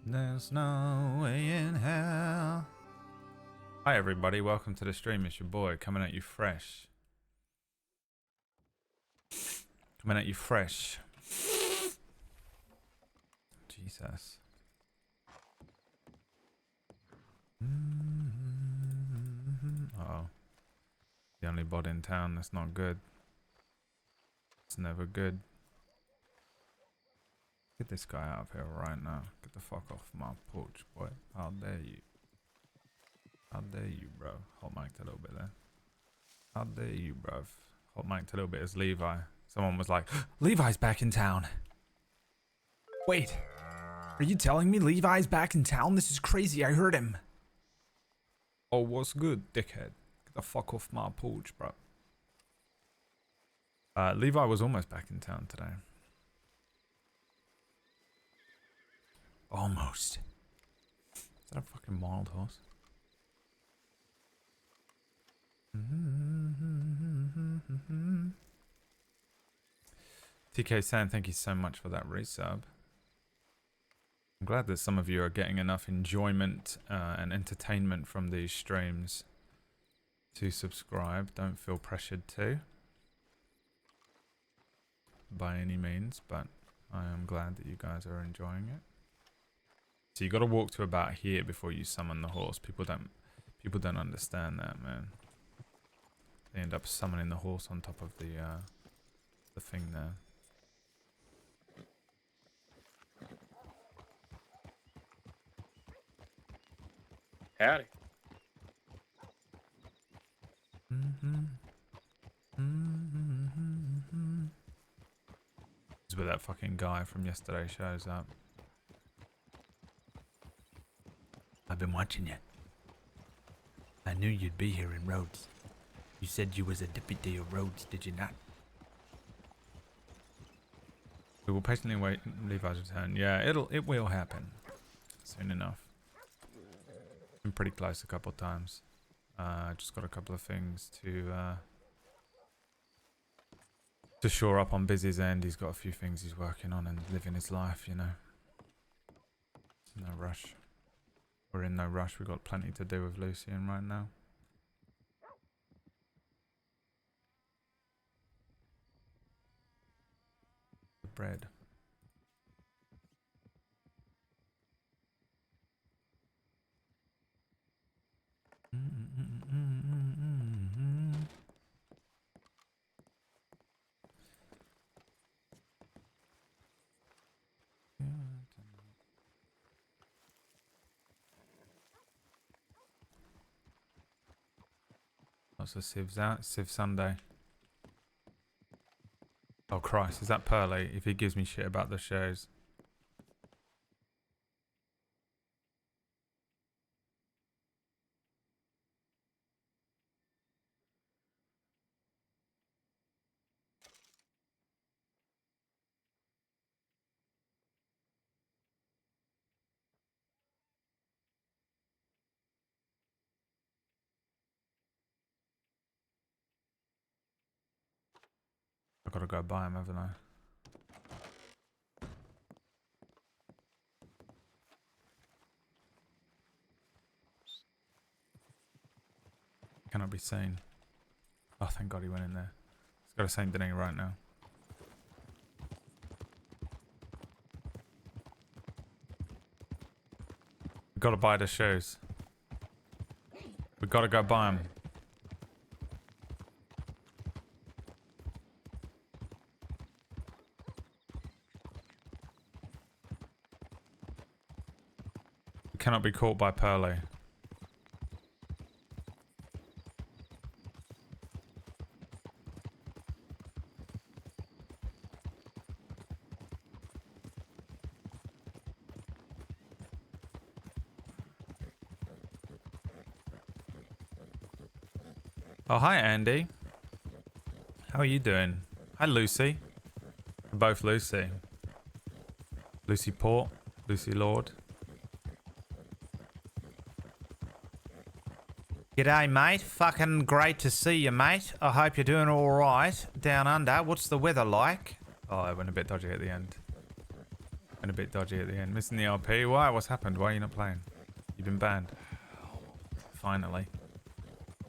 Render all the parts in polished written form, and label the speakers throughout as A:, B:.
A: There's no way in hell. Hi everybody, welcome to the stream. It's your boy coming at you fresh. Coming at you fresh. Jesus. Uh-oh. The only bot in town, that's not good. It's never good. Get this guy out of here right now. Get the fuck off my porch, boy. How dare you? How dare you, bro? Hot mic'd a little bit there. How dare you, bruv? Hot mic'd a little bit as Levi. Someone was like, Levi's back in town.
B: Wait, are you telling me Levi's back in town? This is crazy, I heard him.
A: Oh, what's good, dickhead? Get the fuck off my porch, bro. Levi was almost back in town today.
B: Almost.
A: Is that a fucking wild horse? TK San, thank you so much for that resub. I'm glad that some of you are getting enough enjoyment and entertainment from these streams to subscribe. Don't feel pressured to, by any means, but I am glad that you guys are enjoying it. So you got to walk to about here before you summon the horse. People don't understand that, man. They end up summoning the horse on top of the thing there.
C: Howdy.
A: It's where that fucking guy from yesterday shows up.
B: I've been watching you. I knew you'd be here in Rhodes. You said you was a deputy of Rhodes, did you not?
A: We will patiently wait Levi's return. Yeah, it will happen soon enough. Been pretty close a couple of times. Just got a couple of things to shore up on Busy's end. He's got a few things he's working on and living his life, you know. No rush. We're in no rush. We've got plenty to do with Lucien right now. The bread. Lots of Civs out. Civ Sunday. Oh Christ, is that Pearly? If he gives me shit about the shows. I've got to go buy him, haven't I? Cannot be seen. Oh, thank God he went in there. He's got a Saint Denis right now. We've got to buy the shoes. We've got to go buy them. We cannot be caught by Pearly. Oh, hi, Andy. How are you doing? Hi, Lucy. We're both Lucy. Lucy Port, Lucy Lorde. G'day, mate. Fucking great to see you, mate. I hope you're doing all right down under. What's the weather like? Oh, I went a bit dodgy at the end. And a bit dodgy at the end. Missing the LP. Why? What's happened? Why are you not playing? You've been banned. Finally.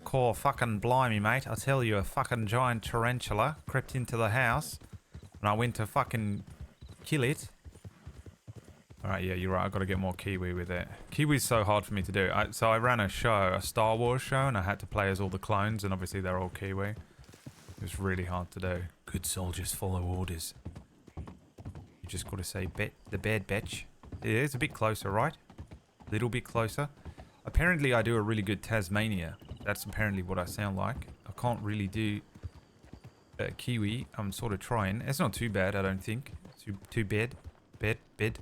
A: Core fucking blimey, mate. I tell you, a fucking giant tarantula crept into the house. And I went to fucking kill it. Alright, yeah, you're right. I've got to get more Kiwi with it. Kiwi's so hard for me to do. So I ran a show, a Star Wars show, and I had to play as all the clones, and obviously they're all Kiwi. It was really hard to do.
B: Good soldiers follow orders.
A: You just got to say the bad bitch. It is a bit closer, right? A little bit closer. Apparently I do a really good Tasmania. That's apparently what I sound like. I can't really do Kiwi. I'm sort of trying. It's not too bad, I don't think. Too bad. Bed.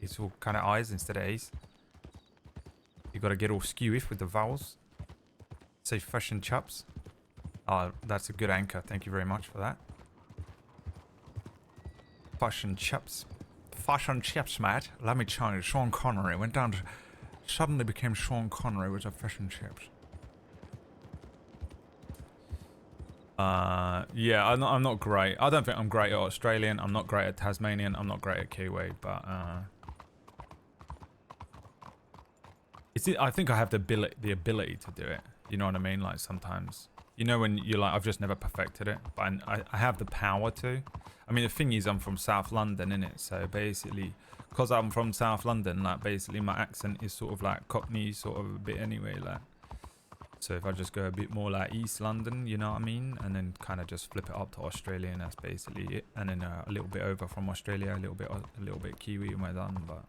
A: It's all kind of I's instead of A's. You got to get all skewish with the vowels. Say fish and chops. Oh, that's a good anchor. Thank you very much for that. Fish and chips. Fish and chips, mate. Let me tell you, Sean Connery went down to... Suddenly became Sean Connery with a fish and chips. Yeah, I'm not great. I don't think I'm great at Australian. I'm not great at Tasmanian. I'm not great at Kiwi, but I think I have the ability to do it. You know what I mean? Like sometimes, you know, when you're like, I've just never perfected it, but I have the power to. I mean, the thing is, I'm from South London, innit? So basically, because I'm from South London, like basically my accent is sort of like Cockney, sort of a bit anyway, like. So if I just go a bit more like East London, you know what I mean? And then kind of just flip it up to Australian, that's basically it. And then a little bit over from Australia, a little bit Kiwi when we're done, but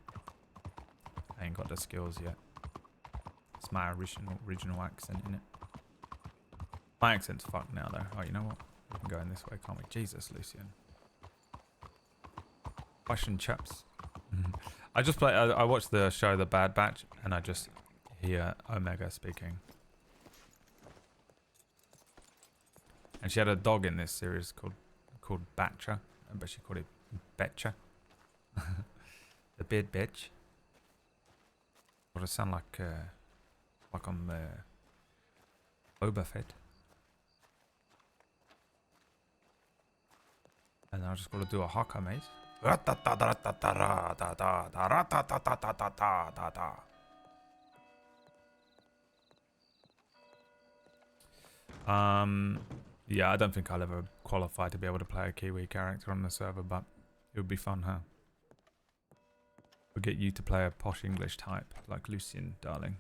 A: I ain't got the skills yet. It's my original accent, innit? My accent's fucked now though. Oh, you know what? We can go in this way, can't we? Jesus, Lucien. Russian chaps. I watched the show The Bad Batch, and I just hear Omega speaking. And she had a dog in this series called Batcher, but she called it Betcher. The bed bitch. What it sound like I'm Boba Fett. And I just got to do a haka, mate. Yeah, I don't think I'll ever qualify to be able to play a Kiwi character on the server, but it would be fun, huh? We'll get you to play a posh English type, like Lucien, darling.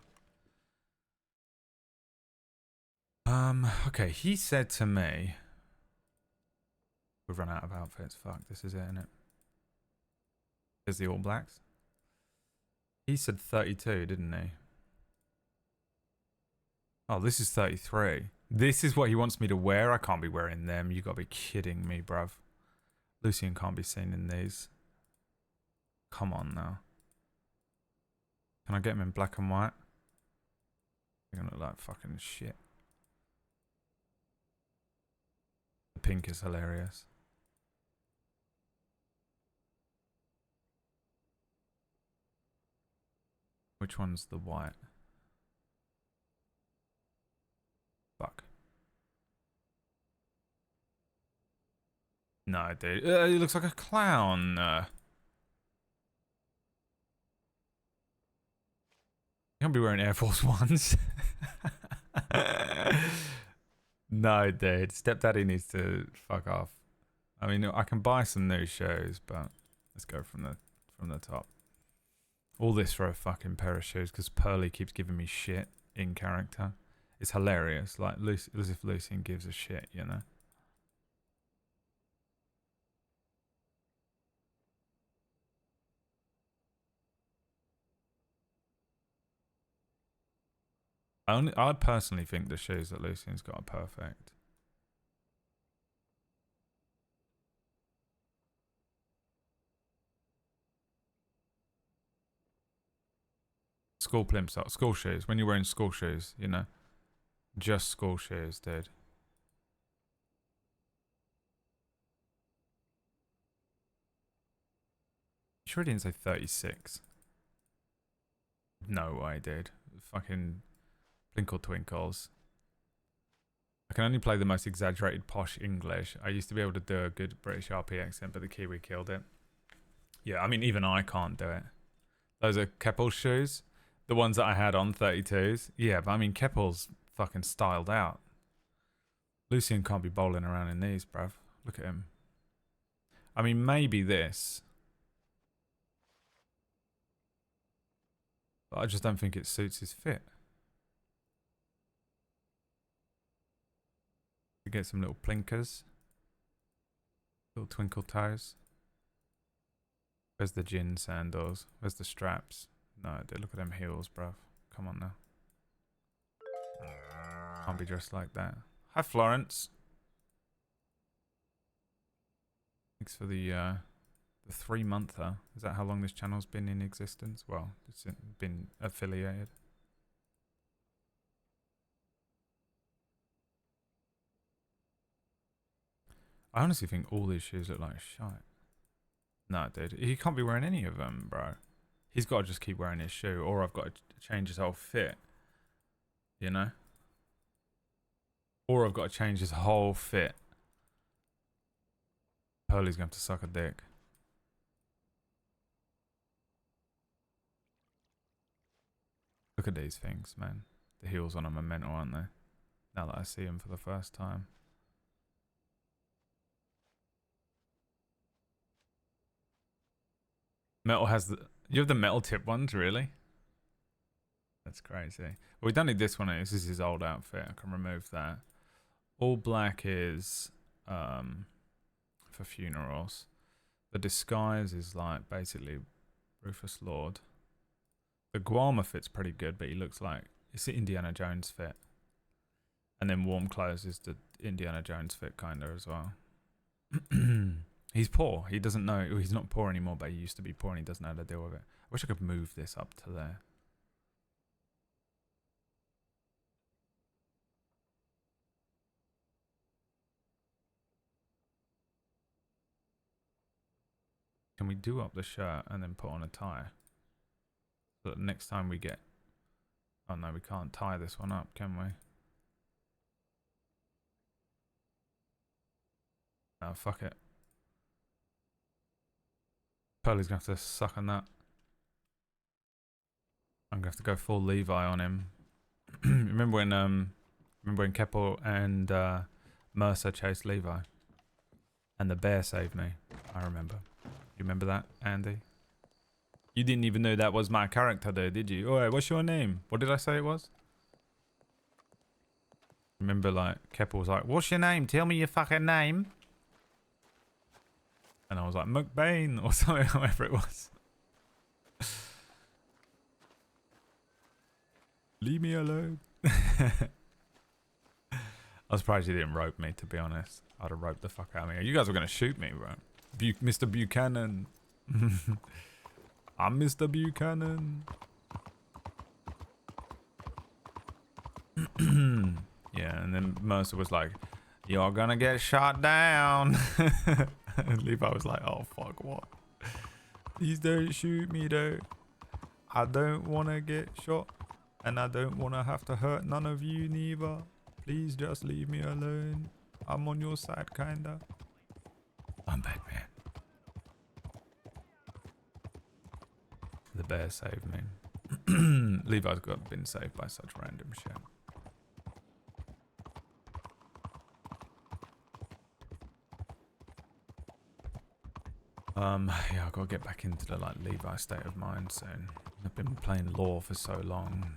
A: Okay, he said to me... We've run out of outfits, fuck, this is it, innit? There's the All Blacks. He said 32, didn't he? Oh, this is 33. This is what he wants me to wear? I can't be wearing them. You gotta be kidding me, bruv. Lucien can't be seen in these. Come on now. Can I get him in black and white? They're gonna look like fucking shit. The pink is hilarious. Which one's the white? Fuck. No, dude. He looks like a clown. You can't be wearing Air Force Ones. No, dude. Stepdaddy needs to fuck off. I mean, I can buy some new shoes, but let's go from the top. All this for a fucking pair of shoes because Pearly keeps giving me shit in character. It's hilarious, like as if Lucien gives a shit, you know. I personally think the shoes that Lucien's got are perfect. School plimsolls, school shoes. When you're wearing school shoes, you know. Just school shoes, dude. You sure he didn't say 36? No way, dude. Fucking Twinkle Twinkles. I can only play the most exaggerated posh English. I used to be able to do a good British RP accent, but the Kiwi killed it. Yeah, I mean, even I can't do it. Those are Keppel's shoes. The ones that I had on 32s. Yeah, but I mean, Keppel's fucking styled out. Lucien can't be bowling around in these, bruv. Look at him. I mean, maybe this. But I just don't think it suits his fit. We get some little plinkers. Little twinkle toes. Where's the gin sandals? Where's the straps? No, dude, look at them heels, bruv. Come on now. Can't be dressed like that. Hi, Florence. Thanks for the 3-monther. Is that how long this channel's been in existence? Well, it's been affiliated. I honestly think all these shoes look like shite. No, dude. He can't be wearing any of them, bro. He's got to just keep wearing his shoe, or I've got to change his whole fit. You know? Or I've got to change his whole fit. Pearly's going to have to suck a dick. Look at these things, man. The heels on them are mental, aren't they? Now that I see them for the first time. Metal has the... You have the metal tip ones, really? That's crazy. Well, we don't need this one. This is his old outfit. I can remove that. All black is for funerals. The disguise is like basically Rufus Lorde. The Guarma fit's pretty good, but he looks like it's the Indiana Jones fit. And then warm clothes is the Indiana Jones fit kind of as well. He's poor. He doesn't know. He's not poor anymore, but he used to be poor and he doesn't know how to deal with it. I wish I could move this up to there. Can we do up the shirt and then put on a tie? So that next time we get... Oh no, we can't tie this one up, can we? No, fuck it. Pearly's gonna have to suck on that. I'm gonna have to go full Levi on him. remember when Keppel and Mercer chased Levi? And the bear saved me. I remember. You remember that, Andy? You didn't even know that was my character though, did you? Alright, what's your name? What did I say it was? Remember, like, Keppel was like, what's your name? Tell me your fucking name. And I was like, McBain or something, whatever it was. Leave me alone. I was surprised you didn't rope me, to be honest. I'd have roped the fuck out of me. You guys were going to shoot me, bro. Mr. Buchanan. I'm Mr. Buchanan. Yeah, and then Mercer was like, you're gonna get shot down. And Levi was like, oh fuck, what? Please don't shoot me though. I don't want to get shot. And I don't want to have to hurt none of you neither. Please just leave me alone. I'm on your side, kinda. I'm Batman. The bear saved me. Levi's been saved by such random shit. Yeah, I've got to get back into the like Levi state of mind soon. I've been playing Lore for so long.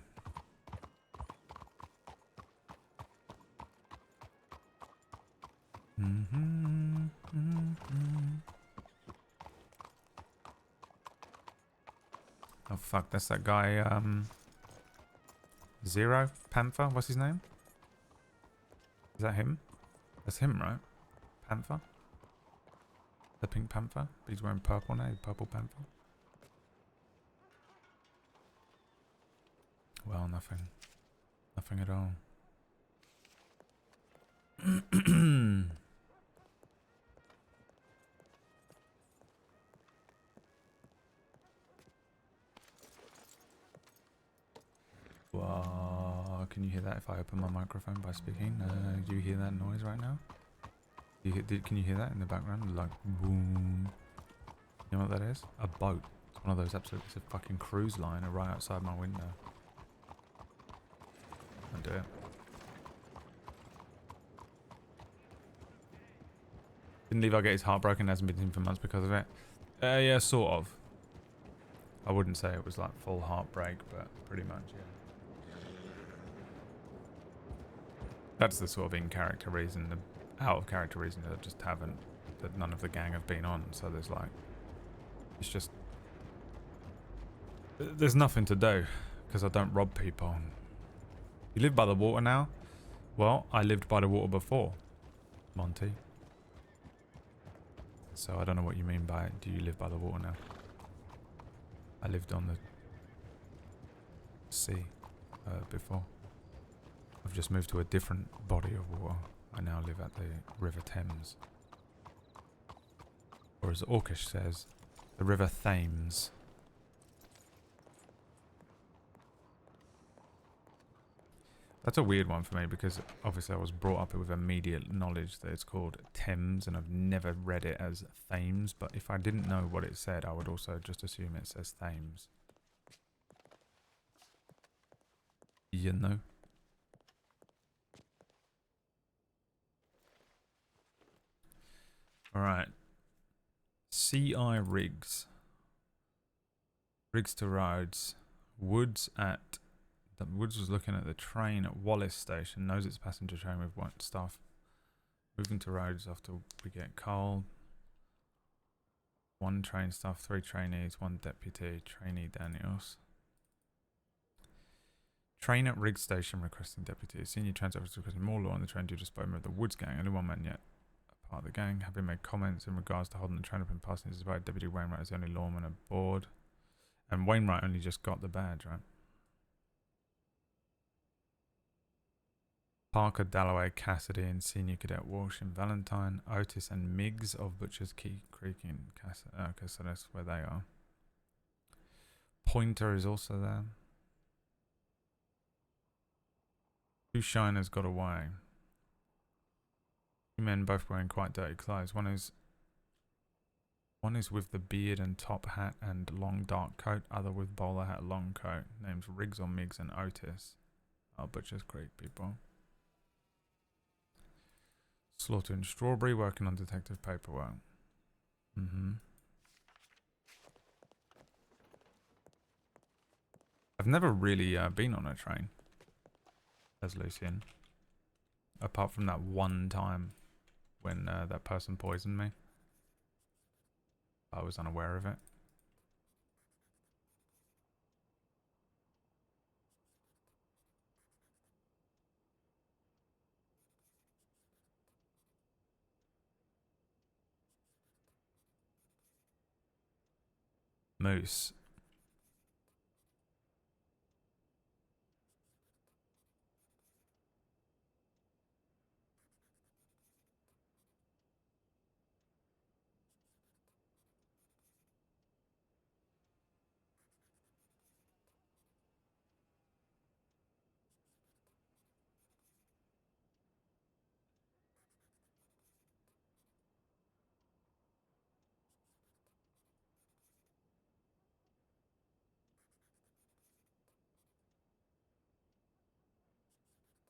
A: Oh fuck, that's that guy, Zero Panther, what's his name? Is that him? That's him, right? Panther? The Pink Panther? But he's wearing purple now, Purple Panther. Well, nothing. Nothing at all. Wow, can you hear that if I open my microphone by speaking? Do you hear that noise right now? Can you hear that in the background? Like, boom. You know what that is? A boat. It's one of those absolutely, it's a fucking cruise liner right outside my window. I'll do it. Didn't Levi get his heart broken? Hasn't been seen for months because of it. Yeah, sort of. I wouldn't say it was like full heartbreak, but pretty much, yeah. That's the sort of in-character reason. The out-of-character reason that I just haven't, that none of the gang have been on. So there's like, it's just, there's nothing to do because I don't rob people. You live by the water now? Well, I lived by the water before, Monty. So I don't know what you mean by, do you live by the water now? I lived on the sea before. I've just moved to a different body of water. I now live at the River Thames. Or as Orcish says, the River Thames. That's a weird one for me because obviously I was brought up with immediate knowledge that it's called Thames and I've never read it as Thames, but if I didn't know what it said, I would also just assume it says Thames. You know? Alright. CI Rigs. Rigs to Roads. Woods was looking at the train at Wallace Station. Knows it's a passenger train with what stuff. Moving to roads after we get coal. 1 train staff, 3 trainees, 1 deputy, trainee Daniels. Train at Riggs Station requesting deputy. Senior transit officer requesting more law on the train due to spoken with the Woods gang. Only 1 man yet. Part of the gang having made comments in regards to holding the train up in passing. This is about Deputy Wainwright as the only lawman aboard. And Wainwright only just got the badge, right? Parker, Dalloway, Cassidy, and Senior Cadet Walsh and Valentine, Otis, and Miggs of Butcher's Creek in Cassidy. Okay, so that's where they are. Pointer is also there. 2 shiners got away. 2 men both wearing quite dirty clothes. One is with the beard and top hat and long dark coat. Other with bowler hat, long coat. Names Riggs or Miggs and Otis. Oh, Butcher's Creek people. Slaughter and Strawberry working on detective paperwork. I've never really been on a train as Lucien. Apart from that one time when that person poisoned me. I was unaware of it. Moose.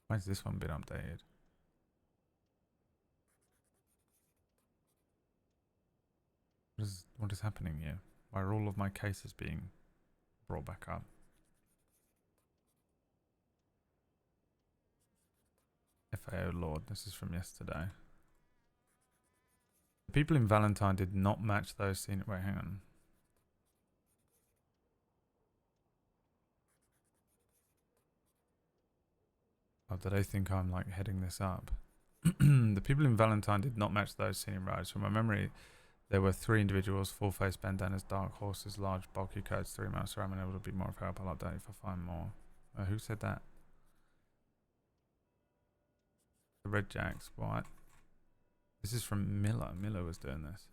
A: Why has this one been updated? What is happening here? Why are all of my cases being brought back up? FAO Lorde, this is from yesterday. The people in Valentine did not match those seen. Wait, hang on. Oh, do they think I'm like heading this up? The people in Valentine did not match those seen in rides. From my memory, there were 3 individuals, full face bandanas, dark horses, large bulky coats, 3 miles around, and it would be more of help. I'll update if I find more. Who said that? The Red Jacks, what? This is from Miller. Miller was doing this.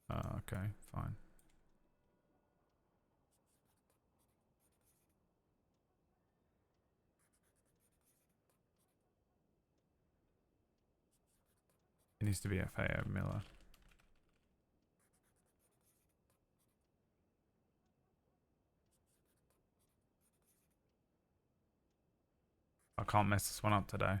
A: Okay, fine. It needs to be FAO Miller. I can't mess this one up today.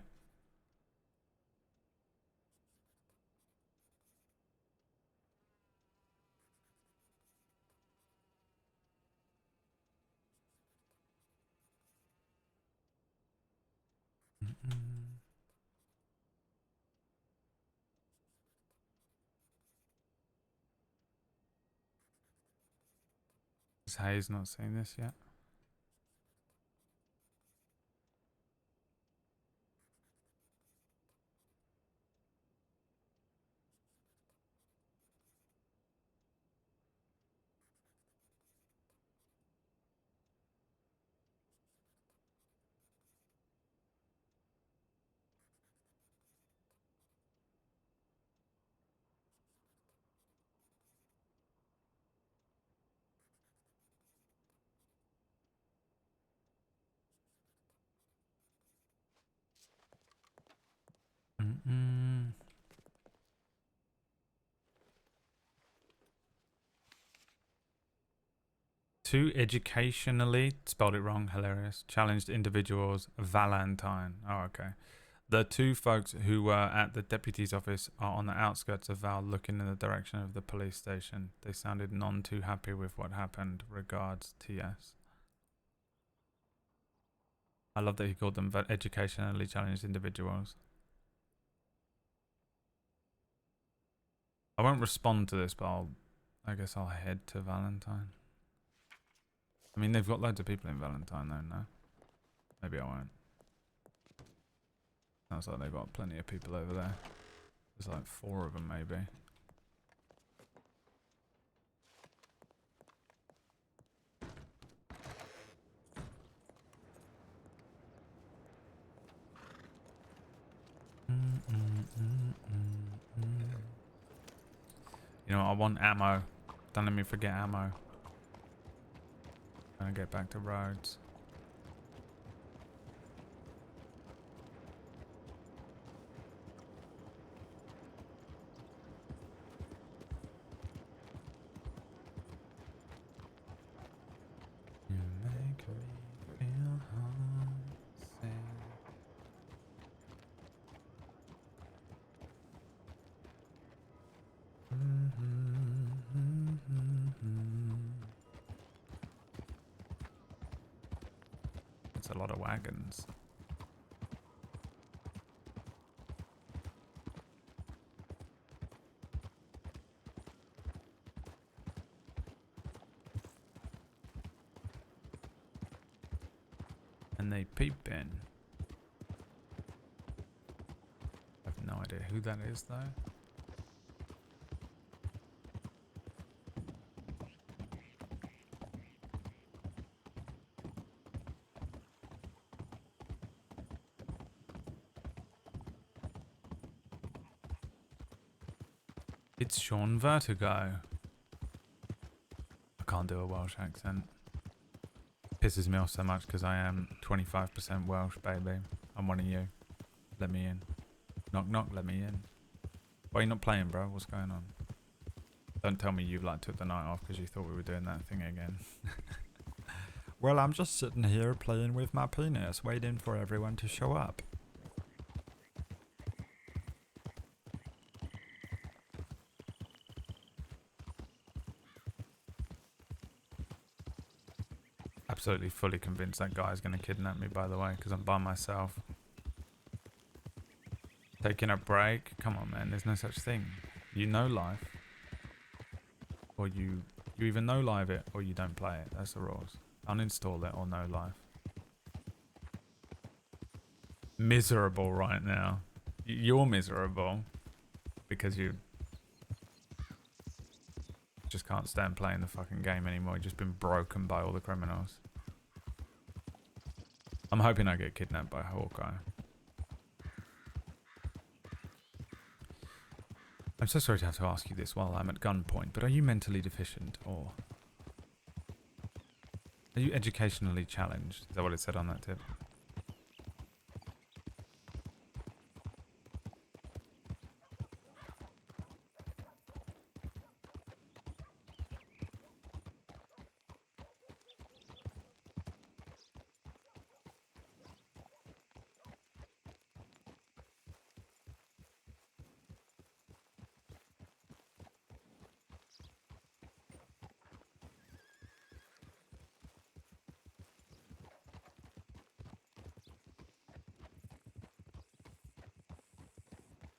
A: Has Hayes not seen this yet? Two educationally, spelled it wrong, hilarious, challenged individuals, Valentine. Oh, okay. The two folks who were at the deputy's office are on the outskirts of Val, looking in the direction of the police station. They sounded none too happy with what happened. Regards, TS. I love that he called them educationally challenged individuals. I won't respond to this, but I guess I'll head to Valentine. I mean, they've got loads of people in Valentine, though, no? Maybe I won't. Sounds like they've got plenty of people over there. There's like 4 of them, maybe. You know, I want ammo. Don't let me forget ammo. Gonna get back to roads. You make me feel homesick. It's a lot of wagons. And they peep in. I have no idea who that is, though. It's Sean Vertigo. I can't do a Welsh accent. Pisses me off so much because I am 25% Welsh, baby. I'm one of you. Let me in. Knock knock, let me in. Why are you not playing, bro? What's going on? Don't tell me you like took the night off because you thought we were doing that thing again.
D: Well, I'm just sitting here playing with my penis, waiting for everyone to show up.
A: Absolutely fully convinced that guy's going to kidnap me, by the way, because I'm by myself. Taking a break? Come on, man. There's no such thing. You know life. Or you either know live it or you don't play it. That's the rules. Uninstall it or no life. Miserable right now. You're miserable because you just can't stand playing the fucking game anymore. You've just been broken by all the criminals. I'm hoping I get kidnapped by Hawkeye. I'm so sorry to have to ask you this while I'm at gunpoint, but are you mentally deficient or are you educationally challenged? Is that what it said on that tip?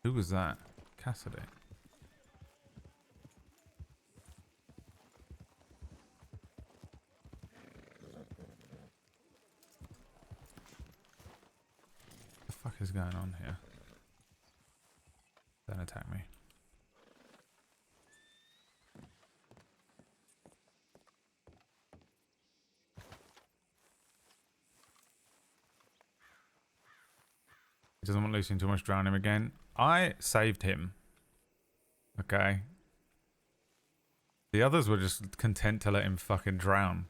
A: Who was that? Cassidy. What the fuck is going on here? Don't attack me. He doesn't want Lucien too much, drown him again. I saved him. Okay. The others were just content to let him fucking drown.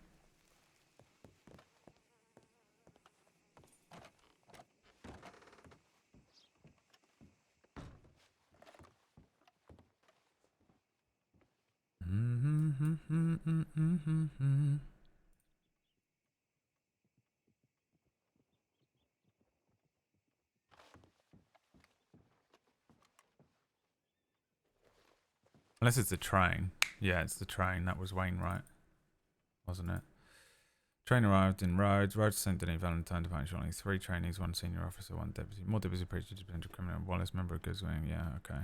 A: Unless it's the train. Yeah, it's the train. That was Wainwright, wasn't it? Train arrived in Rhodes. Rhodes sent Denny Valentine to punish only 3 trainees, 1 senior officer, 1 deputy. More deputy preacher, potential criminal. Wallace, member of Goods Wing. Yeah, okay.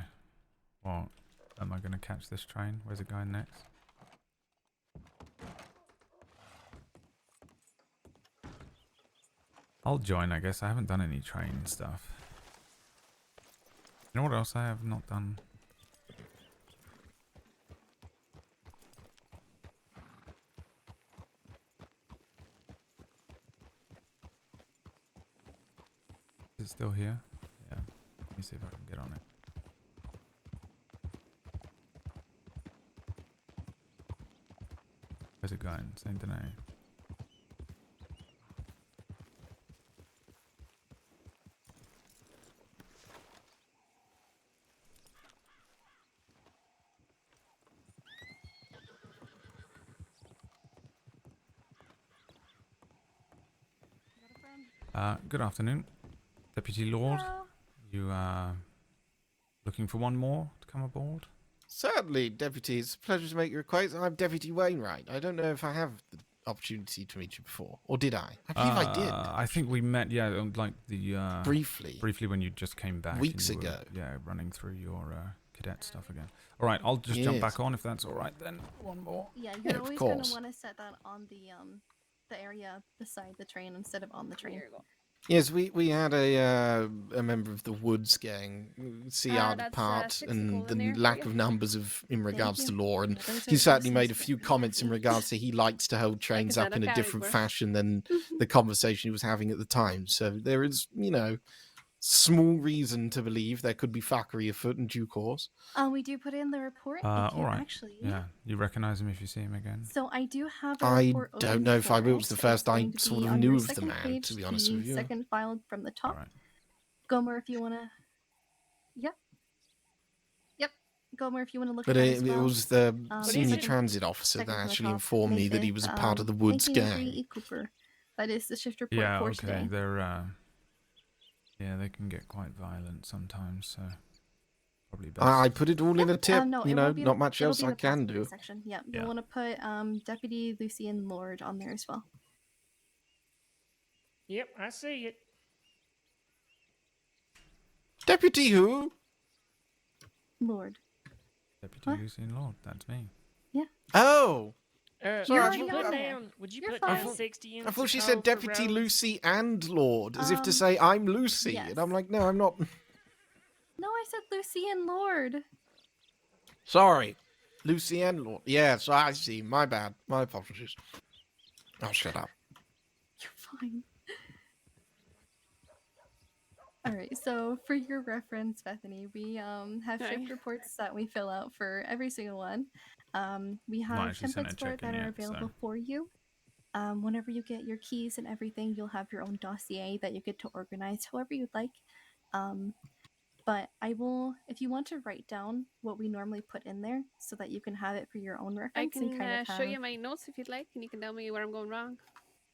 A: Well, am I going to catch this train? Where's it going next? I'll join, I guess. I haven't done any train stuff. You know what else I have not done? Is it still here? Yeah. Let me see if I can get on it. Where's it going? Saint Denis. Good afternoon, Deputy Lorde.
E: Hello.
A: You looking for one more to come aboard?
F: Certainly, Deputy. It's a pleasure to make your acquaintance. I'm Deputy Wainwright. I don't know if I have the opportunity to meet you before, or did I? I believe I did.
A: I think we met, yeah, on, like the
F: Briefly
A: when you just came back.
F: Weeks
A: and you were,
F: ago.
A: yeah, running through your cadet stuff again. All right, I'll just jump back on if that's all right then. One more.
E: Yeah,
F: Yeah,
E: you're
F: of
E: always gonna
F: course.
E: want to set that on the area beside the train instead of on the train.
G: Here you go.
F: Yes, we had a member of the Woods gang see our
G: that's,
F: part
G: 60
F: and
G: gold
F: the
G: in there for
F: lack
G: you.
F: of numbers of in regards to
E: you.
F: law, and
E: Yeah, those
F: he
E: are
F: certainly
E: groceries
F: made a
E: that
F: few
E: are
F: comments in
E: happy.
F: regards to he likes to hold trains
G: said,
F: up in a
G: okay,
F: different
G: we're-
F: fashion than the conversation he was having at the time. So there is, small reason to believe there could be fuckery afoot in due course.
E: We do put in the report. Thank you,
A: All right.
E: actually.
A: Yeah, you recognize him if you see him again.
E: So I do have a
F: I
E: report
F: don't
E: open
F: know if I
E: for
F: will. It's the first
E: It's
F: I
E: going to
F: sort
E: be
F: of
E: on
F: knew
E: your
F: of the
E: second
F: man,
E: page,
F: to be honest
E: the
F: with you.
E: second file from the top.
A: All right.
E: Gomer, if you wanna. Yep. Gomer, if you wanna look
F: But
E: at that as
F: it
E: well.
F: was the
G: is
F: senior
G: it?
F: transit officer
E: Second
F: that
E: from the
F: actually
E: top,
F: informed me that he
E: Nathan,
F: was a part of the Woods
E: 1903
F: gang.
E: E. Cooper. That is the shift report
A: Yeah,
E: for
A: okay.
E: today.
A: They're yeah, they can get quite violent sometimes, so probably best.
F: I put it all in a tip.
E: No, it will be
F: Not much
E: it'll
F: else
E: be
F: I
E: the
F: can
E: passenger
F: do.
E: Section. Yeah, you'll
A: Yeah.
E: want to put Deputy Lucien Lorde on there as well.
G: Yep, I see it.
F: Deputy who?
E: Lorde.
A: Deputy
E: What?
A: Lucien Lorde, that's me.
F: Oh,
G: Would
F: You're
G: you
F: already
G: put
E: on there.
G: down? Would you
E: You're
G: put
E: fine.
G: down 60 in?
F: I thought she said Deputy Lucy and Lord, as if to say I'm Lucy,
E: yes.
F: and I'm like, no, I'm not.
E: No, I said Lucien Lorde.
F: Sorry, Lucy and Lord. Yes, I see. My bad. My apologies. I'll shut up.
E: You're fine. All right, so for your reference, Bethany, we have
G: Okay.
E: shift reports that we fill out for every single one. We have
A: actually sent a
E: templates for it that
A: check-in
E: are
A: yet, so-
E: available for you. Whenever you get your keys and everything, you'll have your own dossier that you get to organize however you'd like. But I will, if you want to write down what we normally put in there so that you can have it for your own
G: I
E: reference
G: can
E: and kind of
G: show
E: have...
G: you my notes if you'd like, and you can tell me where I'm going wrong.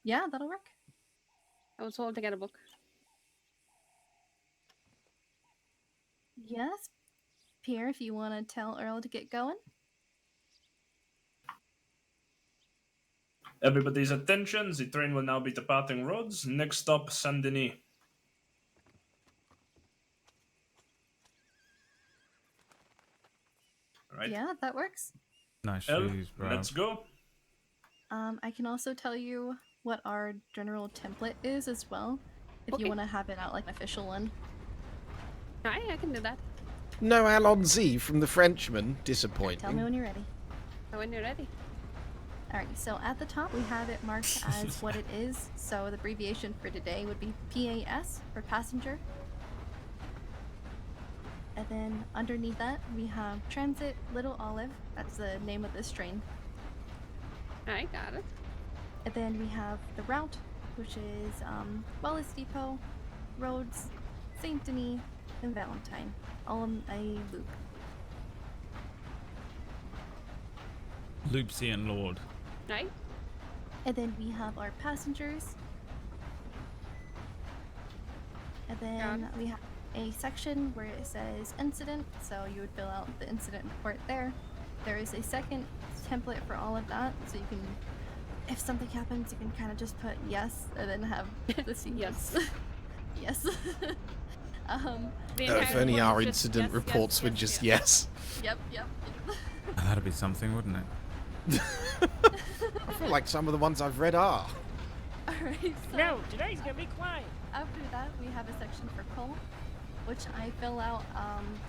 E: Yeah, that'll work.
G: I was told to get a book.
E: Yes, Pierre, if you want to tell Earl to get going.
H: Everybody's attention, the train will now be departing Rhodes. Next stop, Saint Denis. right?
E: Yeah, that works.
A: Nice
H: Well,
A: shoes, bro.
H: let's go.
E: I can also tell you what our general template is as well, if you
G: Okay.
E: want to have it out like an official one.
G: Aye, I can do that.
F: No Allons-y from the Frenchman.
E: Tell me
F: Disappointing.
E: when you're ready.
G: So when you're ready.
E: Alright, so at the top we have it marked as what it is. So the abbreviation for today would be PAS for passenger. And then underneath that we have Transit Little Olive. That's the name of this train.
G: I got it.
E: And then we have the route, which is Wallace Depot, Rhodes, Saint Denis, and Valentine, all in a loop.
A: Lucien Lorde.
G: Right?
E: And then we have our passengers. And then we have a section where it says incident, so you would fill out the incident report there. There is a second template for all of that, so you can, if something happens, you can kind of just put yes and then have the sequence.
G: Yes.
E: Yes.
G: The
F: If
G: entire
F: only
G: one
F: our
G: is just
F: incident
G: yes,
F: reports
G: yes,
F: were
G: yes,
F: just
G: yes.
F: yes.
E: Yep.
A: That'd be something, wouldn't it?
F: I feel like some of the ones I've read are.
E: Alright, so
I: No, today's gonna be quiet.
E: after that we have a section for coal, which I fill out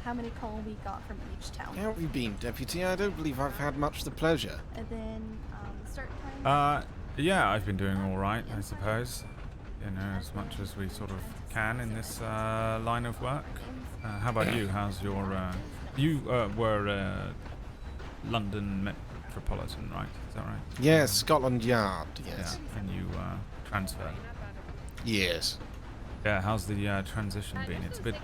E: how many coal we got from each town.
F: How have you been, Deputy? I don't believe I've had much the pleasure.
E: And then start time.
A: Yeah, I've been doing all right, I suppose. You know, as much as we sort of can in this line of work. How about you? How's your? You were London Metropolitan, right? Is that right?
F: Yes, Scotland Yard, yes.
A: Yeah, and you transferred.
F: Yes.
A: Yeah, how's the transition been? It's a bit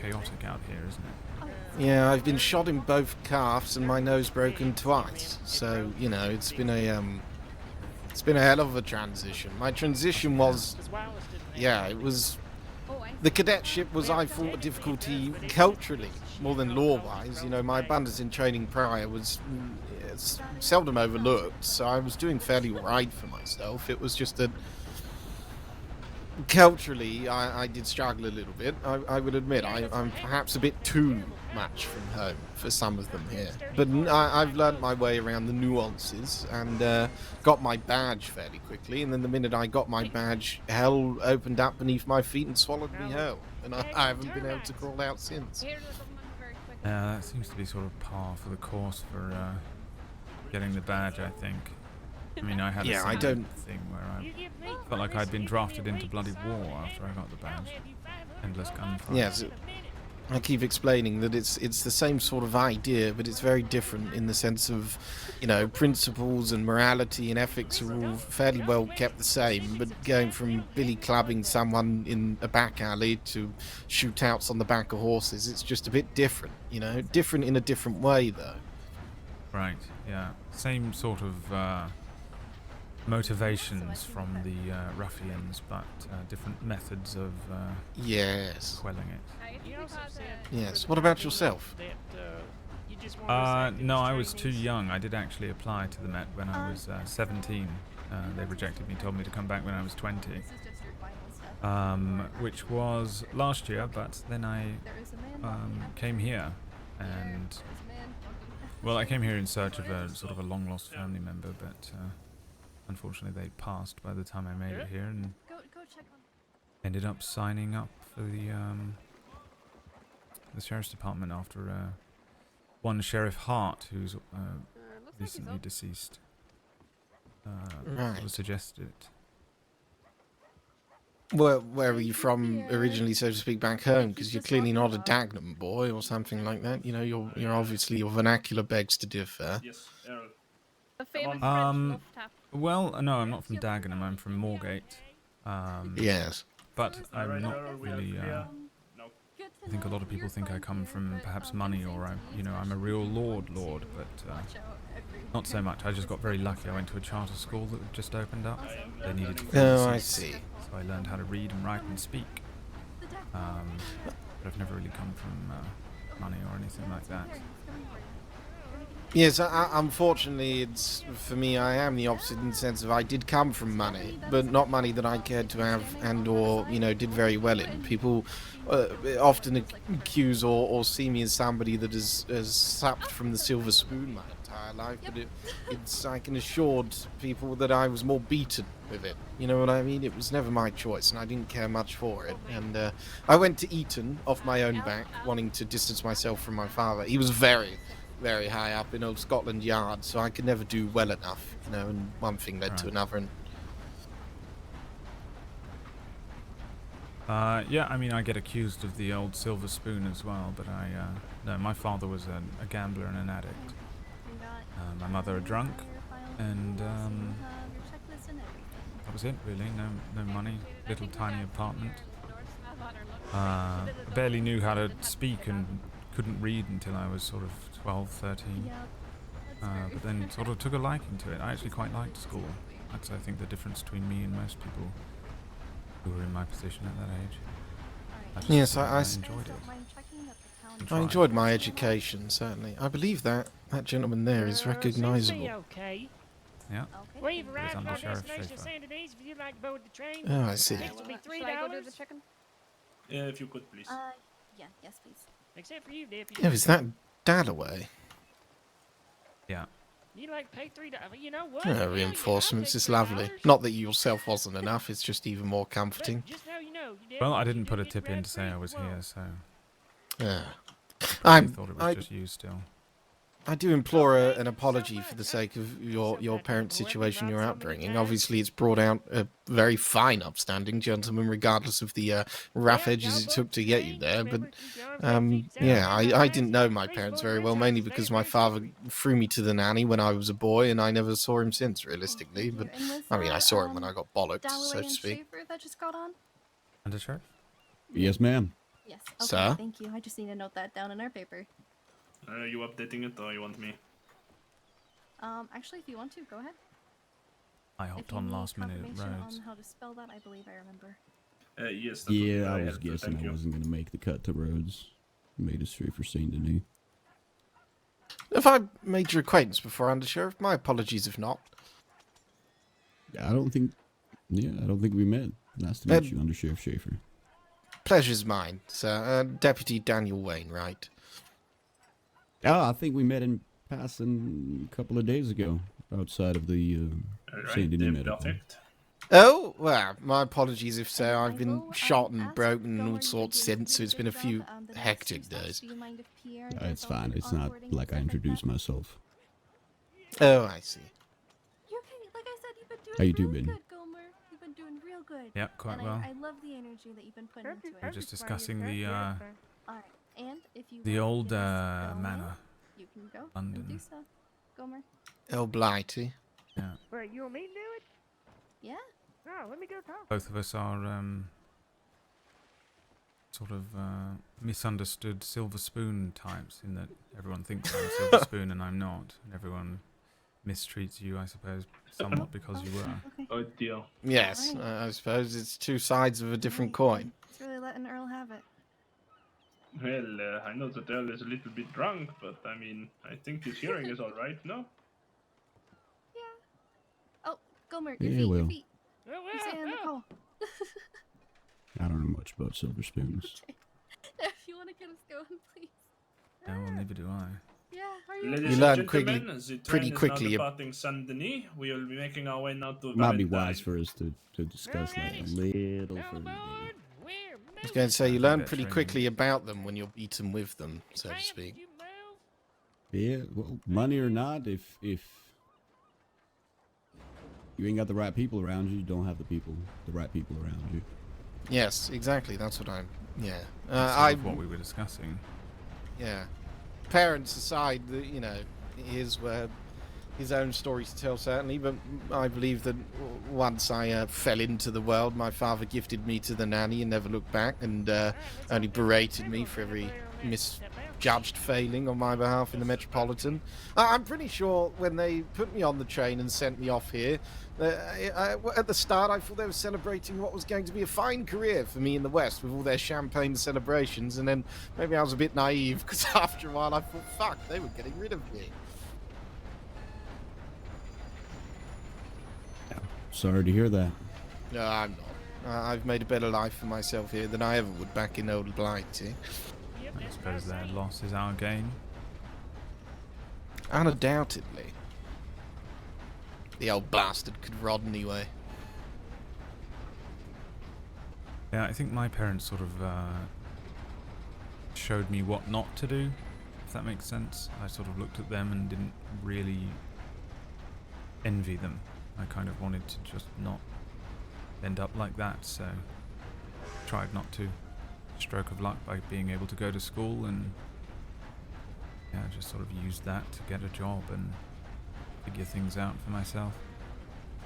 A: chaotic out here, isn't it?
F: Yeah, I've been shot in both calves and my nose broken twice. So, you know, it's been a hell of a transition. My transition was, yeah, it was, the cadetship was, I thought, a difficulty culturally more than law-wise. You know, my abundance in training prior was seldom overlooked, so I was doing fairly right for myself. It was just that culturally, I did struggle a little bit. I would admit I'm perhaps a bit too much from home for some of them here. But I've learnt my way around the nuances and got my badge fairly quickly. And then the minute I got my badge, hell opened up beneath my feet and swallowed me whole. And I haven't been able to crawl out since.
A: Yeah, that seems to be sort of par for the course for getting the badge, I think. I mean, I had a
F: I
A: similar
F: don't-
A: thing where I felt like I'd been drafted into bloody war after I got the badge. Endless gunfire.
F: Yes, I keep explaining that it's the same sort of idea, but it's very different in the sense of, you know, principles and morality and ethics are all fairly well kept the same, but going from billy clubbing someone in a back alley to shootouts on the back of horses, it's just a bit different, you know, different in a different way though.
A: Right, yeah. Same sort of motivations from the ruffians, but different methods of
F: Yes.
A: quelling it.
I: You also said
F: Yes. What about yourself?
I: that you just weren't
A: No, I was too young. I did actually apply to the Met when I was 17. They rejected me, told me to come back when I was 20.
E: This is just your final stuff.
A: Which was last year, but then I
E: There is a man.
A: came here, and
E: There's a man.
A: well, I came here in search of a sort of a long lost family member, but unfortunately they passed by the time I made it here, and
E: Go check on.
A: ended up signing up for the sheriff's department after one Sheriff Hart, who's recently deceased,
F: Right.
A: was suggested.
F: Where are you from originally, so to speak, back home? Because you're clearly not a Dagenham boy or something like that. You know, you're obviously, your vernacular begs to differ.
H: Yes.
G: The famous French
A: Um,
G: love tap.
A: Well, no, I'm not from Dagenham. I'm from Moorgate.
F: Yes.
A: but I'm
H: Alright,
A: not
H: we are
A: really.
H: clear. No.
A: I think a lot of people think I come from perhaps money, or I'm a real lord, but not so much. I just got very lucky. I went to a charter school that just opened up. They needed to fill
F: Oh,
A: the
F: I
A: seats,
F: see.
A: so I learned how to read and write and speak. But I've never really come from money or anything like that.
F: Yes, unfortunately, it's for me. I am the opposite in the sense of I did come from money, but not money that I cared to have and/or did very well in. People often accuse or see me as somebody that has supped from the silver spoon my entire life, but it's I can assure people that I was more beaten with it. You know what I mean? It was never my choice, and I didn't care much for it. And I went to Eton off my own back, wanting to distance myself from my father. He was very high up in old Scotland Yard, so I could never do well enough, and one thing led to another. And
A: yeah, I mean, I get accused of the old silver spoon as well, but no, my father was a gambler and an addict. My mother a drunk, and that was it, really. No money, little tiny apartment. I barely knew how to speak and couldn't read until I was sort of 12, 13. But then sort of took a liking to it. I actually quite liked school. That's, I think, the difference between me and most people who were in my position at that age.
F: Yes, I
A: enjoyed it.
F: I enjoyed my education, certainly. I believe that gentleman there is recognisable.
A: Yeah.
I: We've
A: It was
I: arrived
A: under
I: at our
A: Sheriff
I: destination of
A: Schaefer.
I: Saint Denis. If you'd like to board the train,
F: Oh, I see.
I: next will be
G: Should I go do the
I: $3.
G: chicken?
C: Yeah, if you could, please.
E: Yeah, yes, please.
I: Except for you, Deputy.
F: Oh, is that Dalloway?
A: Yeah.
I: You like pay $3? You know what?
F: Oh, reinforcements is lovely. Not that you yourself wasn't enough, it's just even more comforting.
I: Just how you know,
A: Well, I didn't put a tip in to say I was here, so
F: I
A: I thought it was just you still.
F: I do implore an apology for the sake of your parents' situation, your upbringing. Obviously, it's brought out a very fine, upstanding gentleman, regardless of the rough edges it took to get you there. But yeah, I didn't know my parents very well, mainly because my father threw me to the nanny when I was a boy, and I never saw him since, realistically. But I mean, I saw him when I got bollocked, so to speak.
E: Schaefer that just got on?
A: Under Sheriff?
J: Yes, ma'am.
E: Yes. Okay,
F: Sir?
E: thank you. I just need to note that down in our paper.
C: Are you updating it or you want me?
E: Actually, if you want to, go ahead.
A: I
E: If
A: hopped
E: you
A: on
E: need
A: last minute at
E: confirmation
A: Rhodes.
E: on how to spell that, I believe I remember.
C: Yes. That would be
J: Yeah, I
C: very
J: was
C: helpful,
J: guessing
C: thank
J: I
C: you.
J: wasn't going to make the cut to Rhodes. Made it straight for Saint Denis.
F: Have I made your acquaintance before, Undersheriff? My apologies if not.
J: I don't think we met. Nice to meet you, Under Sheriff Schaefer.
F: Pleasure's mine, sir. Deputy Daniel Wainwright.
J: Oh, I think we met in passing a couple of days ago outside of the Saint Denis Medical.
C: Perfect.
F: Oh, well, my apologies if so. I've been shot and broken and all sorts since, so it's been a few hectic days.
J: It's fine. It's not like I introduced myself.
F: Oh, I see.
E: You're okay. Like I said, you've been doing
J: How you
E: really
J: doing?
E: good, Gomer. You've been doing real good.
A: Yeah, quite
E: And
A: well.
E: I love the energy that you've been putting into
A: We're
E: it.
A: just discussing the
E: Alright, and if you
A: the
E: want
A: old
E: to spell
A: manor.
E: you can go
A: London.
E: and do so. Gomer.
F: Oh, blighty.
A: Yeah.
I: Wait, you want me to do it?
E: Yeah.
I: Oh, let me go talk.
A: Both of us are sort of misunderstood silver spoon types in that everyone thinks I'm a silver spoon and I'm not. And everyone mistreats you, I suppose, somewhat because you were.
E: Okay.
C: Oh dear.
F: Yes, I suppose it's two sides of a different coin.
E: It's really letting Earl have it.
C: Well, I know that Earl is a little bit drunk, but I mean, I think his hearing is all right, no?
E: Yeah. Oh, Gomer,
J: Yeah,
E: your
J: well.
E: feet. You're staying on the call.
J: I don't know much about silver spoons.
E: If you want to get us going, please.
A: Yeah, well, neither do I.
E: Yeah, are you?
C: Ladies
F: You
C: and
F: learn
C: gentlemen,
F: quickly-
C: the train
F: pretty
C: is
F: quickly
C: now
F: ab-
C: departing Saint Denis. We will be making our way now to
J: Might be
C: Valentine.
J: wise for us to discuss that a little further.
F: I was going to say, you learn pretty quickly about them when you're beaten with them, so to speak.
J: Yeah, well, money or not, if you ain't got the right people around you don't have the right people around you.
F: Yes, exactly. That's what I'm. Yeah.
A: That's sort of what we were discussing.
F: Yeah. Parents aside, his his own story to tell, certainly, but I believe that once I fell into the world, my father gifted me to the nanny and never looked back, and only berated me for every misjudged failing on my behalf in the Metropolitan. I'm pretty sure when they put me on the train and sent me off here, at the start I thought they were celebrating what was going to be a fine career for me in the West with all their champagne celebrations, and then maybe I was a bit naive, because after a while I thought, fuck, they were getting rid of me.
J: Sorry to hear that.
F: No, I'm not. I've made a better life for myself here than I ever would back in old Blighty.
A: I suppose their loss is our gain.
F: Undoubtedly. The old bastard could rot anyway.
A: Yeah, I think my parents sort of showed me what not to do, if that makes sense. I sort of looked at them and didn't really envy them. I kind of wanted to just not end up like that, so tried not to. Stroke of luck by being able to go to school, and yeah, just sort of used that to get a job and figure things out for myself.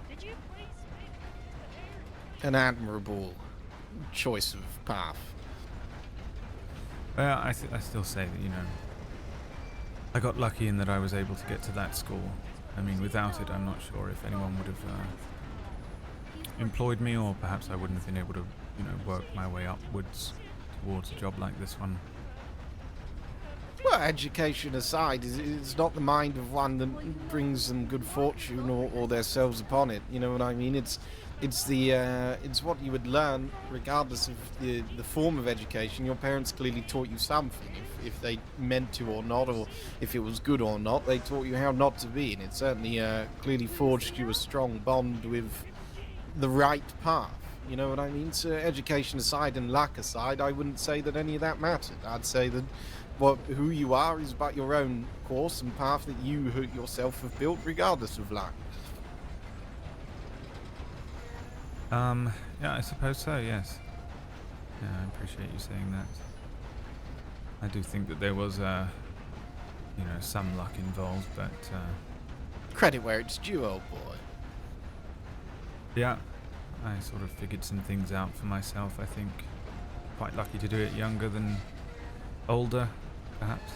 I: Did you please speak to the air?
F: An admirable choice of path.
A: Well, I still say that, you know, I got lucky in that I was able to get to that school. I mean, without it, I'm not sure if anyone would have employed me, or perhaps I wouldn't have been able to, you know, work my way upwards towards a job like this one.
F: Well, education aside, it's not the mind of one that brings them good fortune or themselves upon it. You know what I mean? It's what you would learn regardless of the form of education. Your parents clearly taught you something, if they meant to or not, or if it was good or not. They taught you how not to be, and it certainly clearly forged you a strong bond with the right path. You know what I mean? So education aside and luck aside, I wouldn't say that any of that mattered. I'd say that who you are is about your own course and path that you yourself have built, regardless of luck.
A: Yeah, I suppose so, yes. Yeah, I appreciate you saying that. I do think that there was, you know, some luck involved, but,
F: Credit where it's due, old boy.
A: yeah, I sort of figured some things out for myself, I think. Quite lucky to do it younger than older, perhaps.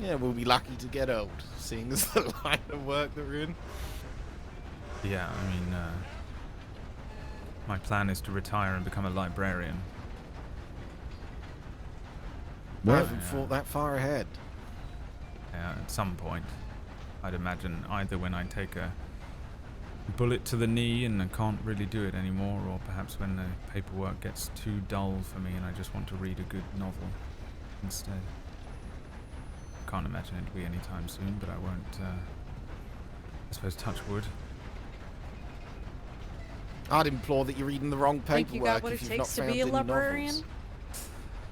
F: Yeah, we'll be lucky to get old, seeing as the line of work that we're in.
A: Yeah, I mean, my plan is to retire and become a librarian.
F: I
J: What?
F: haven't thought that far ahead.
A: Yeah, at some point. I'd imagine either when I take a bullet to the knee and I can't really do it anymore, or perhaps when the paperwork gets too dull for me and I just want to read a good novel instead. Can't imagine it'll be anytime soon, but I won't, I suppose, touch wood.
F: I'd implore that you're reading the wrong
G: Think you got
F: paperwork
G: what
F: if
G: it
F: you've not
G: takes to
F: found
G: be a
F: any
G: librarian?
F: novels.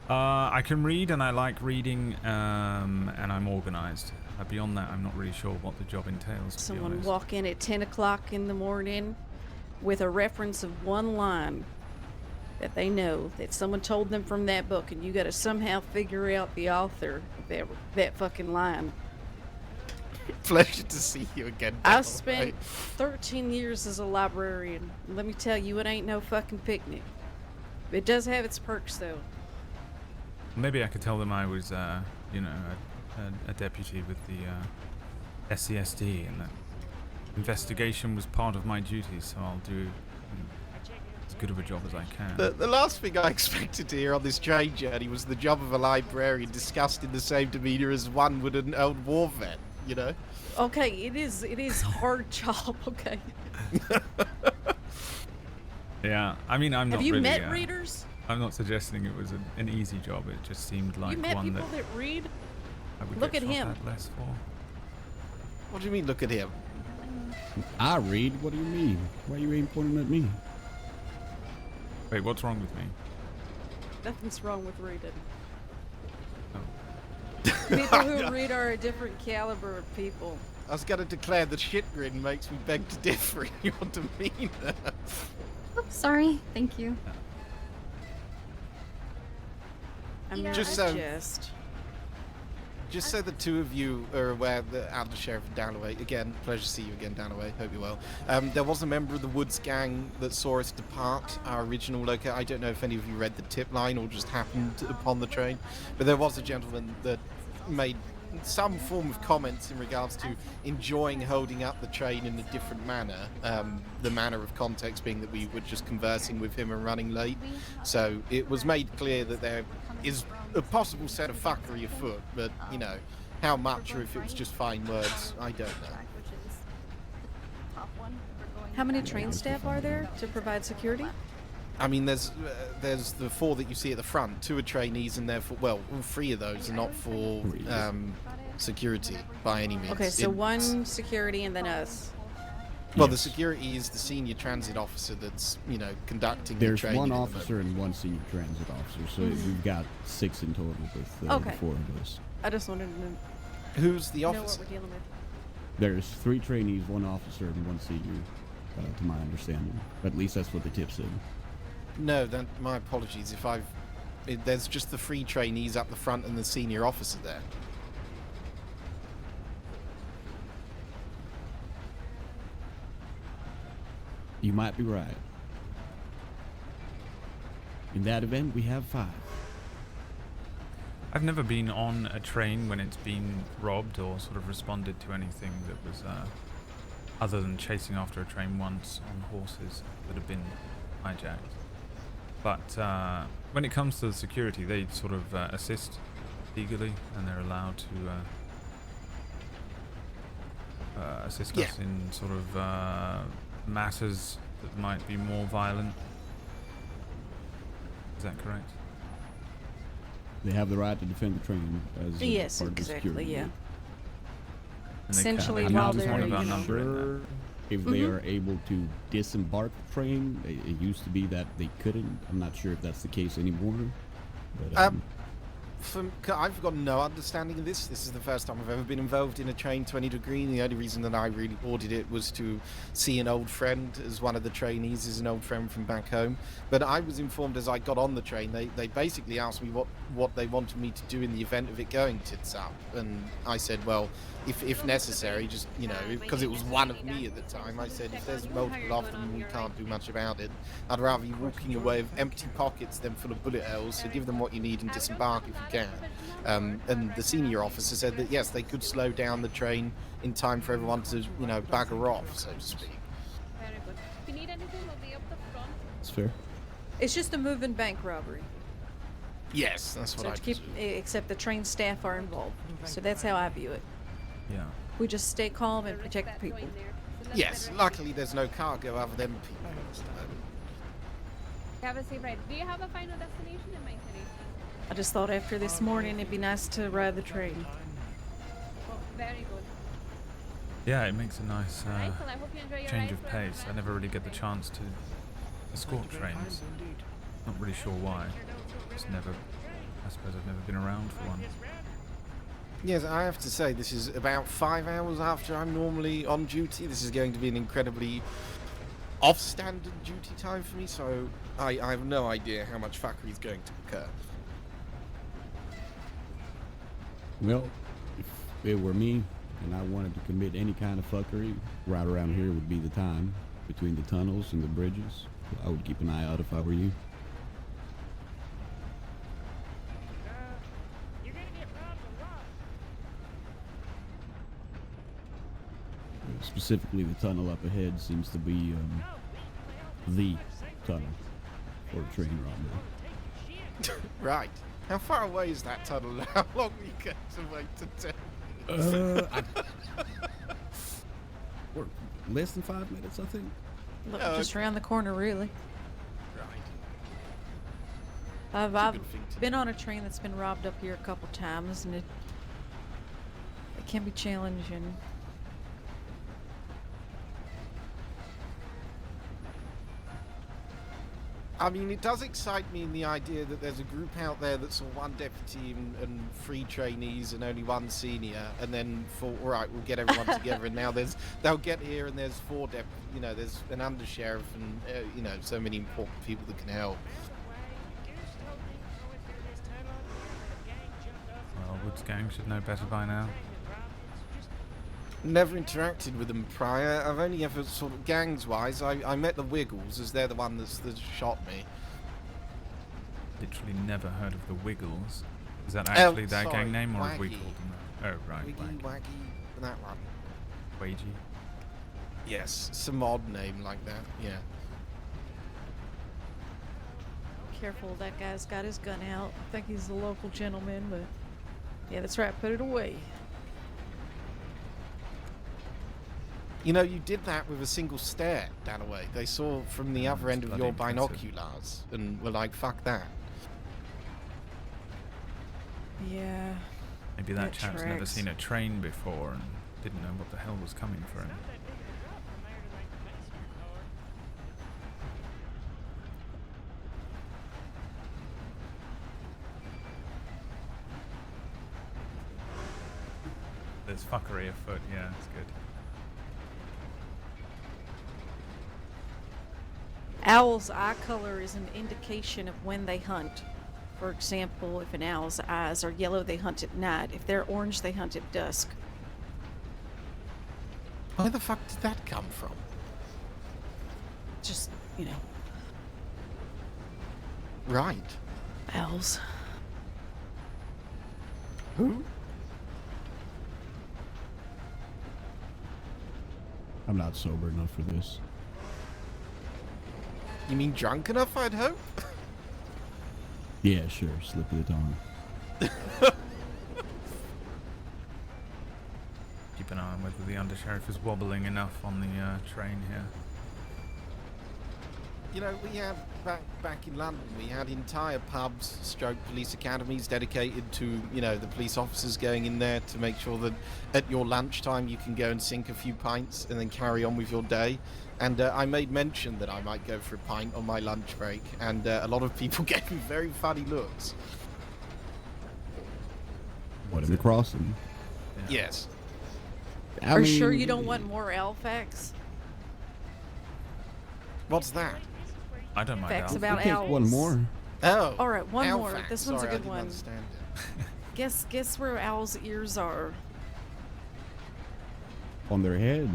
A: I can read and I like reading, and I'm organised. Beyond that, I'm not really sure what the job entails, to be
G: Someone
A: honest.
G: walk in at 10 o'clock in the morning with a reference of one line that they know that someone told them from that book, and you got to somehow figure out the author of that fucking line.
F: Pleasure to see you again.
G: I
F: Dal,
G: spent
F: right?
G: 13 years as a librarian. Let me tell you, it ain't no fucking picnic. It does have its perks, though.
A: Maybe I could tell them I was, you know, a deputy with the SCSD, and that investigation was part of my duties, so I'll do as good of a job as I can.
F: The last thing I expected to hear on this train journey was the job of a librarian discussed in the same demeanour as one would an old war vet, you know?
G: Okay, it is hard job, okay?
A: Yeah, I mean, I'm not
G: Have you
A: really,
G: met readers?
A: I'm not suggesting it was an easy job. It just seemed like
G: You met
A: one
G: people
A: that
G: that read?
A: I would
G: Look
A: get
G: at
A: shot
G: him.
A: at less for.
F: What do you mean, look at him?
J: I read? What do you mean? Why you ain't pointing at me?
A: Wait, what's wrong with me?
G: Nothing's wrong with reading.
A: Oh.
G: People who read are a different caliber of people.
F: I was going to declare the shit grin makes me beg to differ in your demeanour.
E: Oh, sorry. Thank you.
G: I mean,
F: Just
G: I
F: so- Just so the two of you are aware that I'm the Sheriff of Downaway. Again, pleasure to see you again, Downaway. Hope you're well. There was a member of the Woods gang that saw us depart our original location. I don't know if any of you read the tip line or just happened upon the train, but there was a gentleman that made some form of comments in regards to enjoying holding up the train in a different manner. The manner of context being that we were just conversing with him and running late. So it was made clear that there is a possible set of fuckery afoot, but, you know, how much or if it was just fine words, I don't know.
E: Which is the top one.
G: How many train staff are there to provide security?
F: I mean, there's the 4 that you see at the front. 2 are trainees, and therefore, well, all 3 of those are not for security by any means.
G: Okay, so 1 security and then us.
F: Well, the security is the senior transit officer that's, conducting the
J: There's
F: training.
J: 1 officer and 1 senior transit officer, so we've got 6 in total with the 4 of us.
G: I just wanted to know
F: Who's the
G: what
F: officer?
G: we're dealing with.
J: There's 3 trainees, 1 officer, and 1 senior, to my understanding. At least that's what the tip said.
F: No, then my apologies. There's just the 3 trainees up the front and the senior officer there.
J: You might be right. In that event, we have 5.
A: I've never been on a train when it's been robbed or sort of responded to anything that was other than chasing after a train once on horses that have been hijacked. But when it comes to the security, they sort of assist legally, and they're allowed to assist us in sort of matters that might be more violent. Is that correct?
J: They have the right to defend the train as
G: Yes,
J: part of the
G: exactly,
J: security.
G: yeah.
A: And
G: Essentially,
A: they
G: while
A: can't use one of our
G: they're,
A: number in there.
J: Sure, if they are able to disembark the train, it used to be that they couldn't. I'm not sure if that's the case anymore. But,
F: I've got no understanding of this. This is the first time I've ever been involved in a train 20 degree, and the only reason that I really boarded it was to see an old friend, as one of the trainees is an old friend from back home. But I was informed as I got on the train, they basically asked me what they wanted me to do in the event of it going tits up, and I said, well, if necessary, just, because it was one of me at the time, I said, if there's multiple of them, we can't do much about it. I'd rather you walking away with empty pockets than full of bullet holes, so give them what you need and disembark if you can. And the senior officer said that, yes, they could slow down the train in time for everyone to, bagger off, so to speak.
I: Very good. If you need anything, we'll be up the front.
J: That's fair.
G: it's just a moving bank robbery.
F: Yes, that's what
G: So
F: I
G: to keep, except the train staff are involved. So that's how I view it.
A: Yeah.
G: We just stay calm and protect the people.
F: Yes, luckily there's no cargo other than people.
I: Have a safe ride. Do you have a final destination in mind today?
G: I just thought after this morning it'd be nice to ride the train.
I: Well, very good.
A: Yeah, it makes a nice
I: Alright, well, I hope you enjoy your
A: change
I: ride
A: of
I: for
A: pace. I never really get the chance to escort trains. Not really sure why. I suppose I've never been around for one.
F: Yes, I have to say, this is about 5 hours after I'm normally on duty. This is going to be an incredibly off-standard duty time for me, so I have no idea how much fuckery is going to occur.
J: Well, if it were me and I wanted to commit any kind of fuckery, right around here would be the time, between the tunnels and the bridges. I would keep an eye out if I were you.
I: You're gonna get robbed a lot.
J: Specifically, the tunnel up ahead seems to be the tunnel for a train robbery.
F: Right. How far away is that tunnel? How long we get to wait to tell?
J: We're less than 5 minutes, I think.
G: Look,
F: Oh,
G: just around the corner, really.
F: Right.
G: I've
F: good thing to
G: been on a train that's been robbed up here a couple times, and it can be challenging.
F: I mean, it does excite me in the idea that there's a group out there that's one deputy and 3 trainees and only 1 senior, and then all right, we'll get everyone together, and now they'll get here and there's 4 there's an undersheriff and so many important people that can help.
A: Well, Woods Gang should know better by now.
F: Never interacted with them prior. I've only ever sort of gangs-wise. I met the Wiggles, as they're the one that's shot me.
A: Literally never heard of the Wiggles. Is that actually their
F: sorry,
A: gang name, or have we
F: Waggy.
A: called them that? Oh, right.
F: Wiggy,
A: Waggy.
F: Waggy, that one.
A: Waggy.
F: Yes, some odd name like that. Yeah.
G: Careful, that guy's got his gun out. I think he's a local gentleman, but yeah, that's right. Put it away.
F: You know, you did that with a single stare, Danaway. They saw from the other end of
A: bloody
F: your
A: impressive.
F: binoculars and were like, fuck that.
G: Yeah.
A: Maybe that
G: That
A: chap's never
G: tracks.
A: seen a train before and didn't know what the hell was coming for him.
I: Not that big of a drop from there to like the basement car.
A: There's fuckery afoot, yeah, it's good.
G: Owl's eye color is an indication of when they hunt. For example, if an owl's eyes are yellow, they hunt at night. If they're orange, they hunt at dusk.
F: Where the fuck did that come from?
G: Just, you know,
F: Right.
G: owls.
F: Who?
J: I'm not sober enough for this.
F: You mean drunk enough, I'd hope?
J: Yeah, sure. Slip of the tongue.
A: Keep an eye on whether the undersheriff is wobbling enough on the train here.
F: You know, we had, back in London, we had entire pubs, stroke police academies dedicated to, you know, the police officers going in there to make sure that at your lunchtime you can go and sink a few pints and then carry on with your day. And I made mention that I might go for a pint on my lunch break, and a lot of people gave me very funny looks.
J: What, in the crossing?
F: Yes.
G: Are you sure you don't want more owl facts?
F: What's that?
A: I don't mind
G: Facts
A: Alf.
G: about
J: I'll take
G: owls.
J: one more.
F: Oh.
G: All right, one
F: owl
G: more.
F: facts.
G: This one's a
F: Sorry, I
G: good
F: didn't
G: one.
F: understand it.
G: Guess where owls' ears are.
J: On their head.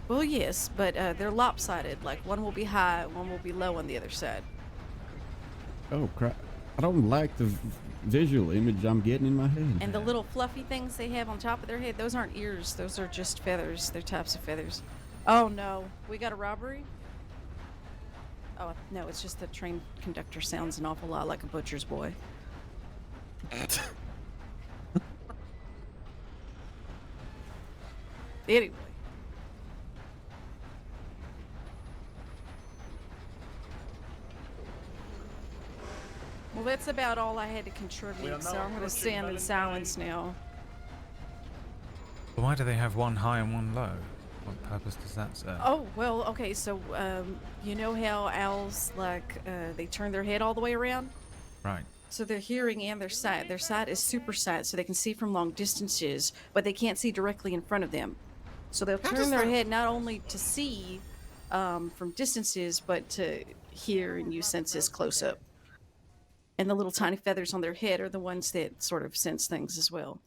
G: Well, yes, but they're lopsided. Like one will be high, one will be low on the other side.
J: Oh, crap. I don't like the visual image I'm getting in my head.
G: And the little fluffy things they have on top of their head, those aren't ears. Those are just feathers. They're types of feathers. Oh no, we got a robbery? Oh no, it's just the train conductor sounds an awful lot like a butcher's boy. Anyway. Well, that's about all I had to
C: We are
G: contribute,
C: now
G: so I'm going to
C: approaching
G: stand in
C: Valentine.
G: silence now.
A: Why do they have one high and one low? What purpose does that serve?
G: Oh, well, okay, so, you know how owls, like, they turn their head all the way around?
A: Right.
G: So their hearing and their sight is super sight, so they can see from long distances, but they can't see directly in front of them. So they'll
F: How
G: turn
F: does
G: their
F: that-
G: head not only to see from distances, but to hear and use senses close up. And the little tiny feathers on their head are the ones that sort of sense things as well.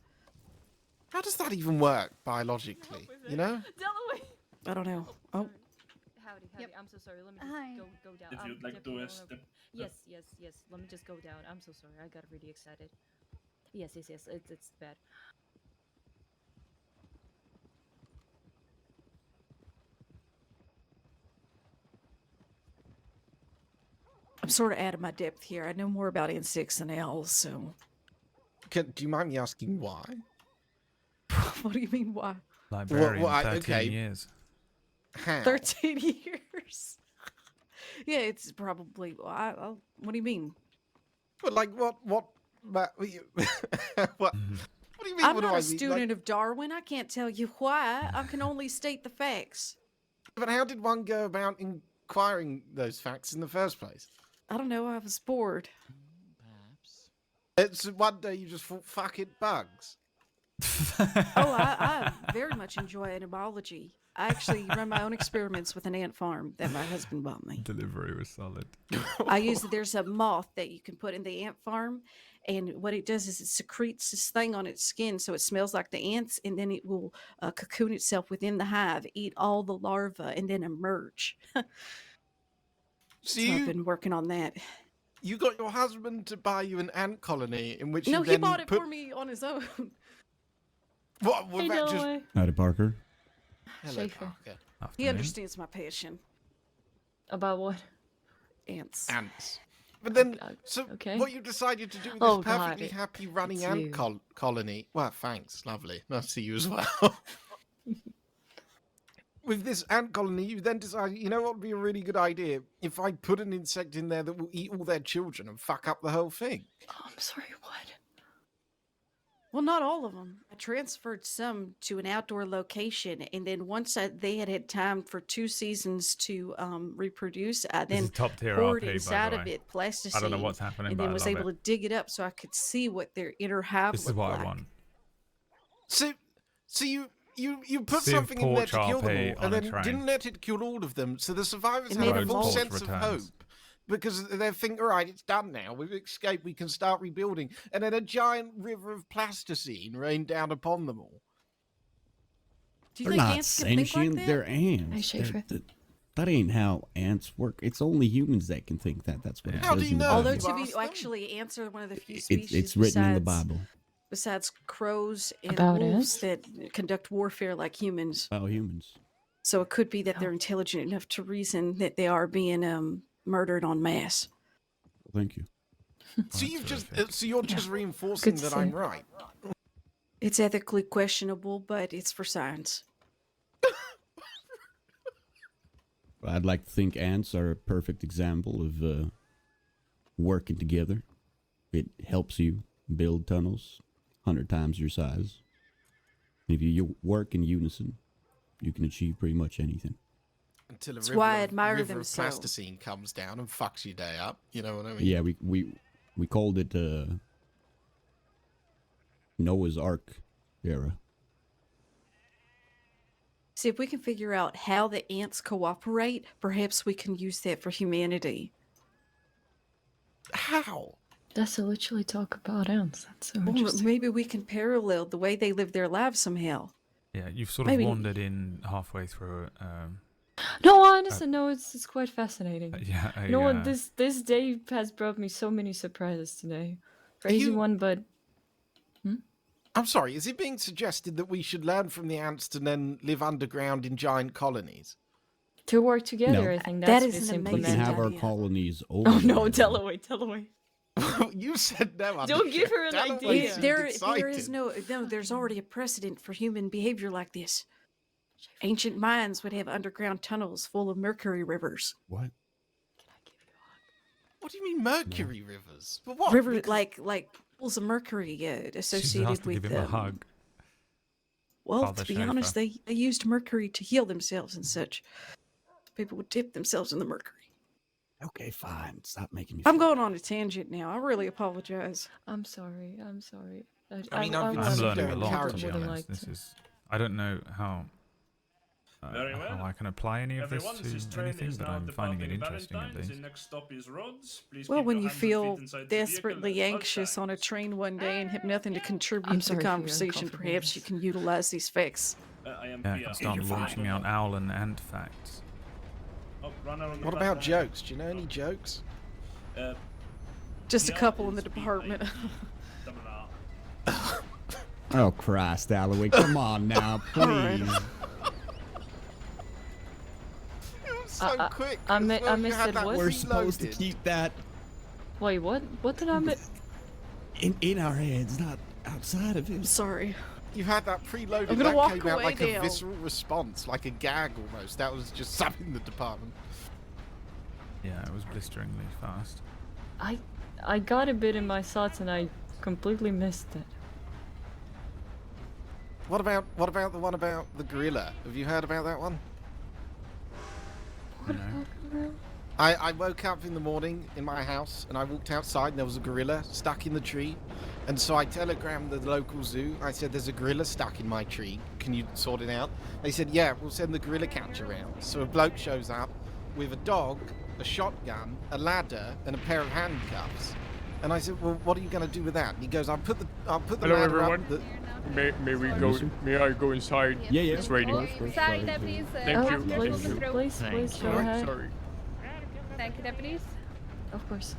F: How does that even work biologically? You know?
G: I don't know. Oh,
K: Howdy.
E: Yep.
K: I'm so sorry. Let me
E: Hi.
K: just go down.
C: If you'd like to step.
K: Yes. Let me just go down. I'm so sorry. I got really excited. Yes. It's bad.
G: I'm sort of out of my depth here. I know more about insects than owls, so.
F: Do you mind me asking why?
G: What do you mean, why?
A: Librarian,
F: well,
A: 13
F: okay.
A: years.
F: How?
G: 13 years. Yeah, it's probably. What do you mean?
F: But like, what, what do you mean?
G: I'm
F: what do
G: not
F: I
G: a
F: mean?
G: student of Darwin. I can't tell you why. I can only state the facts.
F: But how did one go about inquiring those facts in the first place?
G: I don't know. I was bored.
F: Perhaps. It's one day you just thought, fuck it, bugs.
G: Oh, I very much enjoy entomology. I actually run my own experiments with an ant farm that my husband bought me.
A: Delivery was solid.
G: There's a moth that you can put in the ant farm, and what it does is it secretes this thing on its skin so it smells like the ants, and then it will cocoon itself within the hive, eat all the larvae, and then emerge.
F: So
G: So I've been working on that.
F: you got your husband to buy you an ant colony in which
G: No,
F: you
G: he
F: then
G: bought it
F: put...
G: for me on his own.
F: What? Was that just...
J: Howdy, Parker.
F: Hello,
K: Schaefer.
F: Parker.
G: He
A: Afternoon.
G: understands my passion.
K: About what?
G: Ants.
F: Ants. But then, so
K: okay.
F: what you decided to do with
K: Oh,
F: this
K: God,
F: perfectly happy running
K: it's
F: ant
K: you.
F: colony... Well, thanks. Lovely. Nice to see you as well. with this ant colony, you then decide, you know what would be a really good idea? If I put an insect in there that will eat all their children and fuck up the whole thing.
E: Oh, I'm sorry, what?
G: Well, not all of them. I transferred some to an outdoor location, and then once they had time for 2 seasons to reproduce, I
A: This
G: then
A: is top tier
G: poured
A: RP, by
G: inside
A: the
G: of
A: way.
G: it plasticine.
A: I don't know what's happening,
G: and
A: but
G: then
A: I
G: was
A: love
G: able
A: it.
G: to dig it up so I could see what their inner hive
A: This is
G: looked
A: what
G: like.
A: I want.
F: So you put
A: Sieve
F: something in there to
A: porch
F: kill them
A: RP
F: all,
A: on
F: and
A: a
F: then
A: train.
F: didn't let it kill all of them, so the survivors
G: It
F: had
G: made
F: a
G: them
F: full
G: all-
F: sense of hope. Because they think, all right, it's done now. We've escaped. We can start rebuilding. And then a giant river of plasticine rained down upon them all.
G: Do you
J: They're
G: think
J: not
G: ants can think like
J: sentient.
G: that?
J: They're ants.
E: Hey, Schaefer.
J: That ain't how ants work. It's only humans that can think that. That's what it
F: How do
J: says
F: you
J: in the
F: know?
J: Bible.
G: Although
F: You
G: to be
F: asked them?
G: actually, ants are one of the few
J: It's
G: species
J: written in the
G: besides-
J: Bible
G: besides crows and
E: About
G: wolves that conduct warfare like humans.
J: about humans.
G: So it could be that they're intelligent enough to reason that they are being murdered en masse.
J: Thank you.
F: So you've just,
A: terrific.
F: so you're just reinforcing
E: Good to
F: that
E: see
F: I'm
E: you.
F: right.
G: It's ethically questionable, but it's for science.
J: I'd like to think ants are a perfect example of working together. It helps you build tunnels 100 times your size. If you work in unison, you can achieve pretty much anything.
F: Until a
G: That's
F: river,
G: why I
F: of,
G: admire
F: river
G: them
F: of
G: so.
F: plasticine comes down and fucks your day up. You know what I mean?
J: Yeah, we called it Noah's Ark era.
G: See, if we can figure out how the ants cooperate, perhaps we can use that for humanity.
F: How?
E: That's literally talk about ants. That's so
G: Well,
E: interesting.
G: maybe we can parallel the way they live their lives somehow.
A: Yeah, you've sort
G: Maybe-
A: of wandered in halfway through.
K: No, honestly, no, it's quite fascinating.
A: Yeah,
K: You know what? This day has brought me so many surprises today. Crazy
F: you-
K: one, but
F: I'm sorry, is it being suggested that we should learn from the ants and then live underground in giant colonies?
K: to work together,
J: No.
K: I think
G: That
K: that's
G: is
K: been
G: an
J: We
G: amazing
J: can
K: implemented.
J: have our
G: idea.
J: colonies over.
K: Oh no,
J: there.
K: tell away, tell away.
F: You said no.
K: Don't give her an
F: Dalloway
K: idea.
F: seemed
G: There
F: excited.
G: is no, there's already a precedent for human behavior like this. Ancient mines would have underground tunnels full of mercury rivers.
J: What?
F: What do you mean mercury rivers? But what?
G: River
F: Because-
G: like pools of mercury
A: She has
G: associated
A: to
G: with
A: give him a hug.
G: Well,
A: Father
G: to be honest,
A: Schaefer.
G: they used mercury to heal themselves and such. People would dip themselves in the mercury.
J: Okay, fine. Stop making me.
G: I'm
J: feel
G: going on a tangent now. I really apologize.
K: I'm sorry. I'm sorry.
F: I mean, I've been
A: I'm
F: sitting
A: learning
F: there
A: a lot, to
F: encouraging
A: be
F: it.
A: honest. This is. I don't know how.
H: Very well.
A: How I can apply any of this
H: Everyone, this
A: to
H: train
A: anything,
H: is
A: but
H: now
A: I'm finding it
H: departing
A: interesting at
H: Valentine's.
A: least.
H: The next stop is Rhodes. Please
G: Well,
H: keep
G: when
H: your
G: you
H: hands and
G: feel
H: feet inside the vehicle
G: desperately
H: and
G: anxious
H: outside.
G: on a train one day and have nothing to contribute
K: I'm
G: to the
K: sorry for your
G: conversation, perhaps you
K: uncomfortableness.
G: can utilize these facts.
H: I am
A: Yeah, I
H: Pia.
A: can start launching out owl and ant facts.
H: Oh, runner on the
F: What about
H: platform.
F: jokes? Do you know any jokes?
G: Just a
H: Pia
G: couple in the
H: is
G: department.
H: Double R.
J: Oh, Christ, Alloway. Come on now,
G: Alright.
J: please.
F: It was so quick.
K: I
F: as
K: mi-
F: well,
K: I
F: you
K: missed
F: had
K: it.
F: that
K: What?
J: We're supposed to
F: preloaded.
J: keep that
K: Wait, what? What did I miss?
J: in our heads, not outside of
G: I'm
J: it.
G: sorry.
F: You had that preloaded.
G: I'm gonna
F: That
G: walk
F: came out
G: away
F: like
G: now.
F: a visceral response, like a gag almost. That was just something in the department.
A: Yeah, it was blisteringly fast.
K: I got a bit in my thoughts and I completely missed it.
F: What about the one about the gorilla? Have you heard about that one?
K: What
A: No.
K: about Gorilla?
F: I woke up in the morning in my house and I walked outside and there was a gorilla stuck in the tree. And so I telegrammed the local zoo. I said, there's a gorilla stuck in my tree. Can you sort it out? They said, yeah, we'll send the gorilla catcher around. So a bloke shows up with a dog, a shotgun, a ladder, and a pair of handcuffs. And I said, well, what are you going to do with that? And he goes, I'll put the
L: Hello,
F: ladder
L: everyone.
F: up.
L: May we go? May I go inside?
J: Yeah, yeah.
L: It's raining.
M: Sorry, deputies.
L: Thank
K: Oh,
L: you.
K: please,
L: Thank you.
K: please, go ahead.
L: Sorry.
M: Thank you, deputies.
K: Of course.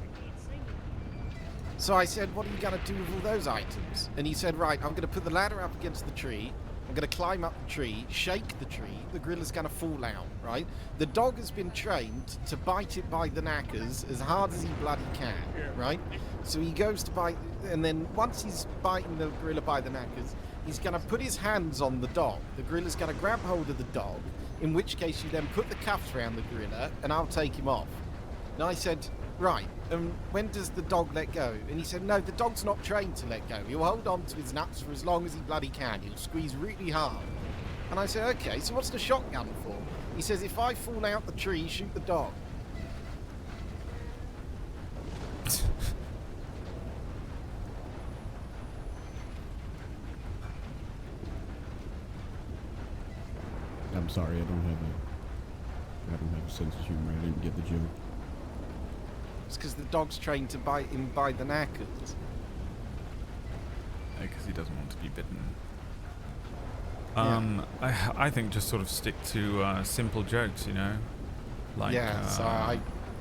F: So I said, what are you going to do with all those items? And he said, right, I'm going to put the ladder up against the tree. I'm going to climb up the tree, shake the tree. The gorilla's going to fall out, right? The dog has been trained to bite it by the knackers as hard as he bloody can, right? So he goes to bite, and then once he's biting the gorilla by the knackers, he's going to put his hands on the dog. The gorilla's going to grab hold of the dog, in which case you then put the cuffs around the gorilla and I'll take him off. And I said, right, when does the dog let go? And he said, no, the dog's not trained to let go. He'll hold on to his nuts for as long as he bloody can. He'll squeeze really hard. And I said, okay, so what's the shotgun for? He says, if I fall out the tree, shoot the dog.
J: I'm sorry, I don't have a sense of humor. I didn't get the joke.
F: It's because the dog's trained to bite him by the knackers.
A: Because he doesn't want to be bitten.
F: Yeah.
A: I think just sort of stick to simple jokes, you know? Like,
F: yeah, so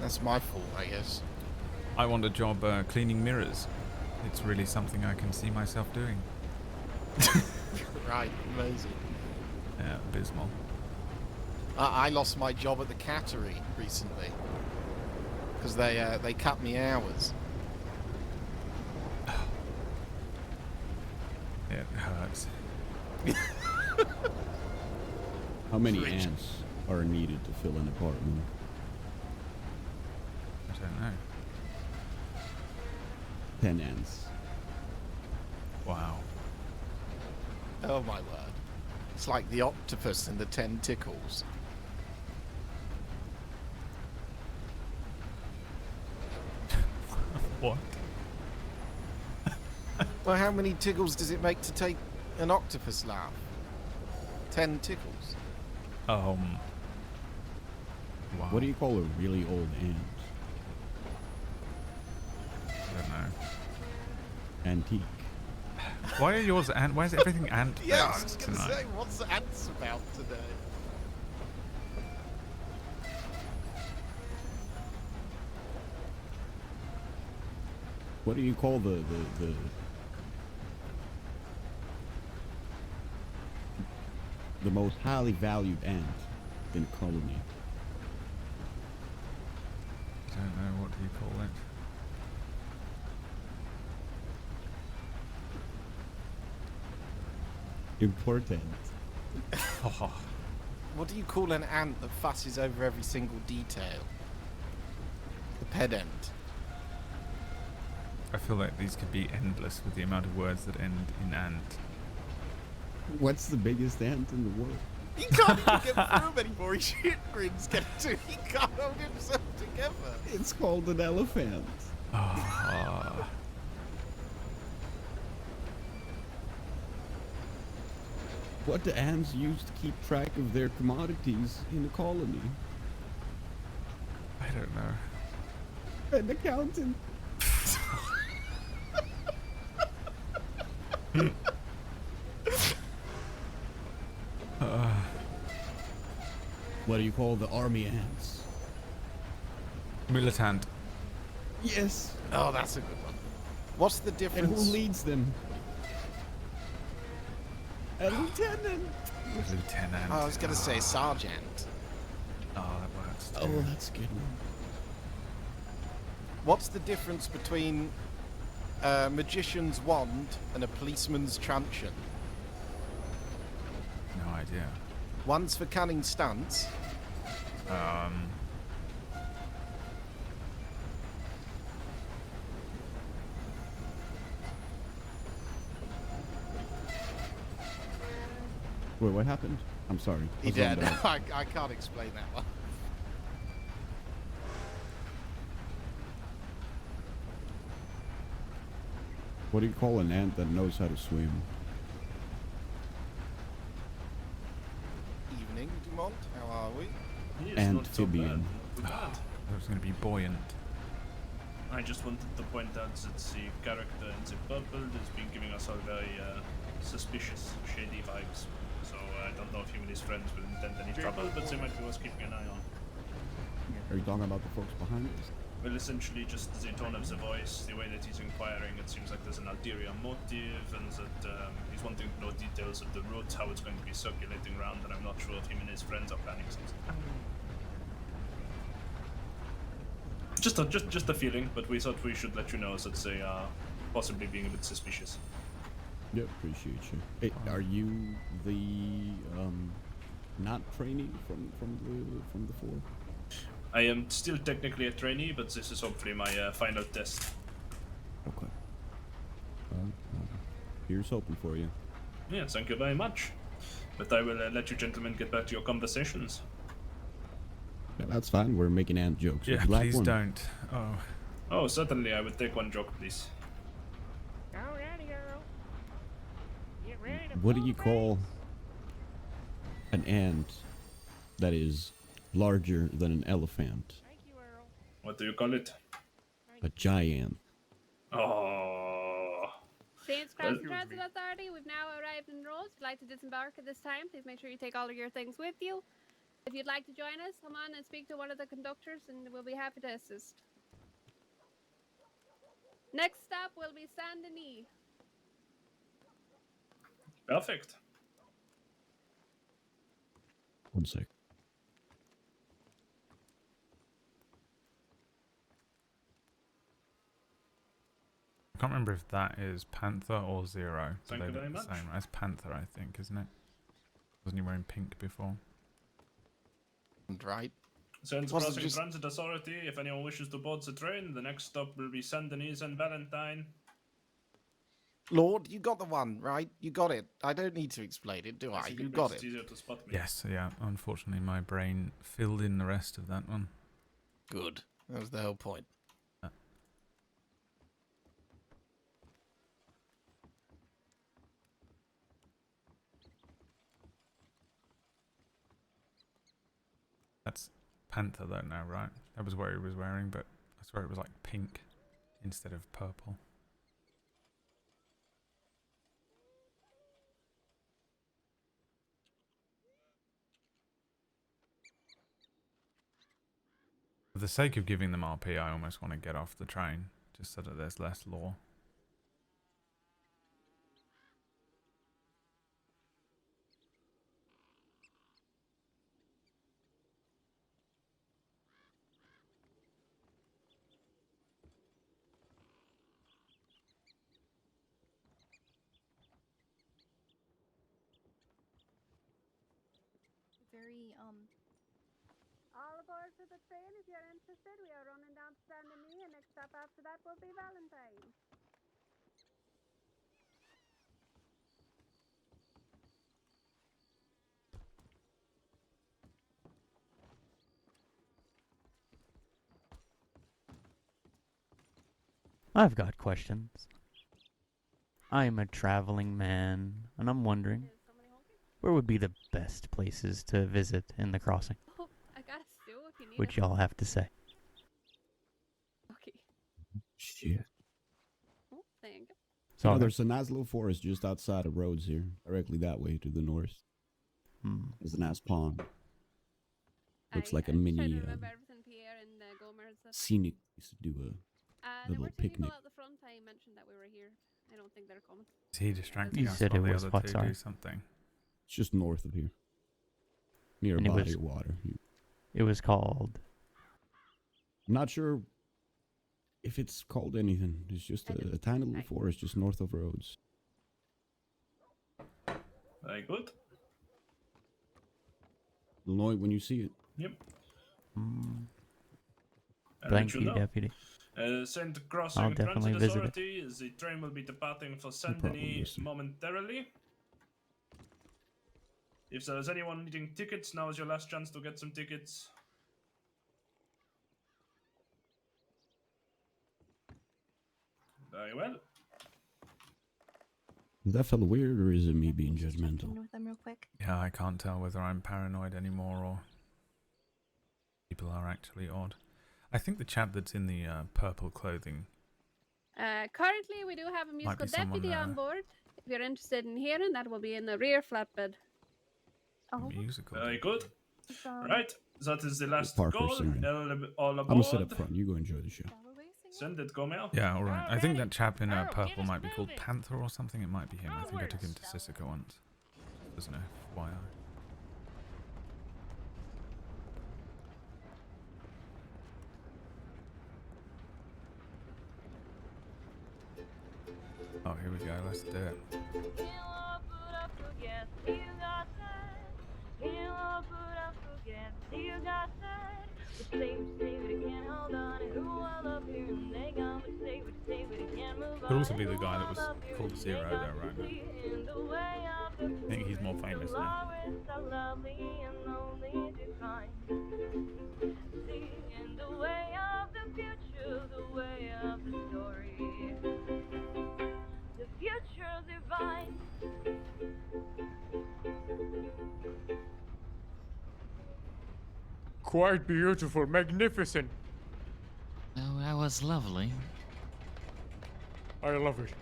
F: that's my fault, I guess.
A: I want a job cleaning mirrors. It's really something I can see myself doing.
F: Right, amazing.
A: Yeah, abysmal.
F: I lost my job at the cattery recently because they cut me hours.
A: It hurts.
J: How many ants are needed to fill an apartment?
A: I don't know.
J: 10 ants.
A: Wow.
F: Oh my word. It's like the octopus and the 10 tickles.
A: What?
F: Well, how many tickles does it make to take an octopus laugh? 10 tickles.
A: Wow.
J: What do you call a really old ant?
A: I don't know.
J: Antique.
A: Why are yours ant? Why is everything ant based
F: Yeah, I was going to
A: tonight?
F: say, what's the ants about today?
J: What do you call the most highly valued ant in a colony?
A: I don't know. What do you call it?
J: Important.
A: Oh,
F: What do you call an ant that fusses over every single detail? The pedant.
A: I feel like these could be endless with the amount of words that end in ant.
J: What's the biggest ant in the world?
F: He can't even get through them anymore. His shit grins get to. He can't hold himself together.
J: It's called an elephant.
A: Oh.
J: What do ants use to keep track of their commodities in a colony?
A: I don't know.
J: An accountant. What do you call the army ants?
A: Militant.
J: Yes.
F: Oh, that's a good one. What's the
J: And
F: difference?
J: who leads them? A lieutenant.
A: Lieutenant.
F: Oh, I was going to say sergeant.
A: Oh, that works too.
J: Oh, that's a good one.
F: What's the difference between a magician's wand and a policeman's truncheon?
A: No idea.
F: One's for cunning stunts.
J: Wait, what happened? I'm sorry.
F: He
J: I
F: did.
J: zoned out.
F: I can't explain that one.
J: What do you call an ant that knows how to swim?
F: Evening, Dumont. How are we?
H: He is not so
J: Amphibian.
H: bad.
A: That was going to be buoyant.
H: I just wanted to point out that the character in the purple has been giving us all very suspicious, shady vibes. So I don't know if him and his friends will intend any trouble, but they might be worth keeping an eye on.
J: Are you talking about the folks behind us?
H: Well, essentially just the tone of the voice, the way that he's inquiring, it seems like there's an ulterior motive, and that he's wanting to know details of the route, how it's going to be circulating around, and I'm not sure if him and his friends are planning something. Just a feeling, but we thought we should let you know that they are possibly being a bit suspicious.
J: Yeah, appreciate you. Hey, are you the not trainee from the force?
H: I am still technically a trainee, but this is hopefully my final test.
J: Okay. Here's hoping for you.
H: Yeah, thank you very much. But I will let you gentlemen get back to your conversations.
J: Yeah, that's fine. We're making ant jokes.
A: Yeah,
J: Would you like
A: please
J: one?
A: don't. Oh.
H: Oh, certainly. I would take one joke, please.
I: Alrighty, girl. Get ready to
J: What do
I: pull
J: you
I: the
J: call
I: brakes.
J: an ant that is larger than an elephant?
I: Thank you, Earl.
H: What do you call it?
J: A giant.
H: Oh.
M: Saints
H: Well,
M: Crossing Transit Authority, we've now arrived in Rhodes. If you'd like to disembark at this time, please make sure you take all of your things with you. If you'd like to join us, come on and speak to one of the conductors and we'll be happy to assist. Next stop will be Saint Denis.
H: perfect.
J: One sec.
A: I can't remember if that is Panther or Zero.
H: Thank
A: they
H: you
A: look
H: very
A: the
H: much.
A: same. It's Panther, I think, isn't it? Wasn't he wearing pink before?
F: Right.
H: Saints
F: Was it
H: Crossing
F: just-
H: Transit Authority, if anyone wishes to board the train, the next stop will be Saint Denis and Valentine.
F: Lord, you got the one, right? You got it. I don't need to explain it, do I?
H: think
F: You
H: it
F: got
H: makes
F: it.
H: easier to spot me.
A: Yes, yeah. Unfortunately, my brain filled in the rest of that one.
F: Good. That was the whole point.
A: That's Panther though now, right? That was what he was wearing, but I swear it was like pink instead of purple. For the sake of giving them RP, I almost want to get off the train, just so that there's less law.
E: Very
M: All aboard for the train. If you're interested, we are running down to Saint Denis, and next stop after that will be Valentine.
N: I've got questions. I'm a traveling man, and I'm wondering, where would be the best places to visit in the crossing?
M: Oh, I got a stew if you need
N: What
M: it.
N: y'all have to say?
M: Okay.
J: Shit.
M: Oh, thank you.
J: So
N: Sorry.
J: there's a nice little forest just outside of Rhodes here, directly that way to the north. There's a nice pond. Looks like a
M: I'm
J: mini
M: trying to remember everything Pierre and Gomer and stuff.
J: scenic place to do a
M: There
J: little
M: were two people
J: picnic.
M: out the front. I mentioned that we were here. I don't think they're coming.
A: Is he distracting
N: You
A: us
N: said
A: while
N: it
A: the
N: was
A: other
N: what,
A: two
N: sorry?
A: do something?
J: It's just north of here, near a
N: And it
J: body
N: was-
J: of water.
N: It was called.
J: I'm not sure if it's called anything. It's just a tiny little forest just north of Rhodes.
H: Very good.
J: Illinois, when you see it.
H: Yep. I'll
N: Thank
H: let
N: you,
H: know.
N: Deputy.
H: Saint
N: I'll
H: Crossing
N: definitely
H: Transit
N: visit it.
H: Authority, the train will be departing for Saint
J: problem,
H: Denis
J: mister.
H: momentarily. If there's anyone needing tickets, now is your last chance to get some tickets. Very well.
J: Is that fellow weird or is it me being
E: just check in
J: judgmental?
E: with them real quick.
A: Yeah, I can't tell whether I'm paranoid anymore or people are actually odd. I think the chap that's in the purple clothing.
M: Currently, we do have a musical
A: be someone,
M: deputy on board. If you're interested in hearing, that will be in the rear flatbed.
E: Oh,
A: musical.
H: Very good. Right, that is the last
J: Parker,
H: call.
J: sorry.
H: All
J: I'm
H: aboard.
J: gonna sit up front. You go enjoy the show.
H: Send it, Gomer.
A: Yeah, alright. I think that chap in
I: Earl, get
A: purple
I: us
A: might be called
I: moving.
A: Panther or something. It might be him. I think I took him to
I: Onwards.
A: Sissika once. There's no FYI. Oh, here we go. Let's do it.
K: can't see you got that. What you say, but I can't hold on. And who I love here and they gone. What you say, but I can't move on.
A: Could also be the guy that was called Zero there right now. I think he's more famous now.
K: So lovely and lonely to find. See, in the way of the future, the way of the story, the future divine.
L: Quite beautiful, magnificent.
O: Oh, that was lovely.
L: I love it.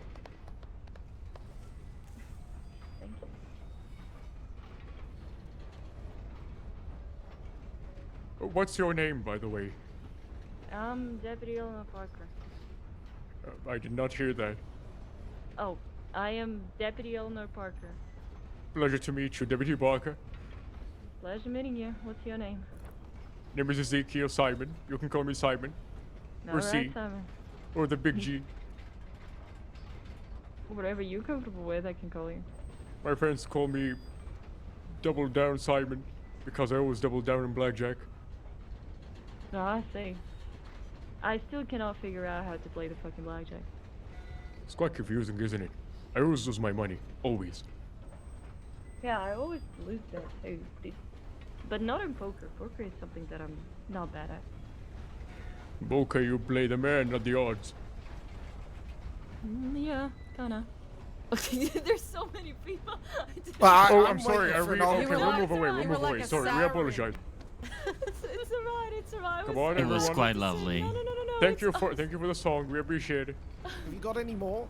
K: Thank you.
L: What's your name, by the way?
K: I'm Deputy Eleanor Parker.
L: I did not hear that.
K: Oh, I am Deputy Eleanor Parker.
L: Pleasure to meet you, Deputy Barker.
K: Pleasure meeting you. What's your name?
L: Name is Ezekiel Simon. You can call me Simon. Or C.
K: Alright, Simon.
L: Or the big G.
K: Whatever you're comfortable with, I can call you.
L: My friends call me Double Down Simon because I always double down in blackjack.
K: No, I see. I still cannot figure out how to play the fucking blackjack.
L: It's quite confusing, isn't it? I always lose my money. Always.
K: Yeah, I always lose that too. But not in poker. Poker is something that I'm not bad at.
L: Okay, you play the man, not the odds.
K: Yeah, kinda. There's so many people.
L: I'm sorry. Okay, we'll move away. We'll move
G: like
L: away.
G: a
L: Sorry, we
G: siren.
L: apologize.
K: It's alright. It's alright.
L: Come on,
O: It
L: everyone.
O: was quite lovely.
K: No.
L: Thank you for the song. We appreciate it.
F: Have you got any more?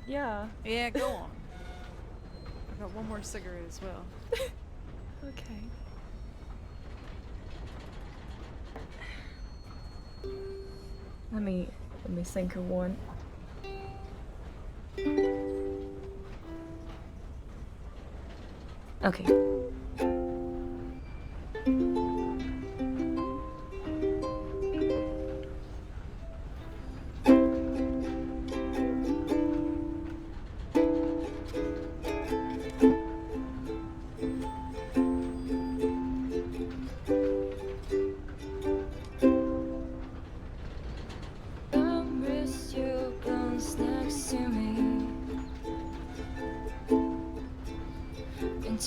K: Yeah.
G: Yeah, go on. I've got one more cigarette as well.
K: Okay. Let me think of one. Okay.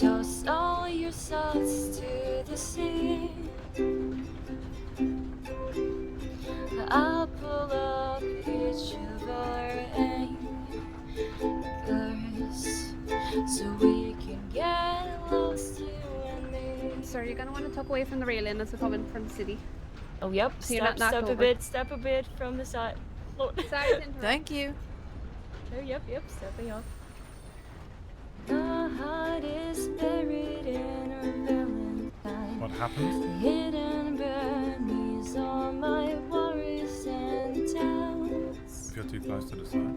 P: Toss all your thoughts to the sea. I'll pull up each of our anchors so we can get lost, you and me.
M: Sir, you're gonna want to tuck away from the railing as we're coming from the city.
K: Oh, yep.
M: So you're not knocked
K: Step
M: over.
K: a bit from the side.
M: Sorry to interrupt.
G: Thank you.
K: Oh, yep, stepping off.
P: My heart is buried in a valentine.
A: What happens?
P: Hidden beneath all my worries and doubts.
A: If you're too close to the side.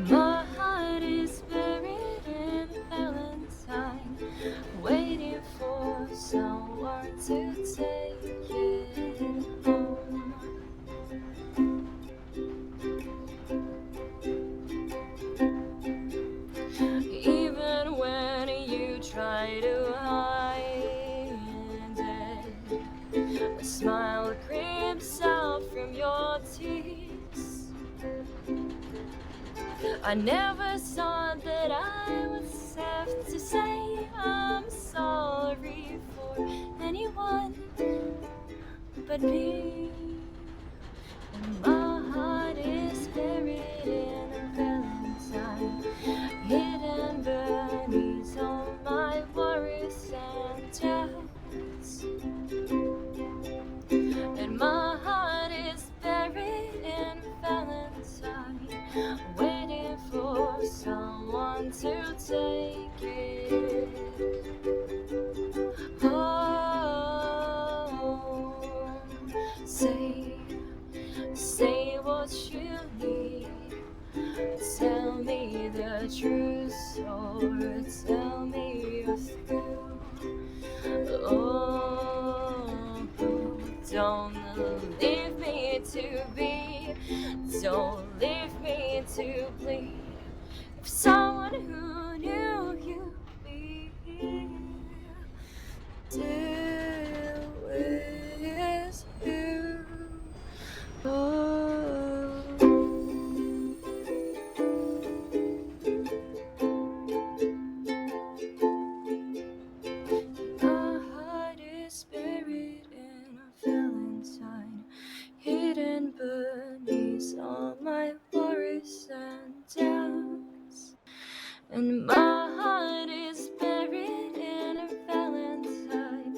P: My heart is buried in a valentine, waiting for someone to take it home. Even when you try to hide it, a smile creeps out from your teeth. I never thought that I would have to say I'm sorry for anyone but me. And my heart is buried in a valentine, hidden beneath all my worries and doubts. And my heart is buried in a valentine, waiting for someone to take it home. Say what you need. Tell me the truth, or tell me you're through. Oh, don't leave me to be. Don't leave me to bleed. If someone who knew you be here, still with you. Oh. My heart is buried in a valentine, hidden beneath all my worries and doubts. And my heart is buried in a valentine,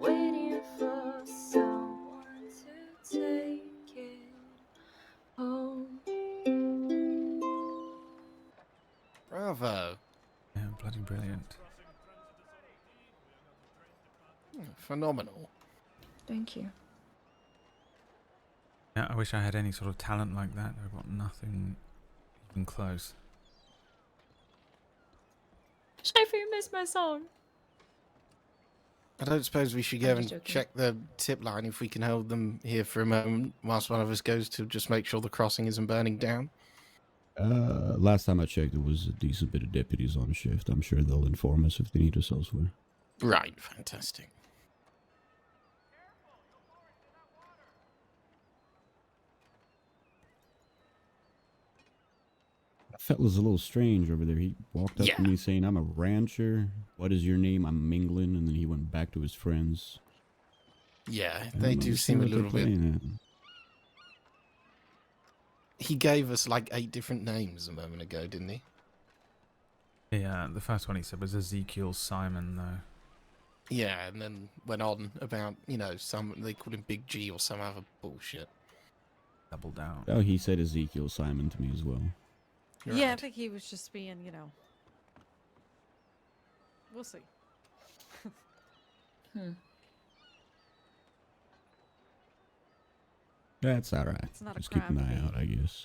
P: waiting for someone to take it home.
F: Bravo.
A: Yeah, bloody brilliant.
F: Phenomenal.
P: Thank you.
A: Yeah, I wish I had any sort of talent like that. I've got nothing even close.
P: Schaefer, you missed my song.
F: I don't suppose we should go and check the tip line if we can hold them here for a moment whilst one of us goes to just make sure the crossing isn't burning down.
J: Last time I checked, there was a decent bit of deputies on shift. I'm sure they'll inform us if they need us elsewhere.
F: Right, fantastic.
J: That fella's a little strange over there. He walked up
F: Yeah.
J: to me saying, "I'm a rancher. What is your name?" "I'm mingling," and then he went back to his friends.
F: Yeah,
J: I
F: they
J: don't
F: do seem a
J: understand
F: little
J: what they're
F: bit...
J: playing at.
F: He gave us like 8 different names a moment ago, didn't he?
A: Yeah, the first one he said was Ezekiel Simon, though.
F: Yeah, and then went on about, you know, they called him Big G or some other bullshit.
A: Double down.
J: Oh, he said Ezekiel Simon to me as well.
F: You're
G: Yeah, I
F: right.
G: think he was just being, you know. We'll see.
J: That's all right.
G: It's not a
J: Just keep an
G: crime
J: eye
G: to
J: out, I guess.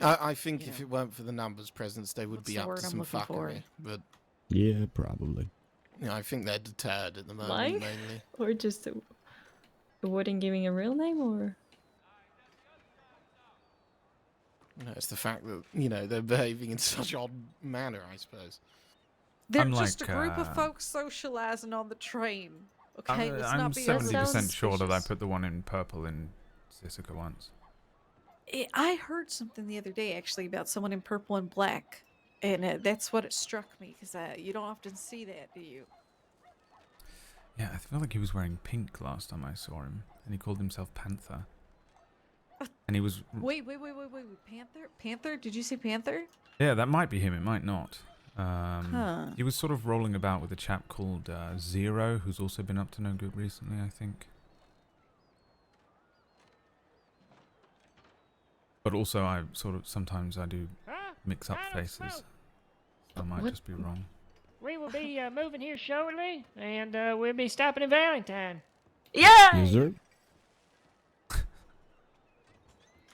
F: I think
G: You
F: if
G: know.
F: it weren't for the numbers presence, they would
G: What's
F: be
G: the
F: up
G: word
F: to
G: I'm
F: some
G: looking for?
F: fuckery. But
J: Yeah, probably.
F: you know, I think they're deterred at the moment,
P: Lying?
F: mainly.
P: Or just avoiding giving a real name, or?
F: You know, it's the fact that, you know, they're behaving in such odd manner, I suppose.
G: They're
A: Unlike,
G: just a group of folks socializing on the train. Okay, let's
A: I'm
G: not be
A: 70% sure that I
G: suspicious.
A: put the one in purple in Sisika once.
G: I heard something the other day actually about someone in purple and black, and that's what it struck me because you don't often see that, do you?
A: Yeah, I feel like he was wearing pink last time I saw him, and he called himself Panther. And he was...
G: Wait, Panther? Panther? Did you say Panther?
A: Yeah, that might be him, it might not.
G: Huh.
A: He was sort of rolling about with a chap called Zero, who's also been up to no good recently, I think. But also, I sort of sometimes I do mix up faces. So I might just be wrong.
I: We will be moving here shortly, and we'll be stopping in Valentine.
P: Yeah!
J: Is there?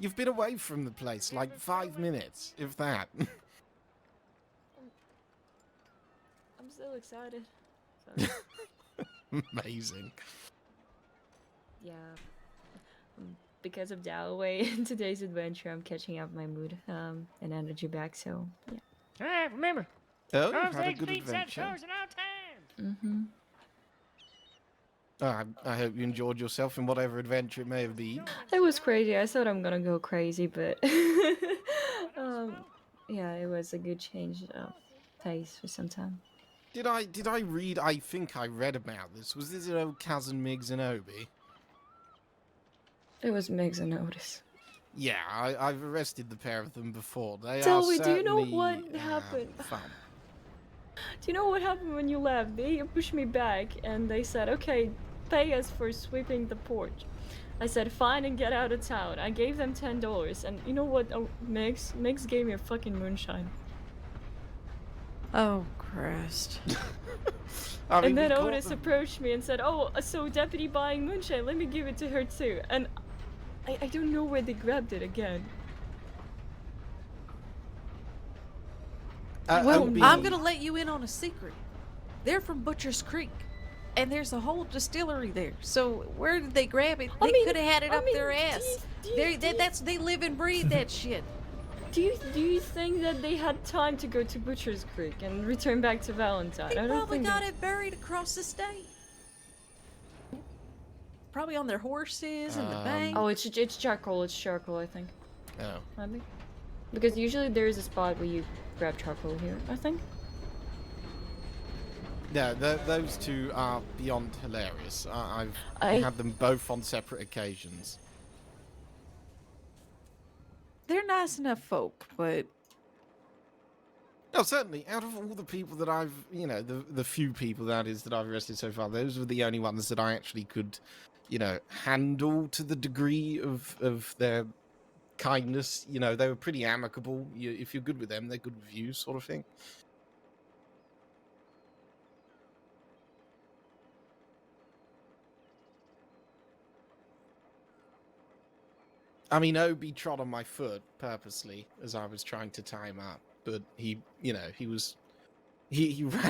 F: You've been away from the place like 5 minutes, if that.
P: I'm so excited. Sorry.
F: Amazing.
P: Yeah. Because of Dalloway in today's adventure, I'm catching up my mood and energy back, so yeah.
I: Alright, remember.
F: Oh,
I: Arms,
F: had a
I: legs,
F: good
I: feet, side
F: adventure.
I: doors at all times.
P: Mm-hmm.
F: I hope you enjoyed yourself in whatever adventure it may have been.
P: It was crazy. I thought I'm gonna go crazy, but yeah, it was a good change of pace for some time.
F: Did I read? I think I read about this. Was this old cousin Miggs and Obi?
P: It was Megs and Otis.
F: Yeah, I've arrested the pair of them before. They
P: Tell
F: are
P: me, do you know
F: certainly,
P: what happened?
F: fun.
P: Do you know what happened when you left? They pushed me back and they said, okay, pay us for sweeping the porch. I said, fine, and get out of town. I gave them $10, and you know what, Megs gave me a fucking moonshine.
G: Oh, Christ.
F: I mean,
P: And then
F: we caught
P: Otis
F: them-
P: approached me and said, oh, so deputy buying moonshine, let me give it to her too. And I don't know where they grabbed it again.
G: Well,
F: Obi-
G: I'm gonna let you in on a secret. They're from Butcher's Creek, and there's a whole distillery there. So where did they grab it? They could have had it up their ass. They live and breathe that shit.
P: Do you think that they had time to go to Butcher's Creek and return back to Valentine?
G: They
P: I don't
G: probably
P: think
G: got it buried across the state. Probably on their horses in the bank.
P: Oh, it's charcoal. It's charcoal, I think.
F: Oh.
P: Maybe. Because usually there is a spot where you grab charcoal here, I think.
F: Yeah, those two are beyond hilarious. I've had them both on separate occasions.
G: They're nice enough folk, but
F: no, certainly. Out of all the people that I've, the few people that I've arrested so far, those were the only ones that I actually could, handle to the degree of their kindness. They were pretty amicable. If you're good with them, they're good with you, sort of thing. I mean, Obi trod on my foot purposely as I was trying to tie him up, but he ran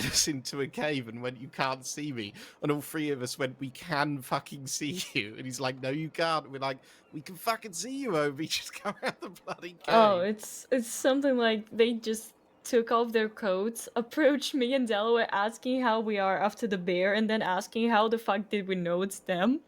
F: us into a cave and went, "You can't see me," and all three of us went, "We can fucking see you," and he's like, "No, you can't." We're like, "We can fucking see you, Obi. Just come out the bloody cave."
P: Oh, it's something like they just took off their coats, approached me and Delaware asking how we are after the bear, and then asking how the fuck did we know it's them.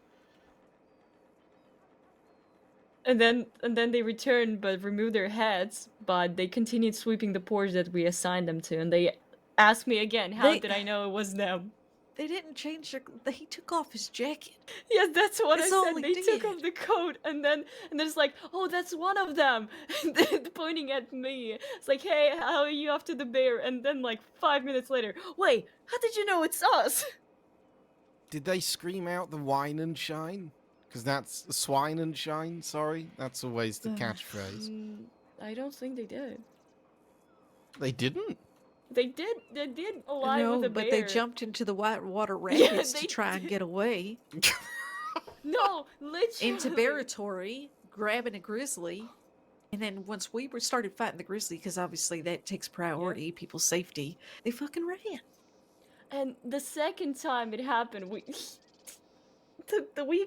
P: And then they returned but removed their hats, but they continued sweeping the porch that we assigned them to, and they asked me again, how did I know it was them?
G: they didn't change their. He took off his jacket.
P: Yes, that's what
G: That's
P: I
G: all
P: said.
G: he
P: They took
G: did.
P: off the coat, and then it's like, "Oh, that's one of them," and then pointing at me. It's like, "Hey, how are you after the bear?" And then like 5 minutes later, "Wait, how did you know it's us?"
F: Did they scream out the wine and shine? Because that's swine and shine, sorry. That's always the catchphrase.
P: I don't think they did.
F: They didn't?
P: They did ally
G: No,
P: with a
G: but
P: bear.
G: they jumped into the white water
P: Yeah,
G: rapids
P: they
G: to try and get away.
P: No, literally.
G: Into Territory, grabbing a grizzly. And then once we started fighting the grizzly, because obviously that takes priority, people's safety, they fucking ran.
P: And the second time it happened, we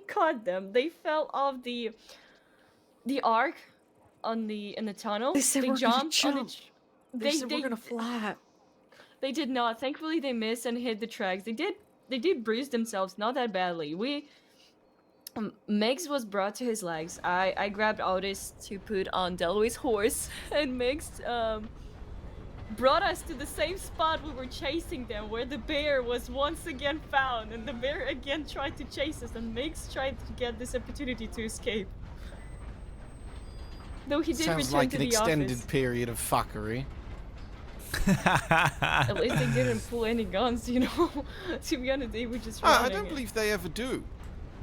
P: caught them. They fell off the arc in the tunnel.
G: They said we're gonna jump. They said we're gonna fly.
P: They did not. Thankfully, they missed and hit the tracks. They did bruise themselves, not that badly. Megs was brought to his legs. I grabbed Otis to put on Deloy's horse, and Megs brought us to the same spot we were chasing them, where the bear was once again found, and the bear again tried to chase us, and Megs tried to get this opportunity to escape. Though he did
F: Sounds
P: return
F: like
P: to
F: an
P: the
F: extended
P: office.
F: period of fuckery.
P: At least they didn't pull any guns, you know. To be honest, they were just running.
F: I don't believe they ever do.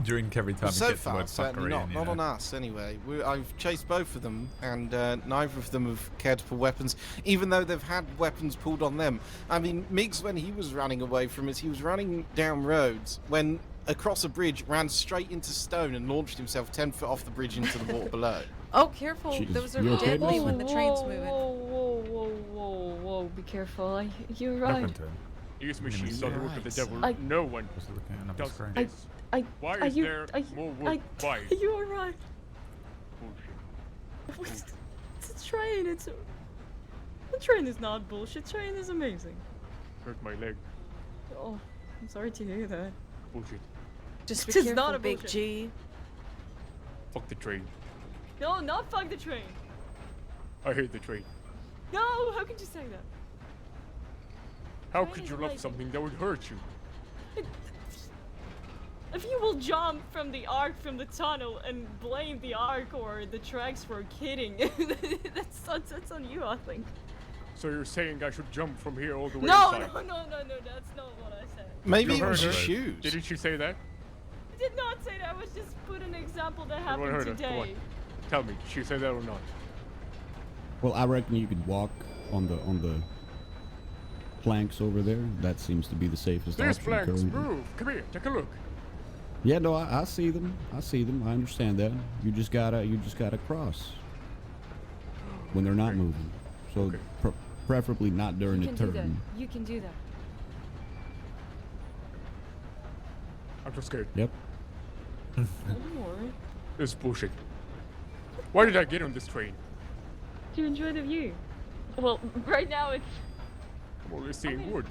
A: Drink every time
F: So
A: you get the
F: far,
A: word
F: certainly
A: fuckery
F: not.
A: in, you
F: Not
A: know.
F: on us, anyway. I've chased both of them, and neither of them have cared to pull weapons, even though they've had weapons pulled on them. I mean, Miggs, when he was running away from us, he was running down roads, when across a bridge, ran straight into stone and launched himself 10 foot off the bridge into the water below.
G: Oh, careful.
J: Jeez,
G: Those are
J: you okay,
G: deadly
J: Lucien?
G: when the train's moving.
P: Whoa, be careful. You're
A: What
P: right.
A: happened to him?
L: These machines
A: Yeah,
L: are the work of the devil.
P: I-
L: No one
A: Was he looking at another
L: does
A: screen?
L: this. Why
P: Are
L: is
P: you-
L: there
P: are you-
L: more work? Why?
P: You're right.
L: Bullshit.
P: It's a train. The train is not bullshit. Train is amazing.
L: Hurt my leg.
P: Oh, I'm sorry to hear that.
L: Bullshit.
G: Just be
P: It's
G: careful,
P: not a
G: Big
P: bullshit.
G: G.
L: Fuck the train.
P: No, not fuck the train.
L: I hate the train.
P: No, how could you say that?
L: How
P: Train
L: could
P: is
L: you love
P: amazing.
L: something that would hurt you?
P: If you will jump from the arc from the tunnel and blame the arc or the tracks for kidding, that's on you, I think.
L: So you're saying I should jump from here all the way
P: No,
L: inside?
P: no, that's not what I said.
F: Maybe
L: You
F: it was
L: heard
F: your
L: her.
F: shoes.
L: Didn't she say that?
P: I did not say that. I was just put an example that
L: Everyone
P: happened
L: heard her. Come on.
P: today.
L: Tell me, did she say that or not?
J: Well, I reckon you could walk on the planks over there. That seems to be the safest
L: These
J: option
L: planks
J: currently.
L: move. Come here, take a look.
J: Yeah, no, I see them. I see them. I understand that. You just gotta cross when they're not moving. So
L: Okay.
J: preferably not during
P: You
J: a
P: can do that.
J: turn.
P: You can do that.
L: I'm so scared.
J: Yep.
P: Don't worry.
L: This is bullshit. Why did I get on this train?
P: To enjoy the view. Well, right now it's.
L: I'm only seeing
P: mean-
L: wood.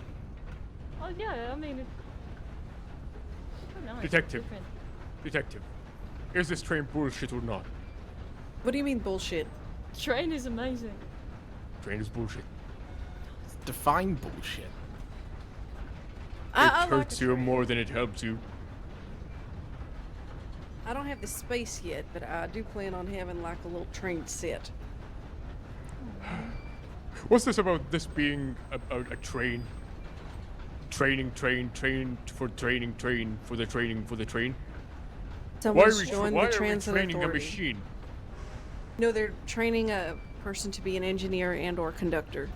P: Oh yeah, I mean it's. Oh, nice.
L: Detective.
P: Different.
L: Detective, is this train bullshit or not?
G: What do you mean bullshit?
P: Train is amazing.
L: Train is bullshit.
F: Define bullshit.
G: I
L: It
G: like
L: hurts you more than it helps you.
G: I don't have the space yet, but I do plan on having like a little train set.
L: What's this about this being about a train? Train for training, train for the training for the train?
G: Someone's joined
L: why
G: the
L: are we
G: transit
L: training
G: authority.
L: a machine?
G: No, they're training a person to be an engineer and or conductor.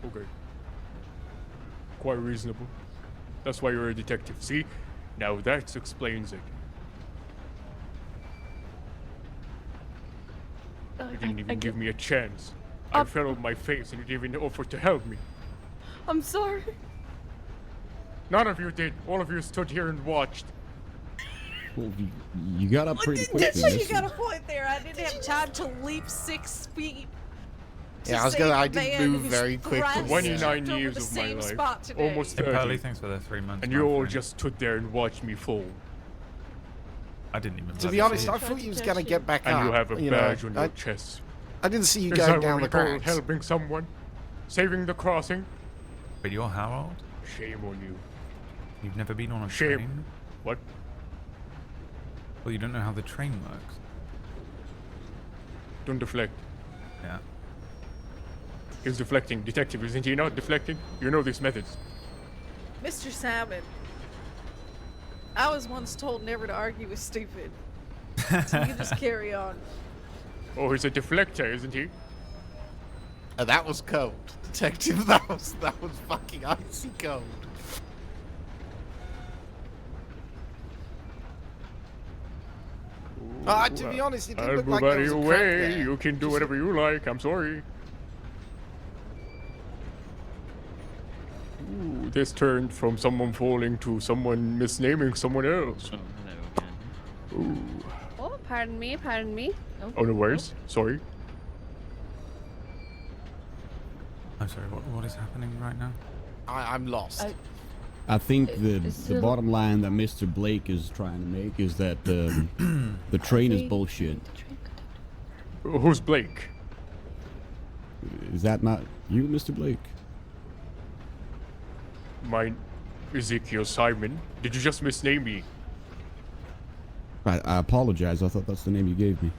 L: Okay. Quite reasonable. That's why you're a detective, see? Now that explains it. You didn't even give me a chance. I fell on my face and you didn't even offer to help me.
P: I'm sorry.
L: None of you did. All of you stood here and watched.
J: Well, you got up pretty quick.
G: You got a point there. I didn't have time to leap 6 feet.
F: Yeah, I didn't move very quickly.
L: 29 years of my life. Almost 30.
A: Pearly, thanks for the 3 months.
L: And you all just stood there and watched me fall.
A: I didn't even.
F: To be honest, I thought you was gonna get back up.
L: And you have a
F: know,
L: badge on your chest.
F: I didn't see you
L: Is
F: going
L: that
F: down
L: what we
F: the
L: call
F: cracks.
L: helping someone? Saving the crossing?
A: But you're how old?
L: Shame on you.
A: You've never been on a
L: Shame.
A: train?
L: What?
A: Well, you don't know how the train works.
L: Don't deflect.
A: Yeah.
L: He's deflecting. Detective, isn't he not deflecting? You know these methods.
G: Mr. Salmon, I was once told never to argue with stupid. So you just carry on.
L: Oh, he's a deflector, isn't he?
F: That was cold, detective. That was fucking icy cold. To be honest, it did
L: I'll
F: look
L: move
F: like
L: out
F: there
L: of
F: was
L: your
F: a crack
L: way.
F: there.
L: You can do whatever you like. I'm sorry. Ooh, this turned from someone falling to someone misnaming someone else. Ooh.
M: Oh, pardon me, pardon me.
L: Oh, no worries. Sorry.
A: I'm sorry. What is happening right now?
F: I'm lost.
J: I think the
P: still-
J: bottom line that Mr. Blake is trying to make is that the train is bullshit.
L: Who's Blake?
J: Is that not you, Mr. Blake?
L: Mine, Ezekiel Simon. Did you just misname me?
J: I apologize. I thought that's the name you gave me.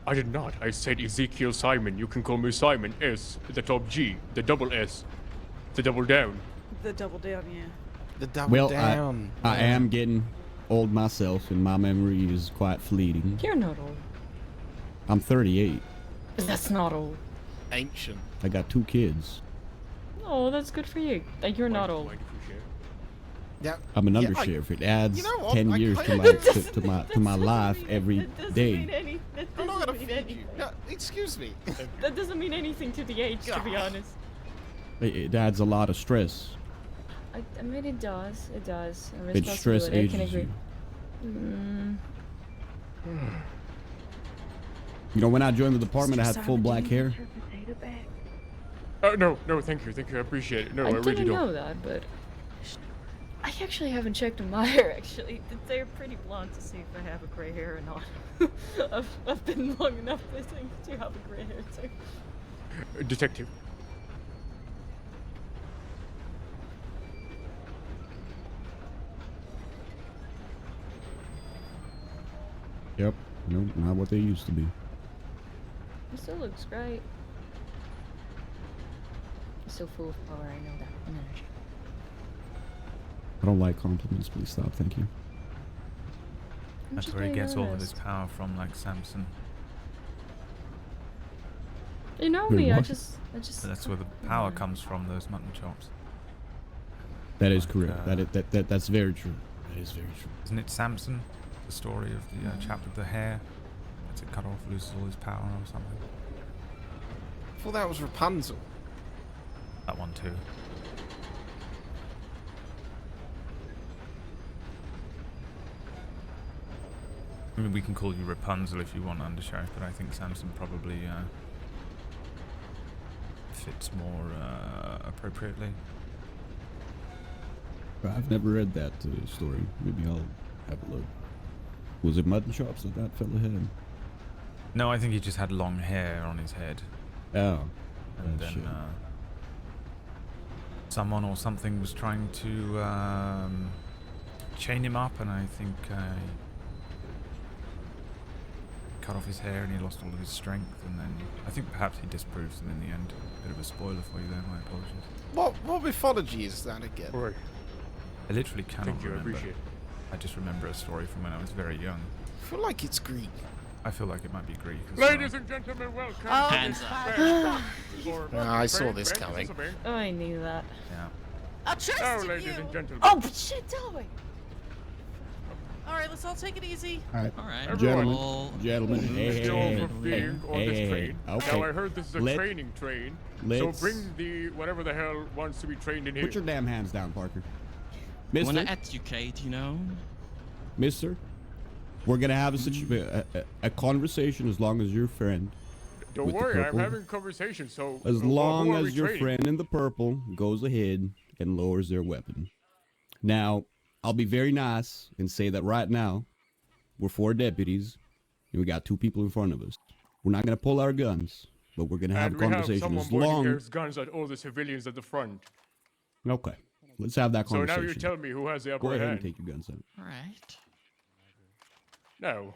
L: I did not. I said Ezekiel Simon. You can call me Simon. S, the top G, the double S, the double down.
G: The double down, yeah.
F: The double
J: Well,
F: down.
J: I am getting old myself, and my memory is quite fleeting.
P: You're not old.
J: I'm 38.
P: That's not old.
F: Ancient.
J: I got 2 kids.
P: Oh, that's good for you. Like, you're not old.
F: Yeah.
J: I'm an
F: Yeah,
J: undersheriff. It adds
F: you know what?
J: 10
F: I
J: years to
F: kinda-
J: my
F: That
J: to my life every day.
F: I'm not gonna feed you. No, excuse me.
P: That doesn't mean anything to the age, to be honest.
J: It adds a lot of stress.
P: I mean, it does. It does. And
J: It stress
P: responsibility, I can
J: ages
P: agree.
J: you. You know, when I joined the department, I had full black hair.
L: No, thank you, I appreciate it. No, I really
P: didn't
L: don't.
P: know that, but I actually haven't checked on my hair. Actually, they're pretty blonde to see if I have a gray hair or not. I've been long enough, I think, to have a gray hair too.
L: Detective.
J: Yep. No, not what they used to be.
P: It still looks great. It's so full of power, I know that, and energy.
J: I don't like compliments. Please stop. Thank you.
A: That's
P: just
A: where he
P: being
A: gets all of
P: honest.
A: his power from, like Samson.
P: You know
J: Wait,
P: me, I
J: what?
P: just.
A: That's where the power comes from. Those mutton chops.
J: That is correct. That's very true. That is very true.
A: Isn't it Samson? The story of the chap with the hair. Gets it cut off, loses all his power or something.
F: I thought that was Rapunzel.
A: That one too. I mean, we can call you Rapunzel if you want, Undersheriff, but I think Samson probably fits more appropriately.
J: I've never read that story. Maybe I'll have a look. Was it mutton chops that fella had?
A: No, I think he just had long hair on his head.
J: Oh.
A: And
J: that
A: then
J: shit.
A: someone or something was trying to chain him up, and I think cut off his hair and he lost all of his strength, and then I think perhaps he disproves them in the end. Bit of a spoiler for you there, my apologies.
F: What mythology is that again?
L: Right.
A: I literally cannot
L: Thank you, I
A: remember.
L: appreciate it.
A: I just remember a story from when I was very young.
F: I feel like it's Greek.
A: I feel like it might be Greek as
L: Ladies
A: well.
L: and gentlemen, welcome.
M: Oh,
O: Hands
M: up.
F: I saw this coming.
P: Oh, I knew that.
A: Yeah.
M: I'll trust
L: Now,
M: in
L: ladies
M: you.
L: and gentlemen.
P: Oh, shit, Dolly!
M: Alright, let's all take it easy.
J: Alright.
O: Alright.
J: Gentlemen, hey,
L: Thank you all for being on this train.
J: Okay.
L: Now I heard this is a training train, so
J: let's-
L: bring the whatever the hell wants to be trained in here.
J: Put your damn hands down, Parker.
O: I want
J: Mister,
O: to educate, you know?
J: Mister, we're gonna have a conversation as long as your friend.
L: Don't
J: with the
L: worry, I'm
J: purple-
L: having conversation, so...
J: As
L: who
J: long
L: are we
J: as your
L: training?
J: friend in the purple goes ahead and lowers their weapon. Now, I'll be very nice and say that right now, we're 4 deputies, and we got 2 people in front of us. We're not gonna pull our guns, but we're gonna have
L: And
J: a
L: we have
J: conversation
L: someone
J: as
L: pointing
J: long.
L: their guns at all the civilians at the front.
J: Okay, let's have that
L: So now
J: conversation.
L: you tell me who has the upper
J: Go ahead
L: hand.
J: and take your guns out.
O: Alright.
L: Now,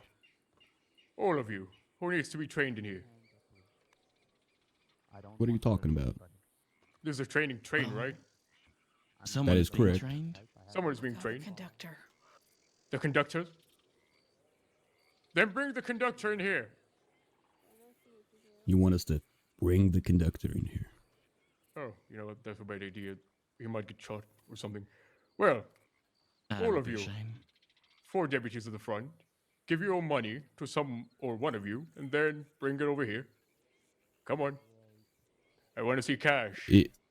L: all of you, who needs to be trained in here?
J: What are you talking about?
L: This is a training train, right?
O: Someone
J: is
O: being
J: correct.
O: trained?
L: Someone is being trained.
G: Conductor.
L: The conductor? Then bring the conductor in here.
J: You want us to bring the conductor in here?
L: Oh, you know what? That's a bad idea. He might get shot or something. Well,
O: That
L: all
O: would
L: of
O: be a
L: you,
O: shame.
L: 4 deputies at the front, give your money to some or one of you, and then bring it over here. Come on. I want to see cash.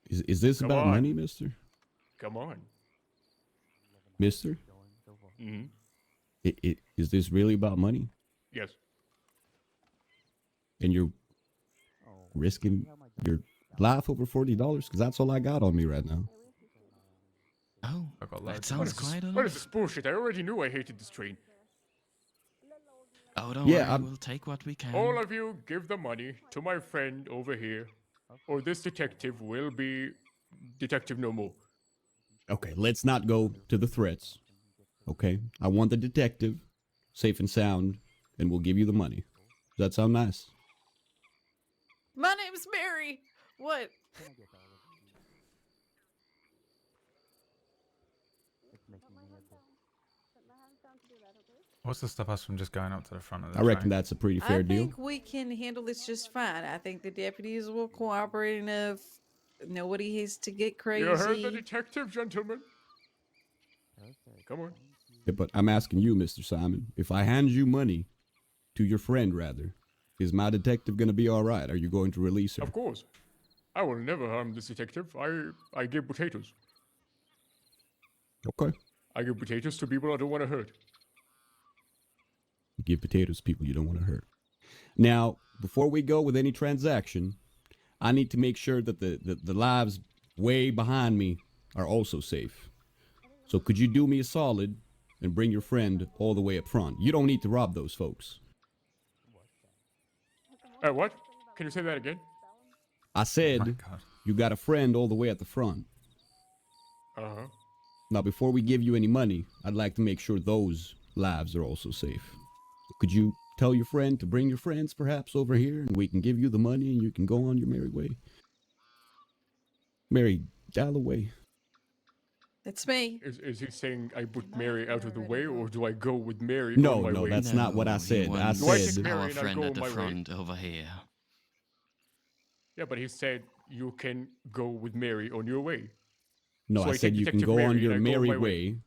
J: Is this
L: Come
J: about
L: on.
J: money, mister?
L: Come on.
J: Mister?
L: Mm-hmm.
J: Is this really about money?
L: Yes.
J: And you're risking your life over $40? Because that's all I got on me right now.
O: Oh,
A: I got
O: that
A: loads.
O: sounds quite a
L: What
O: lot.
L: is this bullshit? I already knew I hated this train.
O: Oh, don't
J: Yeah,
O: worry, we'll take what we can.
L: All of you give the money to my friend over here, or this detective will be detective no more.
J: Okay, let's not go to the threats. Okay? I want the detective safe and sound, and we'll give you the money. Does that sound nice?
G: My name's Mary. What?
A: What's to stop us from just going up to the front of the
J: I reckon
A: train?
J: that's a pretty fair
G: I
J: deal.
G: think we can handle this just fine. I think the deputies will cooperate enough. Nobody has to get crazy.
L: You heard the detective, gentlemen? Come on.
J: Yeah, but I'm asking you, Mr. Simon, if I hand you money to your friend, rather, is my detective going to be all right? Are you going to release her?
L: Of course. I will never harm this detective. I give potatoes.
J: Okay.
L: I give potatoes to people I don't want to hurt.
J: You give potatoes to people you don't want to hurt. Now, before we go with any transaction, I need to make sure that the lives way behind me are also safe. So could you do me a solid and bring your friend all the way up front? You don't need to rob those folks.
L: What? Can you say that again?
J: I said you got a friend all the way at the front.
L: Uh-huh.
J: Now, before we give you any money, I'd like to make sure those lives are also safe. Could you tell your friend to bring your friends perhaps over here, and we can give you the money and you can go on your merry way? Mary Dalloway.
G: That's me.
L: Is he saying I put Mary out of the way, or do I go with Mary
J: No,
L: on my
J: no,
L: way?
J: that's not what I said. I
O: wants
L: Do I
J: said
L: take Mary
O: our
L: and I
O: friend
L: go
O: at
L: on
O: the
L: my way?
O: front over here.
L: Yeah, but he said you can go with Mary on your way.
J: no,
L: So
J: I
L: I
J: said
L: take
J: you can
L: Detective
J: go on
L: Mary
J: your
L: and I go
J: merry
L: my
J: way,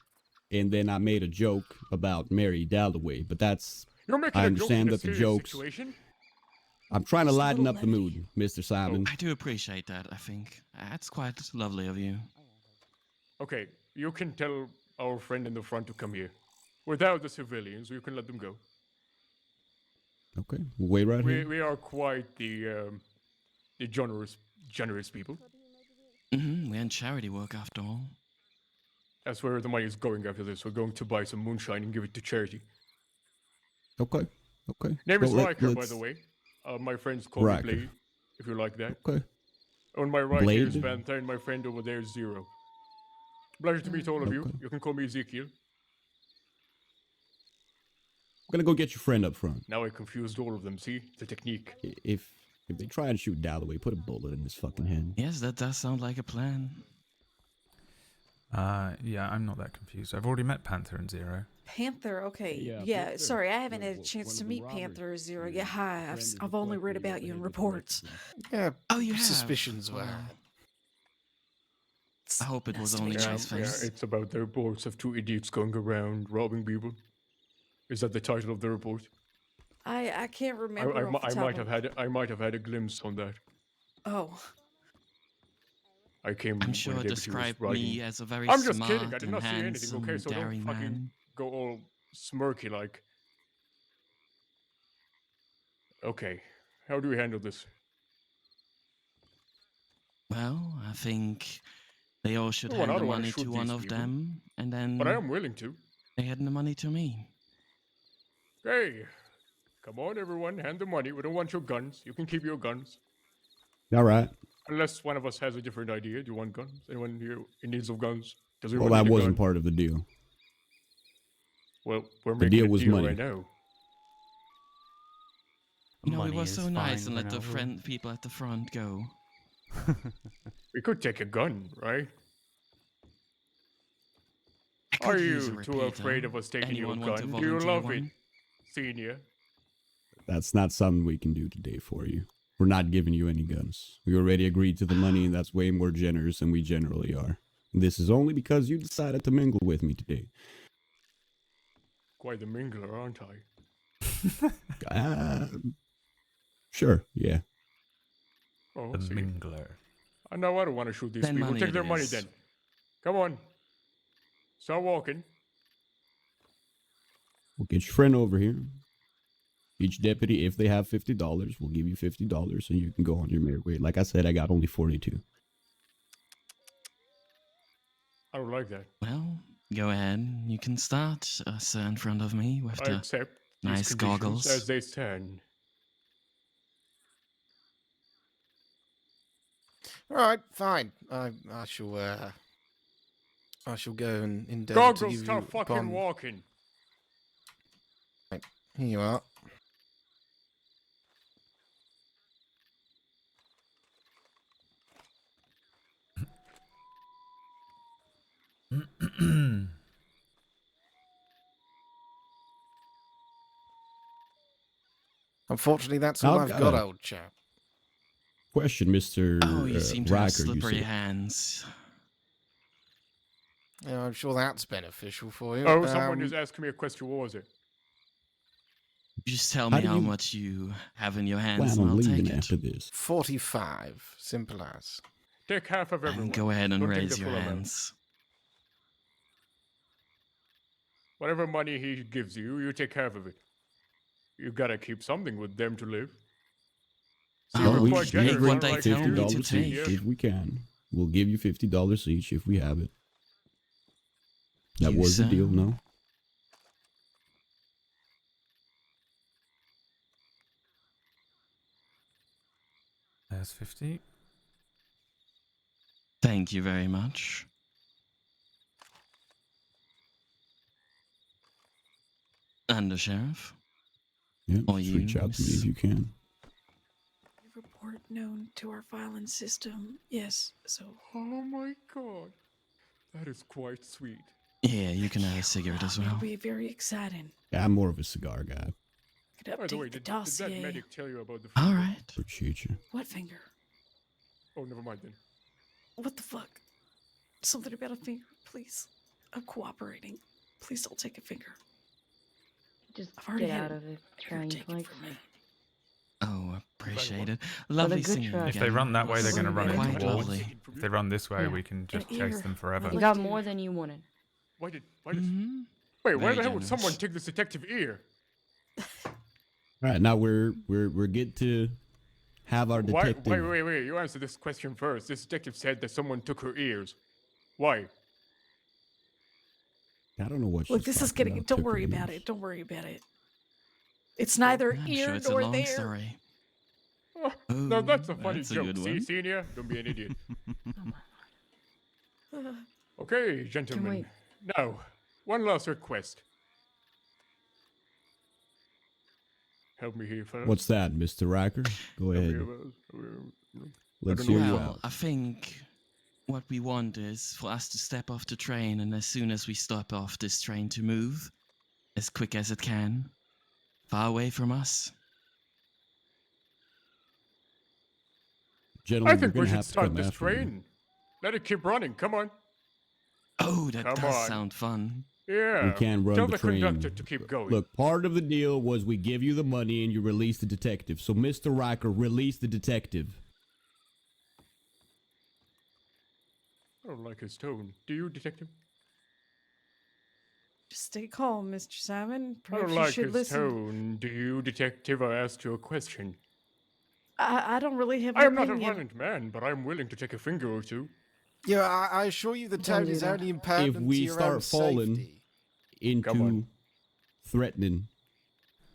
J: and then I made a joke about Mary Dalloway, but that's
L: You're making
J: I
L: a joke in
J: understand
L: a
J: that the
L: serious
J: jokes.
L: situation?
J: I'm trying to
G: Just a
J: lighten
G: little
J: up the mood, Mr. Simon.
O: I do appreciate that, I think. That's quite lovely of you.
L: Okay, you can tell our friend in the front to come here. Without the civilians, you can let them go.
J: Okay, we'll wait right here.
L: We are quite the generous people.
O: Mm-hmm, we're in charity work after all.
L: That's where the money is going after this. We're going to buy some moonshine and give it to charity.
J: Okay. Okay.
L: Name is
J: Well,
L: Riker, by
J: let's-
L: the way. My friends call
J: Riker.
L: me Blade, if you like that.
J: Okay.
L: On my right here is
J: Blade?
L: Vantine, my friend over there is Zero. Pleasure to meet all of you.
J: Okay.
L: You can call me Ezekiel.
J: I'm gonna go get your friend up front.
L: Now I confused all of them, see? The technique.
J: If they try and shoot Dalloway, put a bullet in his fucking head.
O: Yes, that does sound like a plan.
A: Yeah, I'm not that confused. I've already met Panther and Zero.
G: Panther, okay.
J: Yeah,
G: Yeah,
J: Panther.
G: sorry, I haven't had a
J: One
G: chance
J: of
G: to
J: the
G: meet
J: robbers
G: Panther or Zero.
J: who
G: Yeah, hi.
J: friended
G: I've
J: the
G: only read
J: collector
G: about you in
J: overhead
G: reports.
F: Yeah,
O: Oh, you have?
F: suspicions were.
O: I hope it was
G: Nice to
O: only
G: meet you.
O: nice face.
L: It's about the reports of two idiots going around robbing people. Is that the title of the report?
G: I can't remember.
L: I
G: off the top
L: might have had a glimpse on that.
G: Oh,
L: I came.
O: I'm
L: when
O: sure
L: the
O: it
L: deputy was
O: described
L: writing.
O: me as a very
L: I'm just
O: smart
L: kidding. I did
O: and
L: not see anything.
O: handsome,
L: Okay, so don't
O: daring
L: fucking
O: man.
L: go all smirky like. Okay, how do we handle this?
O: Well, I think they all should
L: Well, I
O: hand the
L: don't wanna
O: money
L: shoot
O: to one
L: these
O: of
L: people,
O: them, and then
L: But I am willing to.
O: they hand the money to me.
L: Hey, come on, everyone, hand the money. We don't want your guns. You can keep your guns.
J: All right.
L: Unless one of us has a different idea. Do you want guns? Anyone here in need of guns? Does
J: Well,
L: everyone
J: that
L: need a
J: wasn't
L: gun?
J: part of the deal.
L: Well, we're
J: The
L: making
J: deal
L: a
J: was
L: deal
J: money.
L: right now.
O: You know, we
N: Money
O: were
N: is
O: so nice
N: fine
O: and
N: for
O: let the
N: now.
O: people at the front go.
L: We could take a gun, right?
O: I
L: Are
O: could use a
L: you too
O: repeater.
L: afraid of us taking
O: Anyone
L: your
O: want to
L: gun? Do you
O: volunteer
L: love it,
O: one?
L: senior?
J: That's not something we can do today for you. We're not giving you any guns. We already agreed to the money, and that's way more generous than we generally are. This is only because you decided to mingle with me today.
L: Quite the mingler, aren't I?
J: Sure, yeah.
L: Oh,
A: The
L: see.
A: Mingler.
L: No, I don't want to shoot these
O: Then
L: people.
O: money
L: Take
O: it
L: their money
O: is.
L: then. Come on. Start walking.
J: We'll get your friend over here. Each deputy, if they have $50, will give you $50, and you can go on your merry way. Like I said, I got only 42.
L: I don't like that.
O: Well, go ahead. You can start, sir, in front of me with
L: I
O: the
L: accept these
O: nice
L: conditions
O: goggles.
L: as they stand.
F: All right, fine. I shall go and endeavour to
L: Goggles,
F: give
L: start
F: you
L: fucking
F: upon...
L: walking.
F: Right, here you are. Unfortunately, that's all I've got, old chap.
J: Question, Mr.
O: Oh, you seem to have
J: Riker, you
O: slippery
J: said.
O: hands.
F: Yeah, I'm sure that's beneficial for you.
L: Oh, someone just asked me a question. What was it?
O: Just tell
J: How
O: me
J: do
O: how
J: you
O: much you have in your hands,
J: Plan
O: and
J: on
O: I'll
J: leaving
O: take it.
J: after this.
F: 45. Simple as.
L: Take half of everyone.
O: And go ahead and
L: Don't take
O: raise
L: the
O: your
L: full amount.
O: hands.
L: Whatever money he gives you, you take half of it. You gotta keep something with them to live. See,
O: Oh,
L: we're
J: we
L: quite
J: take
L: generous,
O: what
L: unlike
O: they
L: you.
O: tell me to
J: $50
O: take.
J: each if we can. We'll give you $50 each if we have it. That
O: You,
J: was the
O: sir?
J: deal, no?
A: There's 50.
O: Thank you very much. And the sheriff?
J: Yeah,
O: Or
J: just
O: you,
J: reach out to me
O: miss?
J: if you can.
G: report known to our filing system. Yes, so.
L: Oh my god. That is quite sweet.
O: Yeah, you can have a cigarette as
G: It'll
O: well.
G: be very exciting.
J: Yeah, I'm more of a cigar guy.
G: Could
L: By
G: update
L: the way,
G: the
L: did
G: dossier.
L: that medic tell you about the
O: All
L: finger?
O: right.
J: Appreciate you.
G: What finger?
L: Oh, never mind then.
G: What the fuck? Something about a finger, please. I'm cooperating. Please don't take a finger.
Q: Just
G: I've already
Q: get
G: had
Q: out of it.
G: finger
Q: Train
G: taken
Q: like
G: from me.
O: Oh, appreciate it.
Q: a
O: Lovely
Q: good
O: seeing you
Q: try.
A: If they
O: again.
A: run that way, they're
O: Was
A: going to run
O: quite
A: into walls.
O: lovely.
A: If they run this way,
Q: Yeah.
A: we can just
G: An
A: chase
G: ear.
A: them forever.
Q: You
G: Like
Q: got
G: deer.
Q: more than you wanted.
L: Why did
O: Mhm.
L: Wait, why
O: Very
L: the hell would someone
O: generous.
L: take this detective ear?
J: All right, now we're good to have our
L: Why,
J: detective.
L: wait, you answer this question first. This detective said that someone took her ears. Why?
J: I don't know what.
G: Look,
J: she's
G: this is
J: talking
G: getting.
J: about.
G: Don't
J: Took her
G: worry about
J: ears.
G: it. Don't worry about it. It's neither
O: I'm
G: here
O: sure it's a
G: nor
O: long
G: there.
O: story.
L: Now that's a funny
O: that's a
L: joke.
O: good
L: See,
O: one.
L: senior? Don't be an idiot. Okay, gentlemen. Now, one last request. Help me here, fellas.
J: What's that, Mr. Riker? Go
L: Help me
J: ahead.
L: here,
J: Let's
L: don't know
J: hear you
O: Well,
J: out.
O: I think what we want is for us to step off the train, and as soon as we stop off this train to move, as quick as it can, far away from us.
J: Gentlemen,
L: I think
J: you're
L: we
J: gonna
L: should
J: have to
L: start
J: come
L: this
J: after me.
L: train. Let it keep running. Come on.
O: Oh, that
L: Come
O: does
L: on.
O: sound fun.
L: Yeah.
J: We can't run
L: Tell
J: the
L: the
J: train.
L: conductor to keep going.
J: Look, part of the deal was we give you the money and you release the detective. So, Mr. Riker, release the detective.
L: I don't like his tone. Do you, detective?
G: Just stay calm, Mr. Simon.
L: I don't
G: Perhaps you
L: like
G: should
L: his
G: listen.
L: tone. Do you, detective? I asked you a question.
G: I don't really have an
L: I am not a
G: opinion.
L: violent man, but I'm willing to take a finger or two.
F: Yeah, I assure you the
P: Don't
F: tone
P: do
F: is
P: that.
F: only impertinent
J: If we
F: to your
J: start
F: own
J: falling
F: safety.
J: into threatening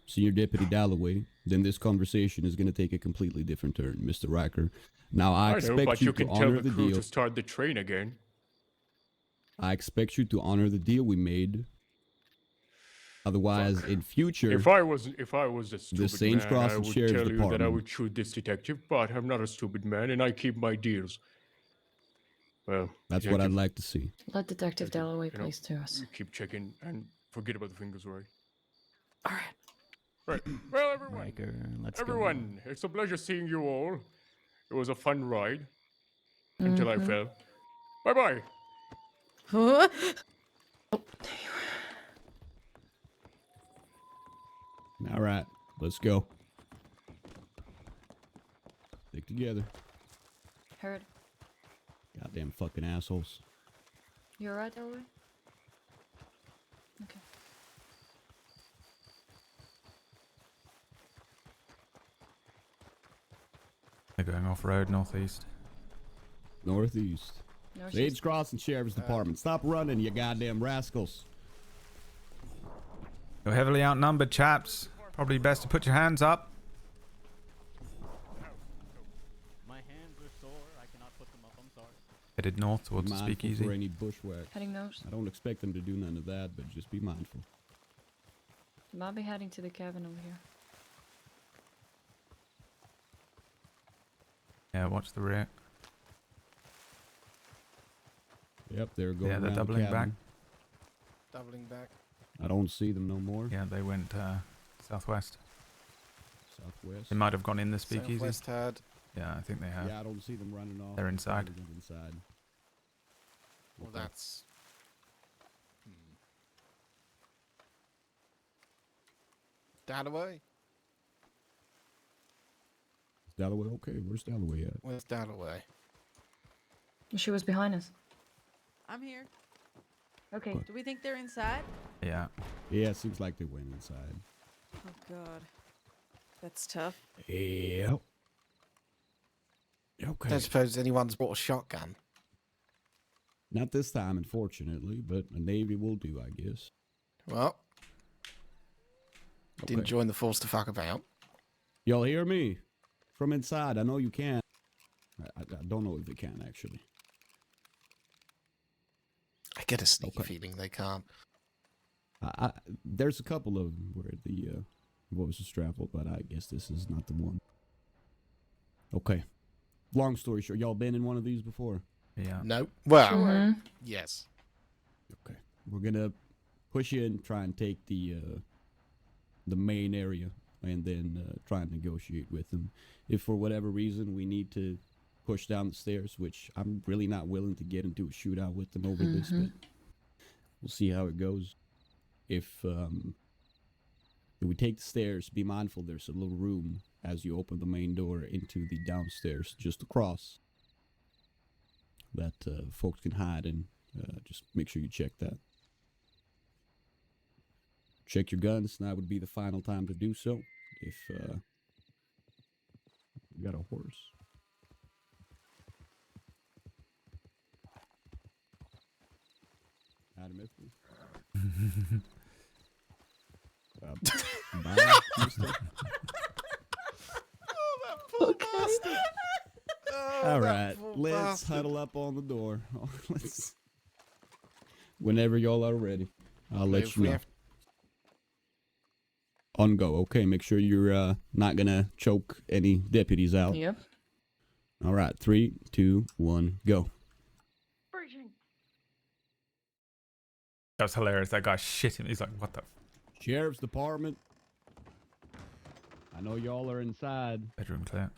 J: Senior Deputy Dalloway, then this conversation is going to take a completely different turn, Mr. Riker. Now, I
L: know,
J: expect
L: but
J: you
L: you
J: to
L: can tell
J: honor
L: the
J: the
L: crew
J: deal.
L: to start the train again.
J: I expect you to honor the deal we made. Otherwise, in future,
L: If I was a stupid
J: Saints
L: man,
J: Cross
L: I
J: and
L: would
J: Sheriff's
L: tell you that I
J: Department.
L: would shoot this detective, but I'm not a stupid man, and I keep my deals. Well,
J: that's what I'd like to see.
P: Let Detective Dalloway
L: you know,
P: place to us.
L: you keep checking and forget about the fingers, right?
G: All right.
L: Right. Well, everyone.
N: Riker, let's
L: Everyone, it's a pleasure seeing you all. It was a fun ride. Until I fell. Bye-bye.
G: Huh?
J: All right, let's go. Stick together.
P: Heard.
J: Goddamn fucking assholes.
P: You alright, Dalloway? Okay.
A: They're going off road northeast.
J: Northeast.
P: Northeast.
J: Saints Cross and Sheriff's Department. Stop running, you goddamn rascals.
A: You're heavily outnumbered, chaps. Probably best to put your hands up.
N: My hands are sore. I cannot put them up. I'm sorry.
A: Headed north towards the
J: Mindful
A: speakeasy.
J: for any bushwhacks.
P: Heading north.
J: I don't expect them to do none of that, but just be mindful.
P: Might be heading to the cabin over here.
A: Yeah, watch the rear.
J: Yep, they're going
A: Yeah, they're
J: around the
A: doubling back.
J: cabin.
F: Doubling back.
J: I don't see them no more.
A: Yeah, they went southwest.
J: Southwest.
A: They might have gone in the speakeasy.
F: Southwest had.
A: Yeah, I think they have.
J: Yeah, I don't see them running off.
A: They're inside.
J: Inside.
F: Well,
J: Okay.
F: that's. Dalloway?
J: Is Dalloway okay? Where's Dalloway at?
F: Where's Dalloway?
P: She was behind us.
G: I'm here.
P: Okay.
G: Do we think they're inside?
A: Yeah.
J: Yeah, it seems like they went inside.
G: Oh God, that's tough.
J: Yep. Okay.
F: Don't suppose anyone's brought a shotgun.
J: Not this time, unfortunately, but a Navy will do, I guess.
F: Well, didn't
J: Okay.
F: join the force to fuck about.
J: Y'all hear me? From inside, I know you can. I don't know if they can, actually.
F: I get a sneaky feeling they can't.
J: There's a couple of them where the voice is traveled, but I guess this is not the one. Okay. Long story short, y'all been in one of these before?
A: Yeah.
F: No. Well,
P: Sure.
F: yes.
J: Okay. We're gonna push in, try and take the main area, and then try and negotiate with them. If for whatever reason we need to push down the stairs, which I'm really not willing to get into a shootout with them over this, but we'll see how it goes. If we take the stairs, be mindful there's a little room as you open the main door into the downstairs just across that folks can hide in. Just make sure you check that. Check your guns. Now would be the final time to do so. If you got a horse. Adam Ithry. Bye, mister.
P: Okay.
J: All right, let's huddle up on the door. Let's. Whenever y'all are ready, I'll let you know. On go. Okay, make sure you're not gonna choke any deputies out.
P: Yep.
J: All right, 3, 2, 1, go.
A: That was hilarious. That guy shit him. He's like, what the?
J: Sheriff's Department. I know y'all are inside.
A: Bedroom clear.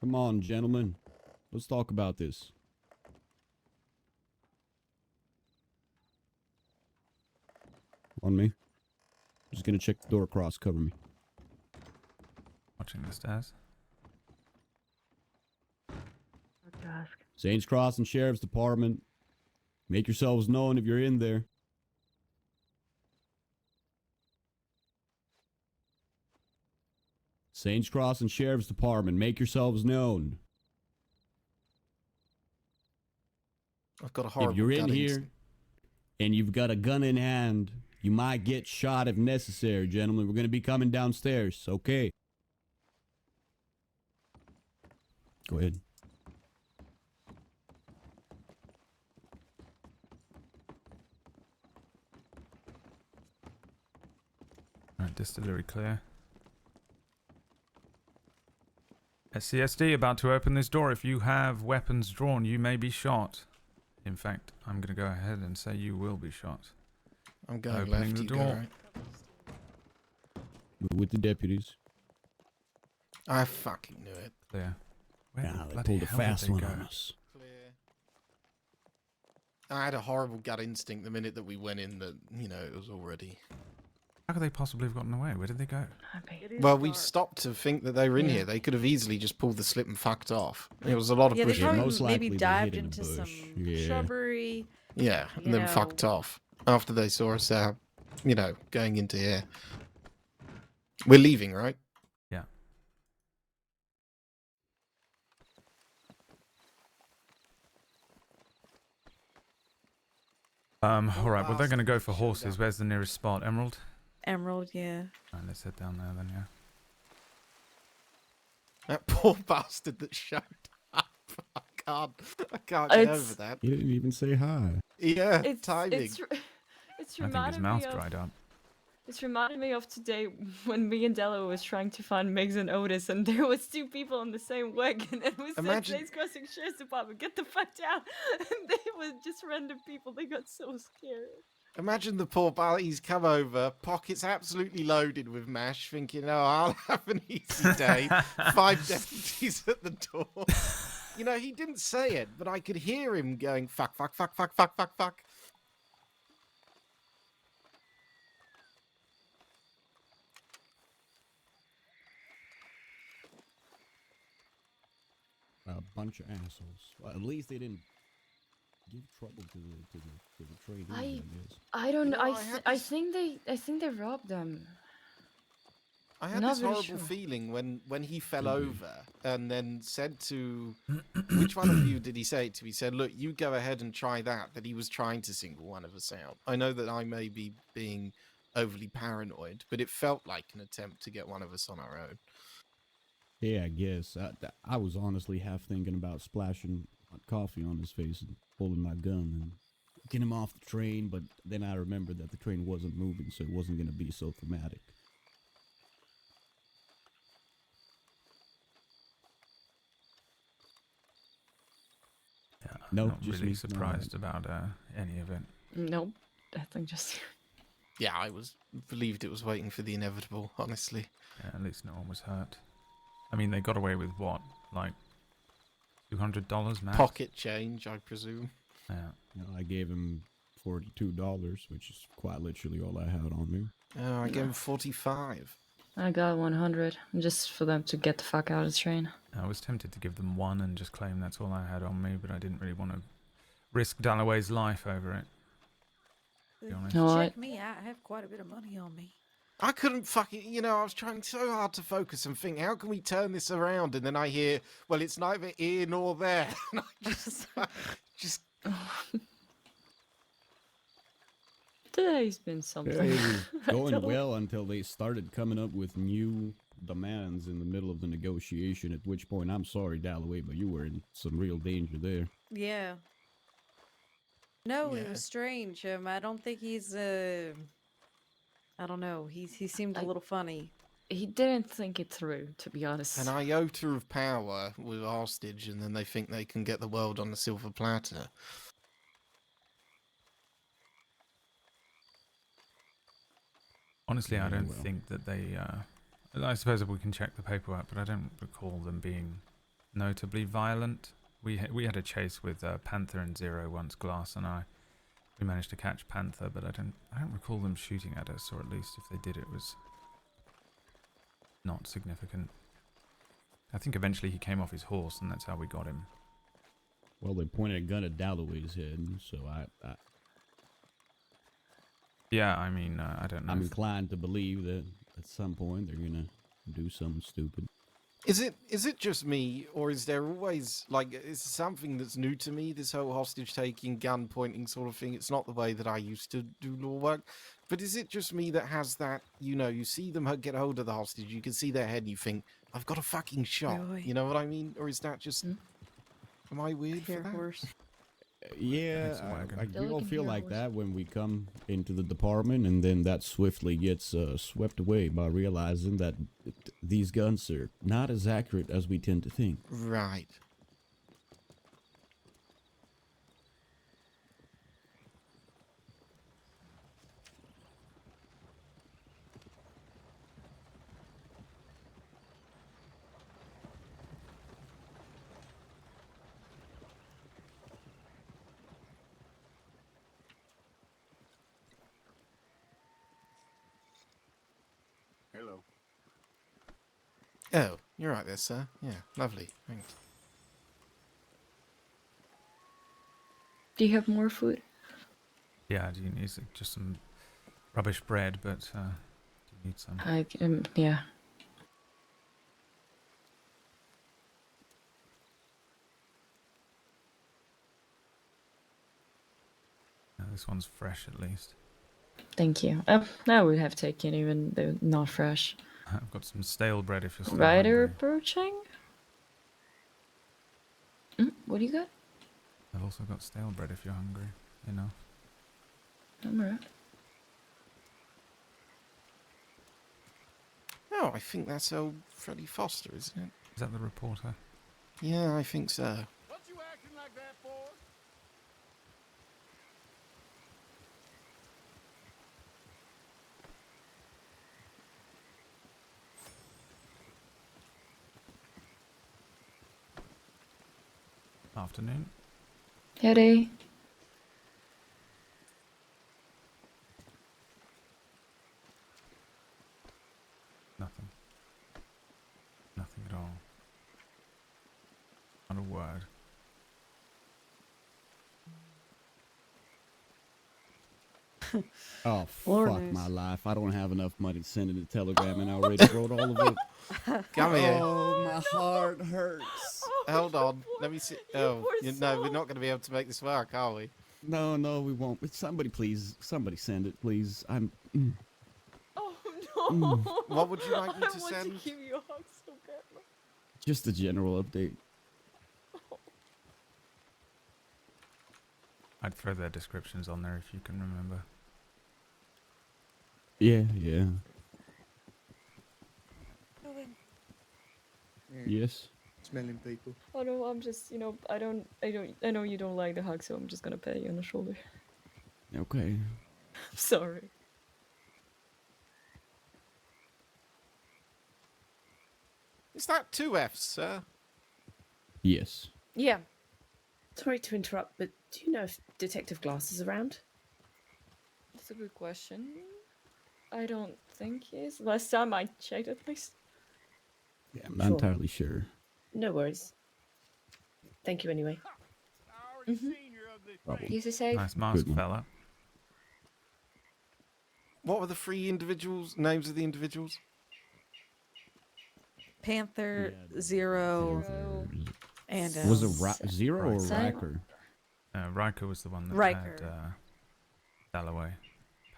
J: Come on, gentlemen. Let's talk about this. On me. Just gonna check the door across. Cover me.
A: Watching the stairs.
J: Saints Cross and Sheriff's Department. Make yourselves known if you're in there. Saints Cross and Sheriff's Department. Make yourselves known.
F: I've got a horrible
J: If you're in
F: gut
J: here
F: instinct.
J: and you've got a gun in hand, you might get shot if necessary, gentlemen. We're going to be coming downstairs, okay? Go ahead.
A: Alright, distillery clear. SCSD about to open this door. If you have weapons drawn, you may be shot. In fact, I'm going to go ahead and say you will be shot.
F: I'm going
A: Opening
F: left,
A: the
F: you
A: door.
F: go right.
J: Move with the deputies.
F: I fucking knew it.
A: Clear. Where
J: Nah,
A: the
J: they
A: bloody
J: pulled a
A: hell did
J: fast
A: they
J: one
A: go?
J: on us.
F: I had a horrible gut instinct the minute that we went in that, you know, it was already...
A: How could they possibly have gotten away? Where did they go?
F: Well, we stopped to think that they were in here. They could have easily just pulled the slip and fucked off. It was a lot of
G: Yeah, they
F: pushing.
G: probably
J: most
G: maybe
J: likely they
G: dived
J: hid in a
G: into
J: bush.
G: some
J: Yeah.
G: shrubbery.
F: Yeah, and
G: you
F: then
G: know.
F: fucked off after they saw us, you know, going into here. We're leaving, right?
A: Yeah. Alright, well they're going to go for horses. Where's the nearest spot? Emerald?
G: Emerald, yeah.
A: Alright, let's head down there then, yeah.
F: That poor bastard that showed up. I can't get over that.
J: You didn't even say hi.
F: Yeah,
P: It's
F: timing.
P: it's
A: I think his
P: reminded
A: mouth
P: me of
A: dried up.
P: it's reminded me of today when me and Della was trying to find Migs and Otis, and there was two people on the same wagon, and we said,
F: Imagine-
P: "Saints Crossing Sheriff's Department, get the fuck down!" And they were just random people. They got so scared.
F: Imagine the poor ball. He's come over, pockets absolutely loaded with mash, thinking, "Oh, I'll have an easy day." 5 deputies at the door. You know, he didn't say it, but I could hear him going, "Fuck, fuck, fuck, fuck, fuck, fuck, fuck."
J: A bunch of assholes. Well, at least they didn't give trouble to the trainees, I guess.
P: I don't know.
F: No, I had
P: I
F: this-
P: think they robbed them.
F: I had
P: Not
F: this
P: really
F: horrible
P: sure.
F: feeling when he fell over and then said to which one of you did he say it to? He said, "Look, you go ahead and try that." That he was trying to single one of us out. I know that I may be being overly paranoid, but it felt like an attempt to get one of us on our own.
J: Yeah, I guess. I was honestly half thinking about splashing hot coffee on his face and pulling my gun and getting him off the train, but then I remembered that the train wasn't moving, so it wasn't going to be so dramatic.
A: Yeah,
J: No,
A: not
J: just
A: really
J: me.
A: surprised about any of it.
P: Nope. I think just.
F: Yeah, I believed it was waiting for the inevitable, honestly.
A: Yeah, at least no one was hurt. I mean, they got away with what? Like $200 max?
F: Pocket change, I presume.
A: Yeah.
J: You know, I gave him $42, which is quite literally all I had on me.
F: Oh, I gave him 45.
P: I got 100 just for them to get the fuck out of the train.
A: I was tempted to give them one and just claim that's all I had on me, but I didn't really want to risk Dalloway's life over it. To be honest.
P: No,
R: Check me out. I have quite a bit of money on me.
F: I couldn't fucking, you know, I was trying so hard to focus and think, how can we turn this around? And then I hear, well, it's neither here nor there. And I just
P: Today's been something.
J: It was
P: I
J: going
P: don't-
J: well until they started coming up with new demands in the middle of the negotiation, at which point, I'm sorry, Dalloway, but you were in some real danger there.
G: Yeah. No, it
F: Yeah.
G: was strange. I don't think he's I don't know. He seemed a little funny.
P: He didn't think it through, to be honest.
F: An iota of power with a hostage, and then they think they can get the world on a silver platter.
A: Honestly, I
J: Yeah,
A: don't
J: well.
A: think that they. I suppose we can check the paperwork, but I don't recall them being notably violent. We had a chase with Panther and Zero once. Glass and I. We managed to catch Panther, but I don't recall them shooting at us, or at least if they did, it was not significant. I think eventually he came off his horse, and that's how we got him.
J: Well, they pointed a gun at Dalloway's head, so
A: Yeah, I mean, I don't know.
J: I'm inclined to believe that at some point they're gonna do something stupid.
F: Is it just me, or is there always, like, is something that's new to me, this whole hostage-taking, gun-pointing sort of thing? It's not the way that I used to do law work, but is it just me that has that, you see them get hold of the hostage, you can see their head, and you think, I've got a fucking shot,
G: Really?
F: you know what I mean? Or is that just, am I weird for that?
G: Horse.
J: Yeah, I
P: Still
J: we all
P: looking
J: feel
P: here,
J: like
P: horse.
J: that when we come into the department, and then that swiftly gets swept away by realizing that these guns are not as accurate as we tend to think.
F: Right.
L: Hello.
F: Oh, you're right there, sir. Yeah, lovely. Thanks.
P: Do you have more food?
A: Yeah, do you need just some rubbish bread? But do you need some?
P: Yeah.
A: This one's fresh at least.
P: Thank you. I would have taken even though not fresh.
A: I've got some stale bread if you're still
P: Rider
A: hungry.
P: approaching? What do you got?
A: I've also got stale bread if you're hungry.
P: I'm alright.
F: Oh, I think that's old Freddie Foster, isn't it?
A: Is that the reporter?
F: Yeah, I think so.
L: What you acting like that for?
A: Afternoon.
P: Howdy.
A: Nothing. Nothing at all. Not a word.
J: Oh,
G: Lord
J: fuck
G: knows.
J: my life. I don't have enough money to send it a telegram, and I already wrote all of it.
F: Come here.
J: Oh, my heart hurts.
F: Hold on. Let me see. Oh,
P: poor
F: no, we're
P: soul.
F: not going to be able to make this work, are we?
J: No, we won't. But somebody, please. Somebody send it, please.
P: Oh no!
F: What would you like me
P: I
F: to
P: want
F: send?
P: to give you a hug so badly.
J: Just a general update.
A: I'd throw their descriptions on there if you can remember.
J: Yeah. Yes.
L: Smelling people.
P: Oh no, I'm just, I know you don't like the hug, so I'm just gonna pat you on the shoulder.
J: Okay.
P: I'm sorry.
F: Is that 2 Fs, sir?
J: Yes.
G: Yeah.
S: Sorry to interrupt, but do you know if Detective Glass is around?
P: That's a good question. I don't think he is. Last time I checked, at least.
J: Yeah, I'm not
S: Sure.
J: entirely sure.
S: No worries. Thank you anyway.
J: Probably.
S: Use a safe.
A: Nice mask,
J: Good one.
A: fella.
F: What were the 3 individuals? Names of the individuals?
G: Panther, Zero, and
J: Was it Zero or
P: Sam?
J: Riker?
A: Riker was the one that
G: Riker.
A: had Dalloway.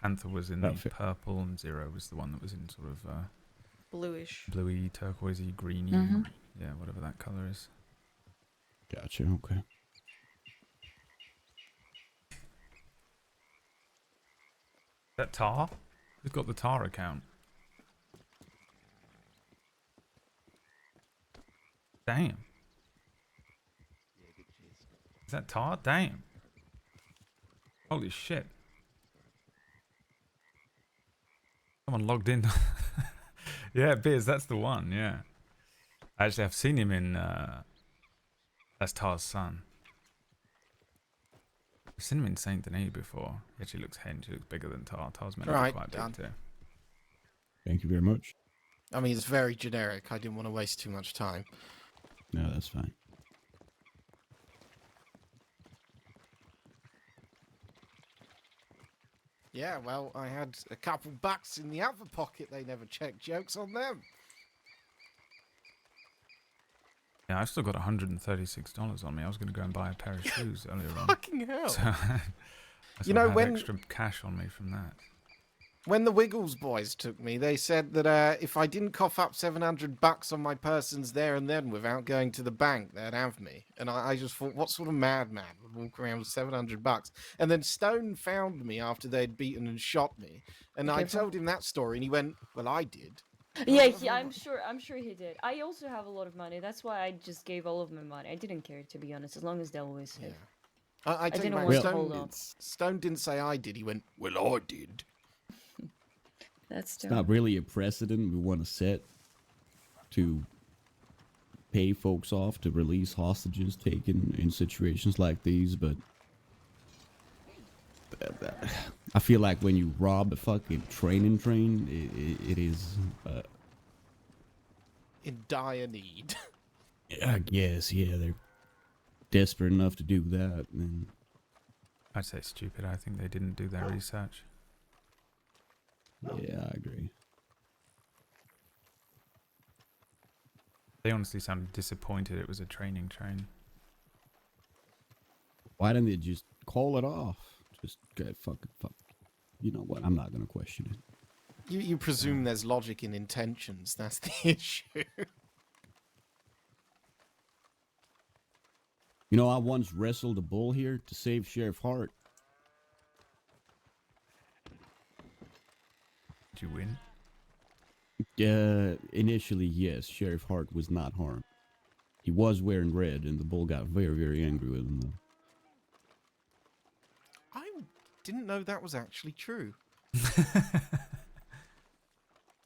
A: Panther was in
J: Oh,
A: the purple, and Zero was the one that was in sort of
G: Bluish.
A: bluey, turquoisey, greeny.
E: Mhm.
A: Yeah, whatever that color is.
J: Gotcha. Okay.
A: Is that Tar? Who's got the Tar account? Damn. Is that Tar? Damn. Holy shit. Someone logged in. Yeah, Biz, that's the one, yeah. Actually, I've seen him in, that's Tar's son. I've seen him in Saint Denis before. He actually looks hench, he looks bigger than Tar. Tar's meant to be
F: Right,
A: quite
F: done.
A: big too.
J: Thank you very much.
F: I mean, it's very generic. I didn't want to waste too much time.
J: No, that's fine.
F: Yeah, well, I had a couple bucks in the other pocket. They never checked. Jokes on them.
A: Yeah, I've still got $136 on me. I was going to go and buy a pair of shoes earlier on.
F: Fucking hell.
A: So I
F: You know,
A: had
F: when-
A: extra cash on me from that.
F: When the Wiggles boys took me, they said that if I didn't cough up $700 on my persons there and then without going to the bank, they'd have me. And I just thought, what sort of madman would walk around with $700? And then Stone found me after they'd beaten and shot me. And I told him that story, and he went, "Well, I did."
P: Yeah, I'm sure he did. I also have a lot of money. That's why I just gave all of my money. I didn't care, to be honest, as long as Del was safe.
F: I tell you,
P: didn't
F: man,
P: want to
F: Stone,
P: hold on.
F: Stone didn't say I did. He went, "Well, I did."
P: That's
J: It's not really a precedent we want to set to pay folks off to release hostages taken in situations like these, but I feel like when you rob a fucking training train, it is
F: In dire need.
J: I guess, yeah, they're desperate enough to do that. And
A: I'd say stupid. I think they didn't do their research.
J: yeah, I agree.
A: They honestly sounded disappointed it was a training train.
J: Why didn't they just call it off? Just get fuck. You know what? I'm not gonna question it.
F: You presume there's logic in intentions. That's the issue.
J: You know, I once wrestled a bull here to save Sheriff Hart.
A: Did you win?
J: Initially, yes, Sheriff Hart was not harmed. He was wearing red, and the bull got very, very angry with him, though.
F: I didn't know that was actually true.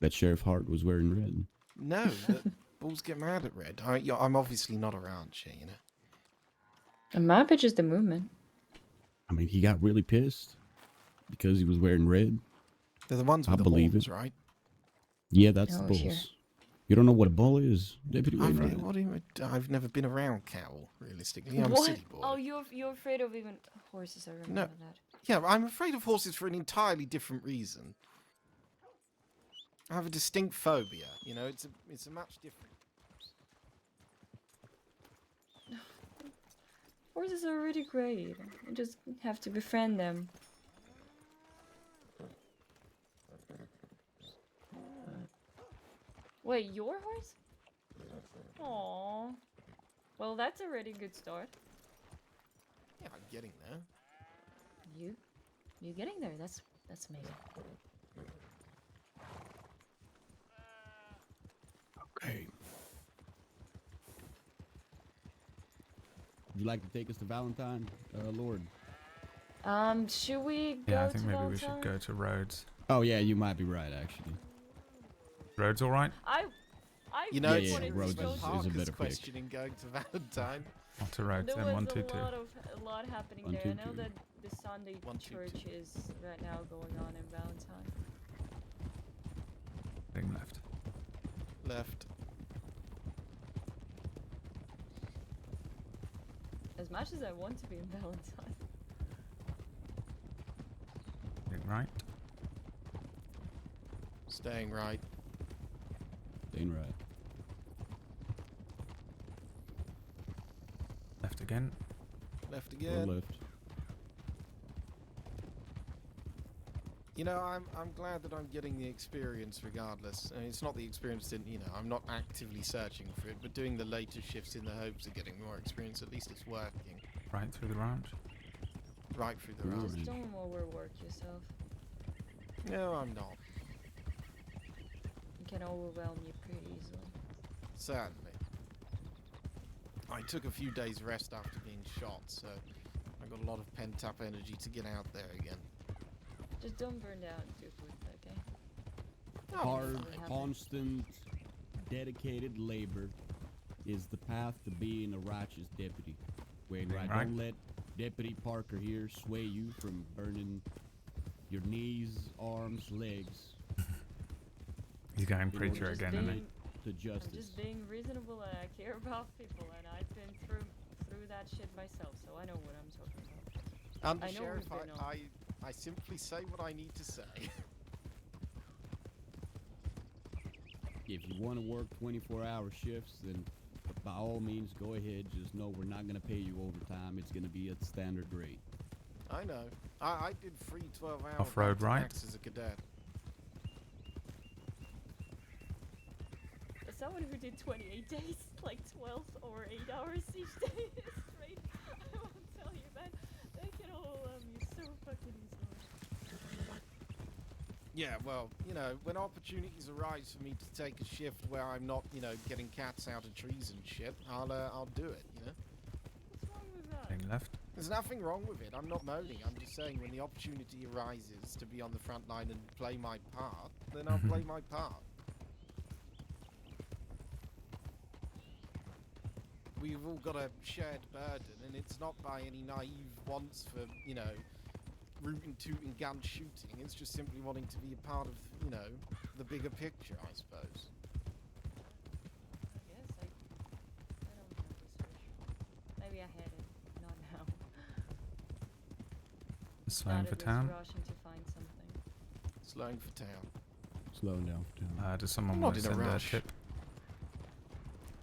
J: That Sheriff Hart was wearing red.
F: No, that bulls get mad at red. I'm obviously not a rancher, you know.
P: A map is just a movement.
J: I mean, he got really pissed because he was wearing red.
F: They're the ones with the
J: believe
F: horns,
J: it.
F: right?
J: Yeah, that's the
P: Oh,
J: bulls.
P: sure.
J: You don't know what a bull is, Deputy
F: I've,
J: Wainwright?
F: what do you, I've never been around cattle, realistically. I'm a
P: What?
F: city boy.
P: Oh, you're afraid of even horses? I remember
F: No.
P: that.
F: Yeah, I'm afraid of horses for an entirely different reason. I have a distinct phobia. You know, it's a much different.
P: Horses are really great. You just have to befriend them. Wait, your horse? Aww. Well, that's a really good start.
F: Yeah, I'm getting there.
P: You getting there? That's amazing.
J: Okay. Would you like to take us to Valentine, Lord?
P: Should we go
A: Yeah, I think
P: to
A: maybe we should
P: Valentine?
A: go to Rhodes.
J: Oh yeah, you might be right, actually.
A: Rhodes all right?
P: I
F: You know,
J: Yeah,
F: it's
J: Rhodes
F: Richmond
J: is a
F: Parker's
J: better pick.
F: questioning going to Valentine.
A: Off to Rhodes
P: There
A: then,
P: was
A: 1, 2, 2.
P: a lot happening there. I know
J: 1, 2, 2.
P: that the Sunday
F: 1, 2, 2.
P: church is right now going on in Valentine.
A: Heading left.
F: Left.
P: As much as I want to be in Valentine.
A: Heading right.
F: Staying right.
J: Staying right.
A: Left again.
F: Left
J: Or
F: again.
J: left.
F: You know, I'm glad that I'm getting the experience regardless. I mean, it's not the experience that, you know, I'm not actively searching for it, but doing the later shifts in the hopes of getting more experience, at least it's working.
A: Right through the ranch?
F: Right through the ranch.
P: Just don't overwork yourself.
F: No, I'm not.
P: It can overwhelm you pretty easily.
F: Certainly. I took a few days rest after being shot, so I got a lot of pent-up energy to get out there again.
P: Just don't burn out too quick, okay?
J: Hard, constant, dedicated labor is the path to being a righteous deputy. Wainwright,
A: Right.
J: don't let Deputy Parker here sway you from burning your knees, arms, legs.
A: He's going preacher again, isn't he?
J: To justice.
P: I'm just being reasonable and I care about people and I've been through that shit myself, so I know what I'm talking about.
F: And
P: I know
F: Sheriff,
P: we've been on.
F: I simply say what I need to say.
J: If you want to work 24-hour shifts, then by all means go ahead. Just know we're not going to pay you overtime. It's going to be at standard rate.
F: I know. I did free 12-hour
A: Off-road, right?
F: as a cadet.
P: As someone who did 28 days, like 12 or 8 hours each day straight, I won't tell you that they can overwhelm you so fucking easily.
F: Yeah, well, you know, when opportunities arise for me to take a shift where I'm not, you know, getting cats out of trees and shit, I'll do it, you know?
P: What's wrong with that?
A: Thing left.
F: There's nothing wrong with it. I'm not moaning. I'm just saying when the opportunity arises to be on the front line and play my part, then I'll play my part. We've all got a shared burden, and it's not by any naive wants for, you know, rootin' tootin' gun shooting. It's just simply wanting to be a part of, you know, the bigger picture, I suppose.
P: I guess I don't know this for sure. Maybe I had it, not now.
A: Slowing for
P: Started
A: town.
P: rushing to find something.
F: Slowing for town.
J: Slowing down for town.
A: Does someone
F: I'm
A: want
F: not
A: to
F: in a
A: send a
F: rush.
A: ship?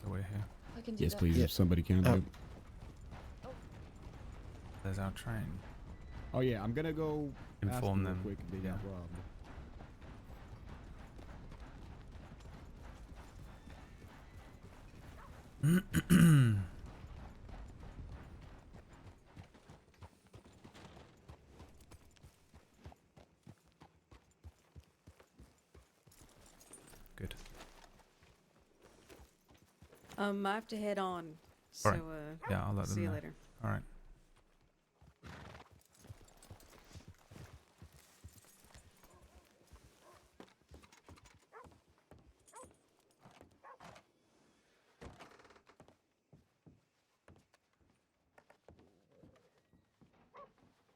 A: Oh, we're here.
P: I can do
J: Yes,
P: that.
J: please.
F: Yeah.
J: If somebody can do it.
A: There's our train.
J: Oh yeah, I'm gonna go
A: Inform
J: ask
A: them.
J: real quick if they
A: Yeah.
J: got robbed.
A: Good.
G: I have to head on. So,
A: Alright. Yeah, I'll let them
G: see you
A: know.
G: later.
A: All right.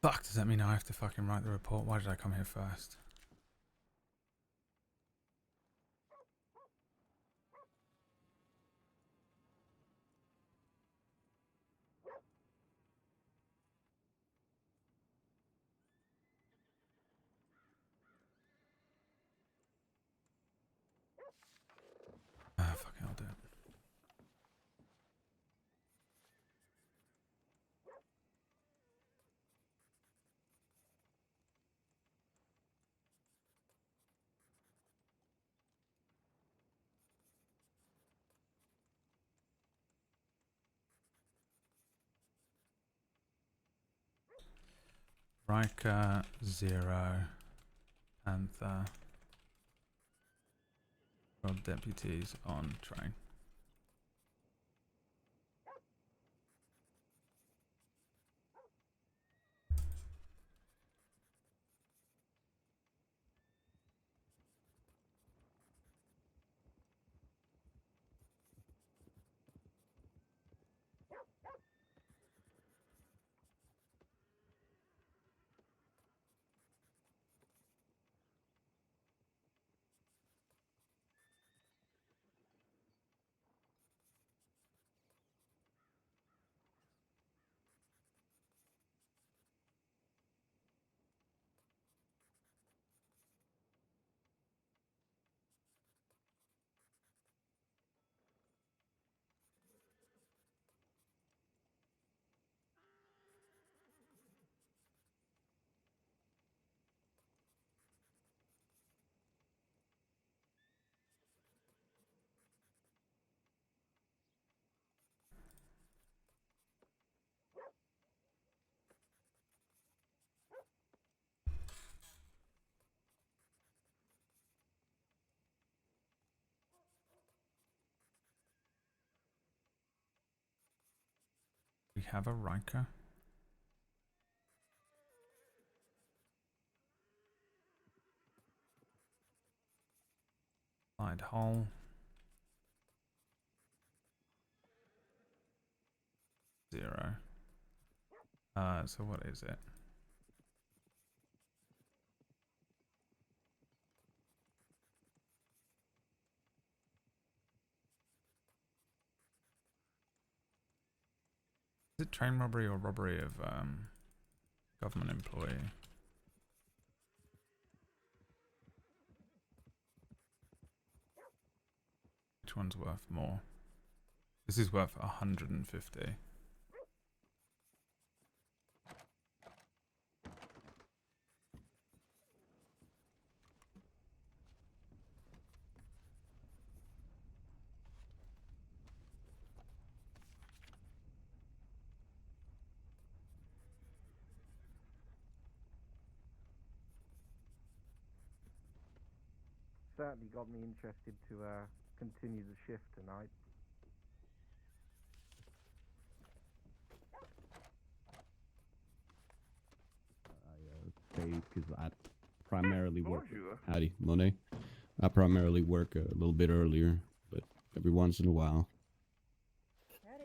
A: Fuck, does that mean I have to fucking write the report? Why did I come here first? Ah, fuck it, I'll do it. Riker, 0, Panther, rob deputies on train. have a Riker? Side hull. 0. So what is it? Is it train robbery or robbery of government employee? Which one's worth more? This is worth 150.
F: Certainly got me interested to continue the shift tonight.
J: Because I primarily work.
F: Bonjour.
J: Howdy, Monet. I primarily work a little bit earlier, but every once in a while.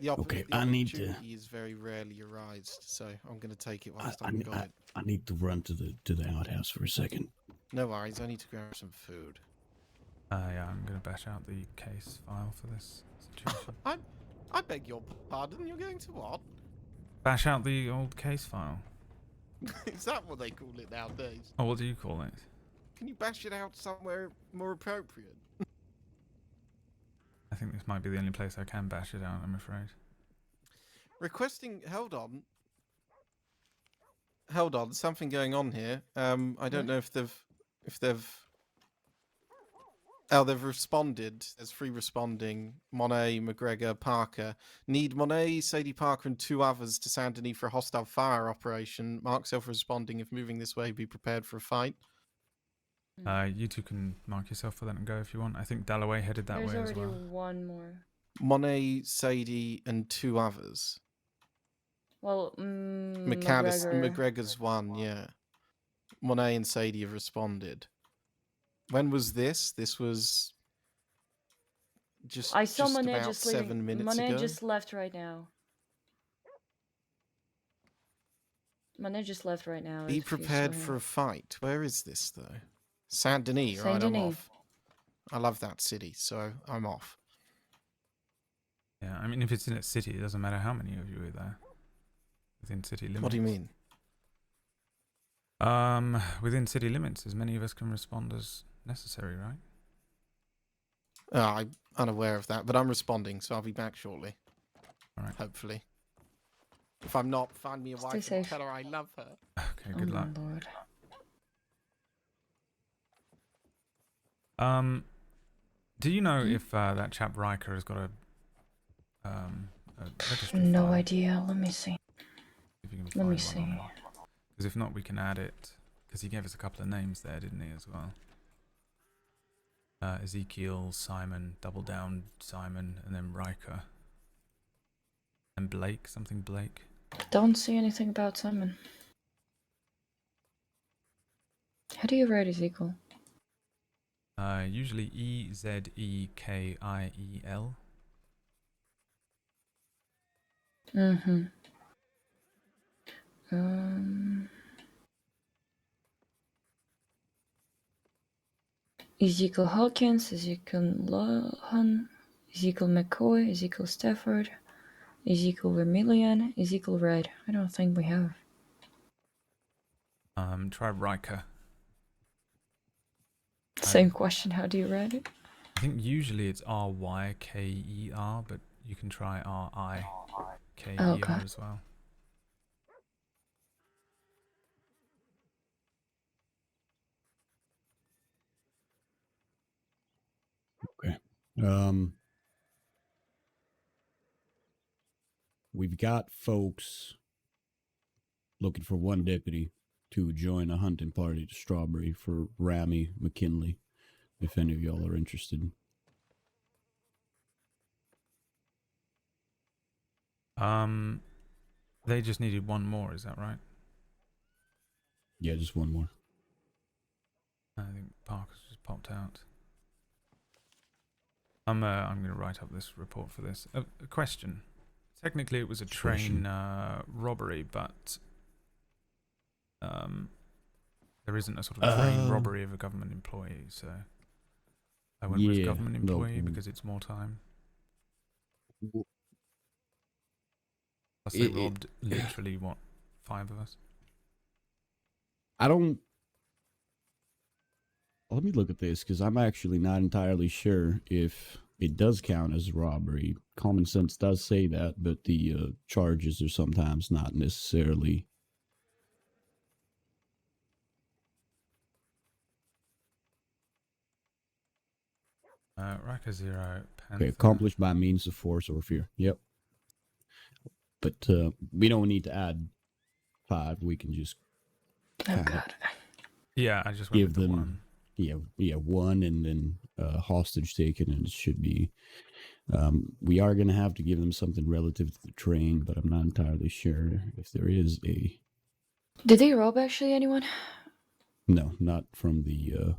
J: Okay,
F: The
J: I need to.
F: opportunity is very rarely arised, so I'm going to take it whilst I've got it.
J: I need to run to the outhouse for a second.
F: No worries, I need to grab some food.
A: Yeah, I'm going to bash out the case file for this situation.
F: I beg your pardon, you're going to what?
A: Bash out the old case file.
F: Is that what they call it nowadays?
A: Oh, what do you call it?
F: Can you bash it out somewhere more appropriate?
A: I think this might be the only place I can bash it out, I'm afraid.
F: Requesting... Hold on. Hold on, something going on here. I don't know if they've... Oh, they've responded. There's 3 responding. Monet, McGregor, Parker. Need Monet, Sadie Parker, and 2 others to Saint Denis for a hostile fire operation. Mark self-responding. If moving this way, be prepared for a fight.
A: You two can mark yourself for that and go if you want. I think Dalloway headed that
P: There's
A: way as
P: already
A: well.
P: one more.
F: Monet, Sadie, and 2 others.
P: Well,
F: McGregor's one, yeah. Monet and Sadie have responded. When was this? This was
P: I saw Monet
F: about
P: just
F: 7
P: leaving.
F: minutes
P: Monet
F: ago.
P: just left right now. Monet just left right now.
F: Be
P: if you
F: prepared
P: saw him.
F: for a fight. Where is this though? Saint Denis,
P: Saint
F: right? I'm
P: Denis.
F: off. I love that city, so I'm off.
A: Yeah, I mean, if it's in a city, it doesn't matter how many of you are there. Within city limits.
F: What do you mean?
A: Within city limits, as many of us can respond as necessary, right?
F: I'm unaware of that, but I'm responding, so I'll be back shortly.
A: All right.
F: Hopefully. If I'm not, find me a wife and
P: safe.
F: tell her I love her.
A: Okay, good luck.
P: My lord.
A: Do you know if that chap Riker has got a registry
P: No
A: file?
P: idea. Let me see.
A: If you can
P: Let
A: find
P: me
A: one
P: see.
A: on it. Because if not, we can add it. Because he gave us a couple of names there, didn't he, as well? Ezekiel, Simon, Double Down, Simon, and then Riker. And Blake, something Blake.
P: Don't see anything about Simon. How do you write Ezekiel?
A: Usually Ezekiel.
P: Mm-hmm. Ezekiel Hawkins, Ezekiel Lohan, Ezekiel McCoy, Ezekiel Stafford, Ezekiel Vermillion, Ezekiel Red. I don't think we have.
A: Try Riker.
P: Same question, how do you write it?
A: I think usually it's Ryker, but you can try Riker
P: Okay.
A: as well.
J: Okay. We've got folks looking for one deputy to join a hunting party to Strawberry for Rami McKinley, if any of y'all are interested.
A: They just needed one more, is that right?
J: Yeah, just one more.
A: I think Parker's just popped out. I'm going to write up this report for this. A question. Technically, it was a train robbery, but there isn't a sort of train robbery of a government employee, so I went with government employee because it's more time. Plus, they robbed literally, what, 5 of us?
J: I don't... Let me look at this, because I'm actually not entirely sure if it does count as robbery. Common sense does say that, but the charges are sometimes not necessarily...
A: Raka Zero, Panther.
J: Okay, accomplished by means of force or fear. Yep. But we don't need to add 5. We can just...
S: Oh, God.
A: Yeah, I just went
J: give
A: with the
J: them...
A: 1.
J: Yeah, 1, and then hostage taken, and it should be... we are going to have to give them something relative to the train, but I'm not entirely sure if there is a...
P: Did they rob actually anyone?
J: No, not from the...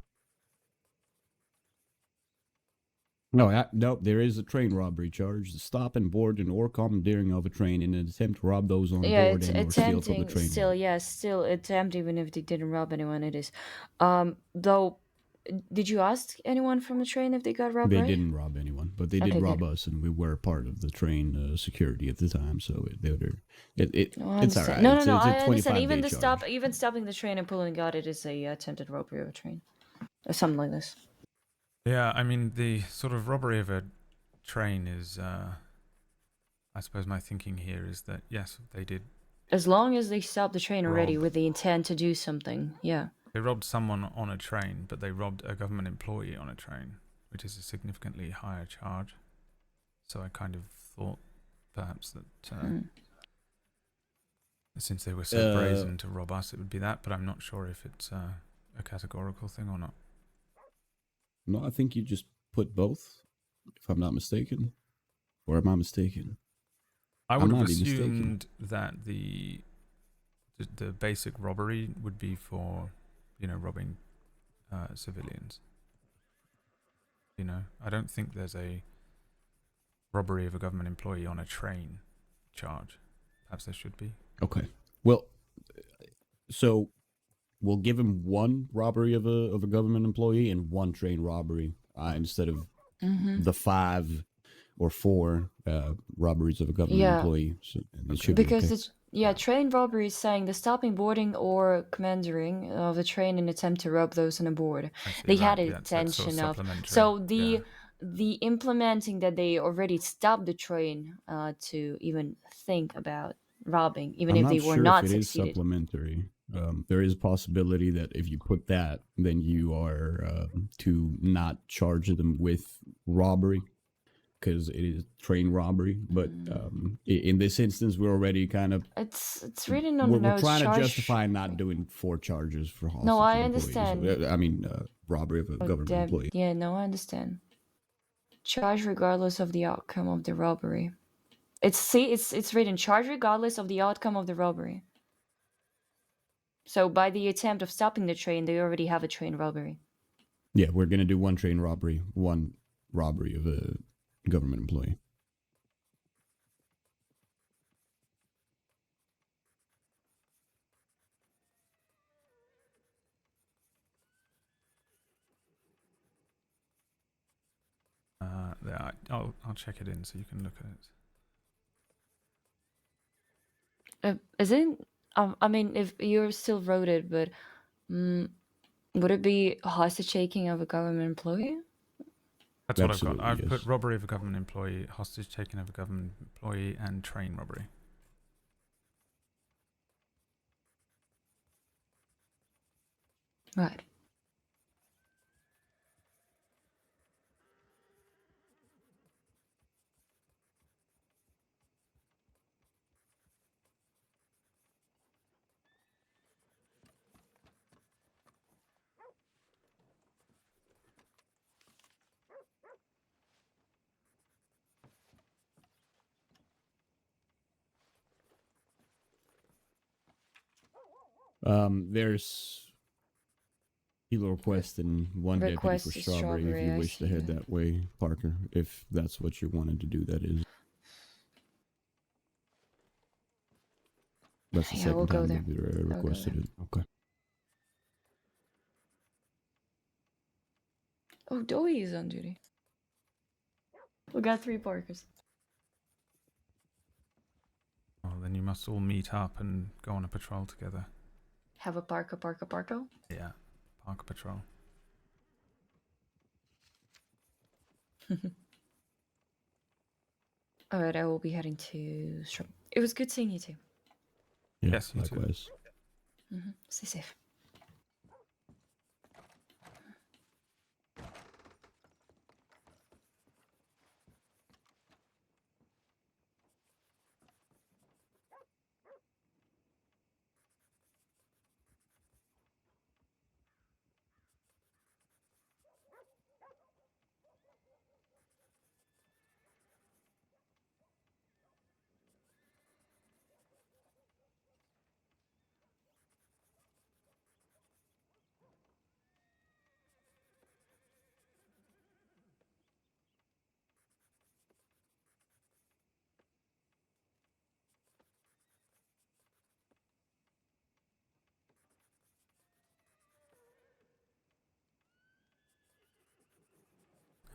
J: No, there is a train robbery charge. The stop and board and or commandeering of a train in an attempt to rob those on
P: Yeah,
J: board
P: it's
J: and or steal from the
P: attempting.
J: train.
P: Still, yeah, still attempt. Even if they didn't rob anyone, it is. Though, did you ask anyone from the train if they got robbed?
J: They
P: right?
J: didn't rob anyone, but they did
P: Okay,
J: rob
P: good.
J: us, and we were part of the train security at the time. So
P: No, I
J: it's all
P: understand.
J: right.
P: No,
J: It's
P: no,
J: a
P: I understand.
J: 25-day
P: Even the
J: charge.
P: even stopping the train and pulling out it is a attempted robbery of a train, or something like this.
A: Yeah, I mean, the sort of robbery of a train is, I suppose my thinking here is that, yes, they did.
P: As long as they stopped the train already
A: Rob.
P: with the intent to do something, yeah.
A: They robbed someone on a train, but they robbed a government employee on a train, which is a significantly higher charge. So I kind of thought perhaps that since they were so brazen to rob us, it would be that, but I'm not sure if it's a categorical thing or not.
J: No, I think you just put both, if I'm not mistaken. Or am I mistaken?
A: I would have
J: might be
A: assumed that the basic robbery would be for, robbing civilians. I don't think there's a robbery of a government employee on a train charge. Perhaps there should be.
J: Okay. Well, so we'll give him 1 robbery of a government employee and 1 train robbery instead of the 5 or 4 robberies of a government employee. So it should
P: Because
J: be okay.
P: Train robbery is saying the stopping, boarding, or commandeering of the train in attempt to rob those on a board. They had intention of. So the implementing that they already stopped the train to even think about robbing, even if they were not
J: if it is
P: succeeded.
J: supplementary. There is a possibility that if you put that, then you are to not charge them with robbery, because it is train robbery. But in this instance, we're already kind of...
P: It's written on the
J: We're
P: notes.
J: trying to justify not doing 4 charges for hostage
P: No, I
J: employees.
P: understand.
J: I mean, robbery of a government employee.
P: Yeah, no, I understand. Charge regardless of the outcome of the robbery. It's written charge regardless of the outcome of the robbery. So by the attempt of stopping the train, they already have a train robbery.
J: Yeah, we're gonna do 1 train robbery, 1 robbery of a government employee.
A: Yeah, I'll check it in so you can look at it.
P: Is it? I mean, if you still wrote it, but would it be hostage taking of a government employee?
A: That's what I've got. I've put robbery of a government employee, hostage taking of a government employee, and train robbery.
P: Right.
J: There's Kilo request and one deputy
P: Request
J: for
P: is
J: strawberry if
P: strawberry,
J: you
P: I
J: wish to
P: see
J: head
P: that.
J: that way, Parker. If that's what you wanted to do, that is. That's the
P: Yeah, we'll
J: second
P: go
J: time
P: there.
J: they've
P: I'll go
J: requested
P: there.
J: it. Okay.
P: Oh, Doey is on duty. We got 3 Parkers.
A: Oh, then you must all meet up and go on a patrol together.
P: Have a Parker.
A: Yeah, Parker Patrol.
P: Alright, I will be heading to It was good seeing you too.
J: Yeah,
A: Yes, you too.
J: likewise.
P: Stay safe.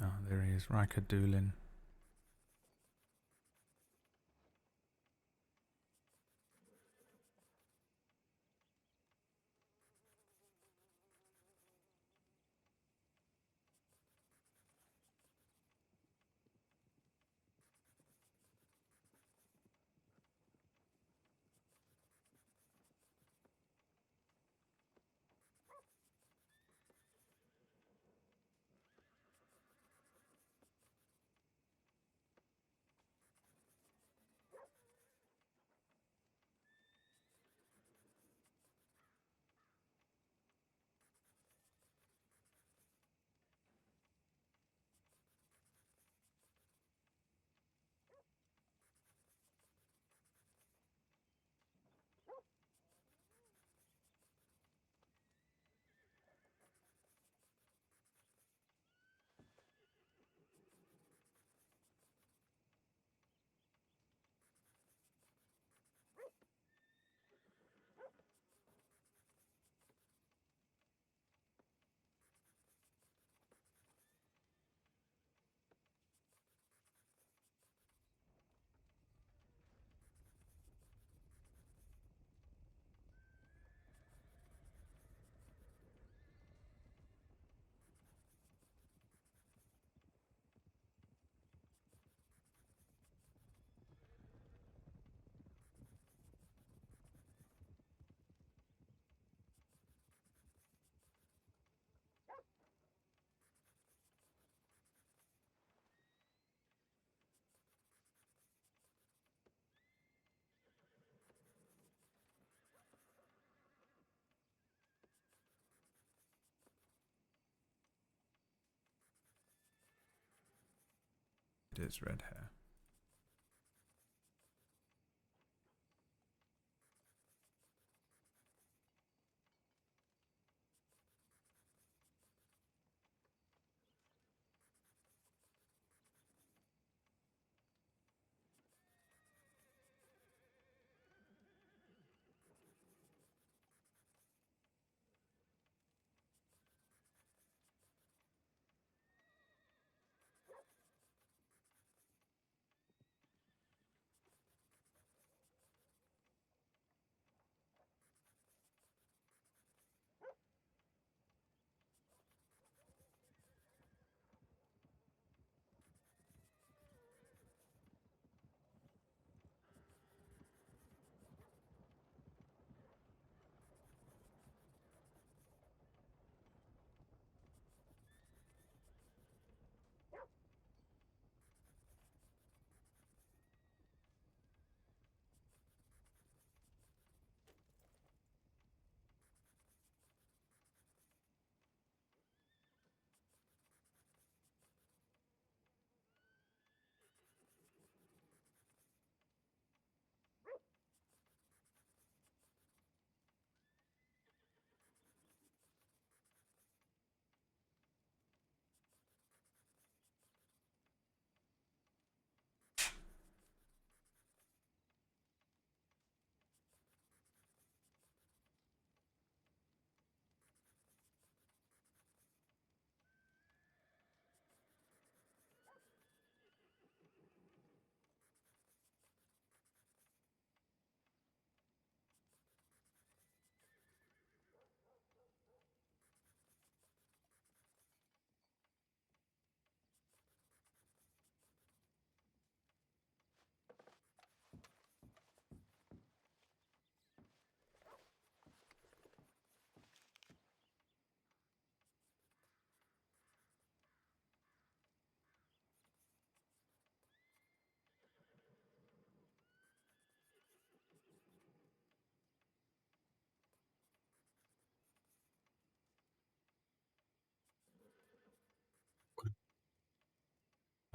A: Oh, there he is, Riker Doolin. It is red hair.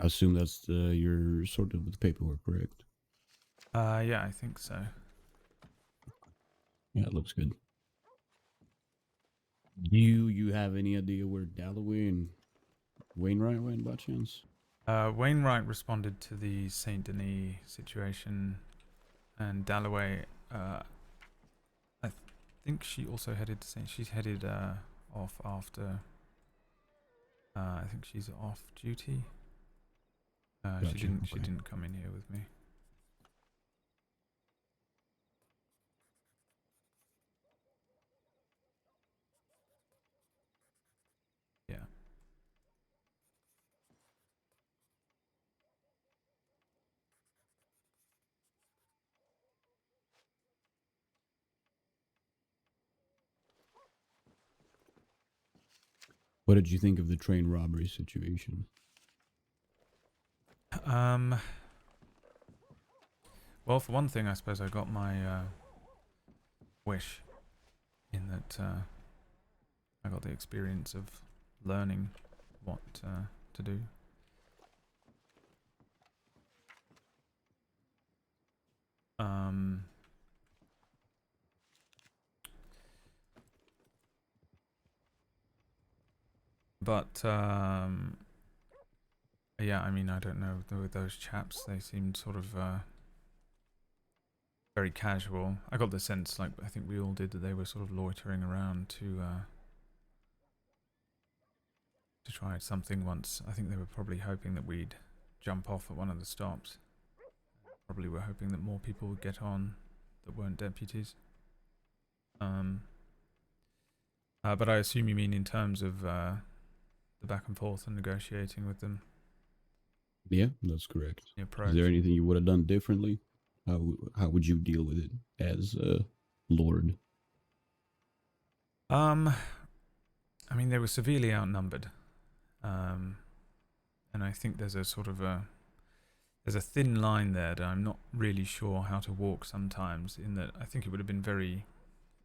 J: I assume that's your sort of the paperwork, correct?
A: Yeah, I think so.
J: Yeah, it looks good. Do you have any idea where Dalloway and Wainwright went by chance?
A: Wainwright responded to the Saint Denis situation, and Dalloway, I think she also headed to Saint. She's headed off after. I think she's off duty.
J: Gotcha,
A: She
J: okay.
A: didn't come in here with me. Yeah.
J: What did you think of the train robbery situation?
A: Well, for one thing, I suppose I got my wish in that I got the experience of learning what to do. But yeah, I mean, I don't know with those chaps. They seemed sort of very casual. I got the sense, like I think we all did, that they were sort of loitering around to try something once. I think they were probably hoping that we'd jump off at one of the stops. Probably were hoping that more people would get on that weren't deputies. But I assume you mean in terms of the back and forth and negotiating with them.
J: Yeah, that's correct.
A: The
J: Is
A: approach.
J: there anything you would have done differently? How would you deal with it as Lord?
A: I mean, they were severely outnumbered, and I think there's a sort of there's a thin line there that I'm not really sure how to walk sometimes. In that, I think it would have been very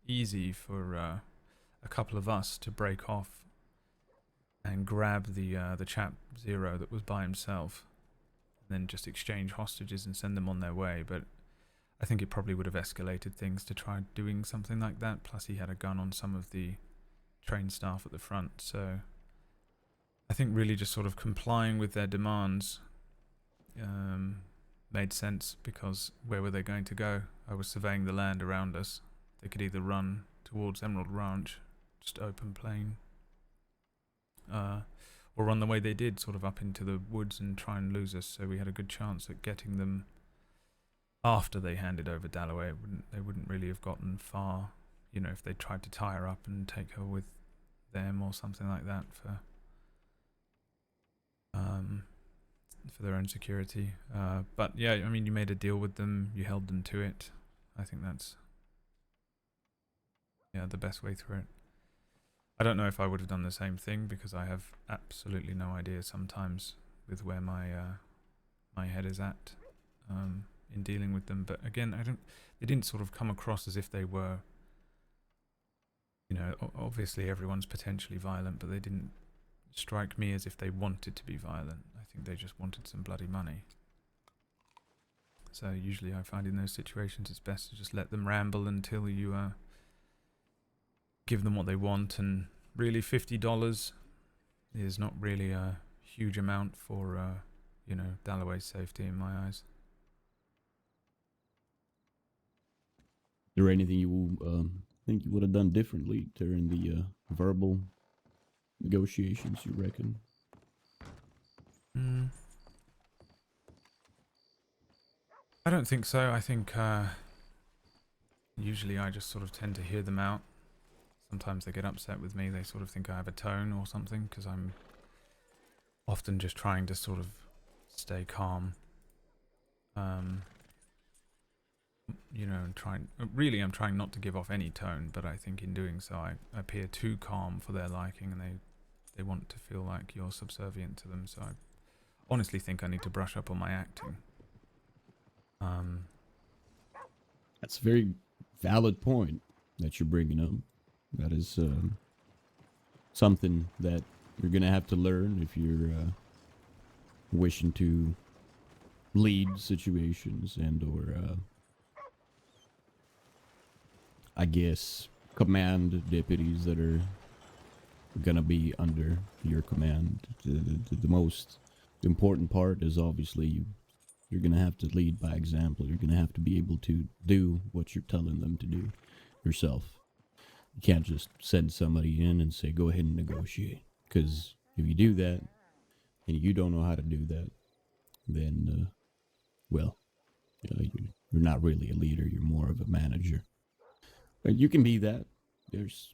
A: easy for a couple of us to break off and grab the chap Zero that was by himself, and then just exchange hostages and send them on their way. But I think it probably would have escalated things to try doing something like that. Plus, he had a gun on some of the train staff at the front, so I think really just sort of complying with their demands made sense, because where were they going to go? I was surveying the land around us. They could either run towards Emerald Ranch, just open plain, or run the way they did, sort of up into the woods and try and lose us. So we had a good chance at getting them after they handed over Dalloway. They wouldn't really have gotten far, you know, if they tried to tie her up and take her with them or something like that for their own security. But yeah, I mean, you made a deal with them, you held them to it. I think that's the best way through it. I don't know if I would have done the same thing, because I have absolutely no idea sometimes with where my my head is at in dealing with them. But again, they didn't sort of come across as if they were, you know, obviously everyone's potentially violent, but they didn't strike me as if they wanted to be violent. I think they just wanted some bloody money. So usually I find in those situations it's best to just let them ramble until you give them what they want. And really $50 is not really a huge amount for you know, Dalloway's safety in my eyes.
J: Is there anything you think you would have done differently during the verbal negotiations, you reckon?
A: I don't think so. I think usually I just sort of tend to hear them out. Sometimes they get upset with me. They sort of think I have a tone or something, because I'm often just trying to sort of stay calm. You know, and I'm trying not to give off any tone, but I think in doing so I appear too calm for their liking, and they want to feel like you're subservient to them. So I honestly think I need to brush up on my acting.
J: That's a very valid point that you're bringing up. That is something that you're gonna have to learn if you're wishing to lead situations and or I guess command deputies that are gonna be under your command. The most important part is obviously you're gonna have to lead by example. You're gonna have to be able to do what you're telling them to do yourself. You can't just send somebody in and say, go ahead and negotiate. Because if you do that, and you don't know how to do that, then, well, you're not really a leader. You're more of a manager. But you can be that. There's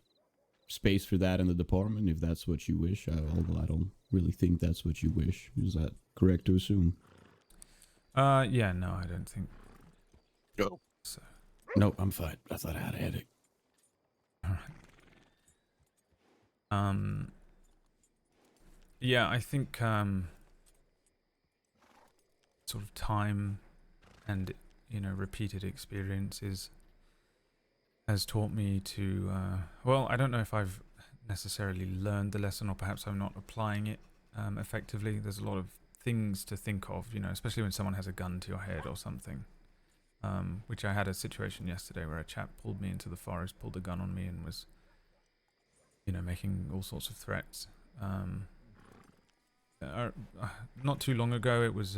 J: space for that in the department if that's what you wish. Although I don't really think that's what you wish. Is that correct to assume?
A: Yeah, no, I don't think.
J: No.
A: So.
J: No, I'm fine. I thought I had a headache.
A: All right. Yeah, I think sort of time and repeated experiences has taught me to well, I don't know if I've necessarily learned the lesson, or perhaps I'm not applying it effectively. There's a lot of things to think of, especially when someone has a gun to your head or something. Which I had a situation yesterday where a chap pulled me into the forest, pulled a gun on me, and was making all sorts of threats. Not too long ago, it was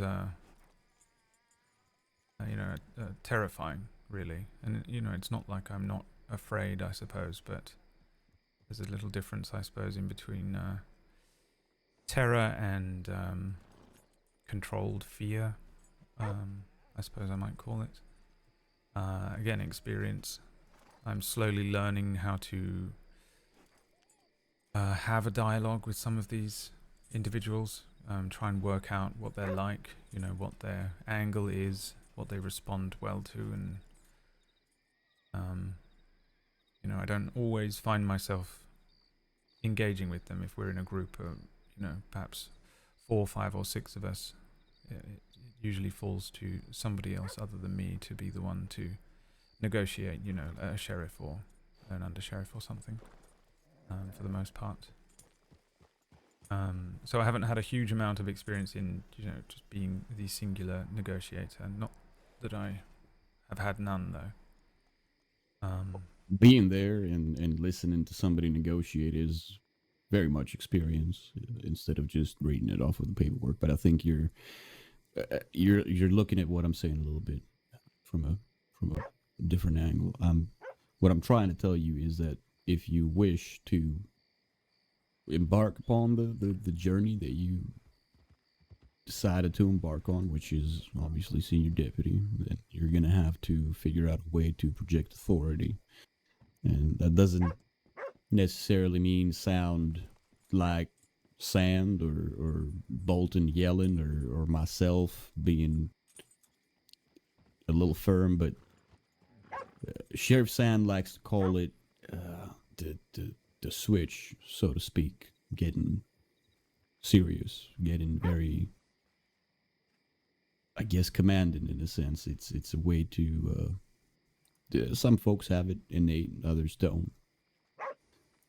A: terrifying, really. And it's not like I'm not afraid, I suppose, but there's a little difference, I suppose, in between terror and controlled fear, I suppose I might call it. Again, experience. I'm slowly learning how to have a dialogue with some of these individuals, try and work out what they're like, what their angle is, what they respond well to, and I don't always find myself engaging with them if we're in a group of, perhaps 4, 5, or 6 of us. It usually falls to somebody else other than me to be the one to negotiate, a sheriff or an under-sheriff or something, for the most part. So I haven't had a huge amount of experience in, just being the singular negotiator. Not that I have had none, though.
J: Being there and listening to somebody negotiate is very much experience instead of just reading it off of the paperwork. But I think you're looking at what I'm saying a little bit from a different angle. What I'm trying to tell you is that if you wish to embark upon the journey that you decided to embark on, which is obviously senior deputy, then you're going to have to figure out a way to project authority. And that doesn't necessarily mean sound like Sand or Bolton yelling or myself being a little firm, but Sheriff Sand likes to call it the switch, so to speak, getting serious, getting very, I guess, commanding in a sense. It's a way to some folks have it innate, others don't.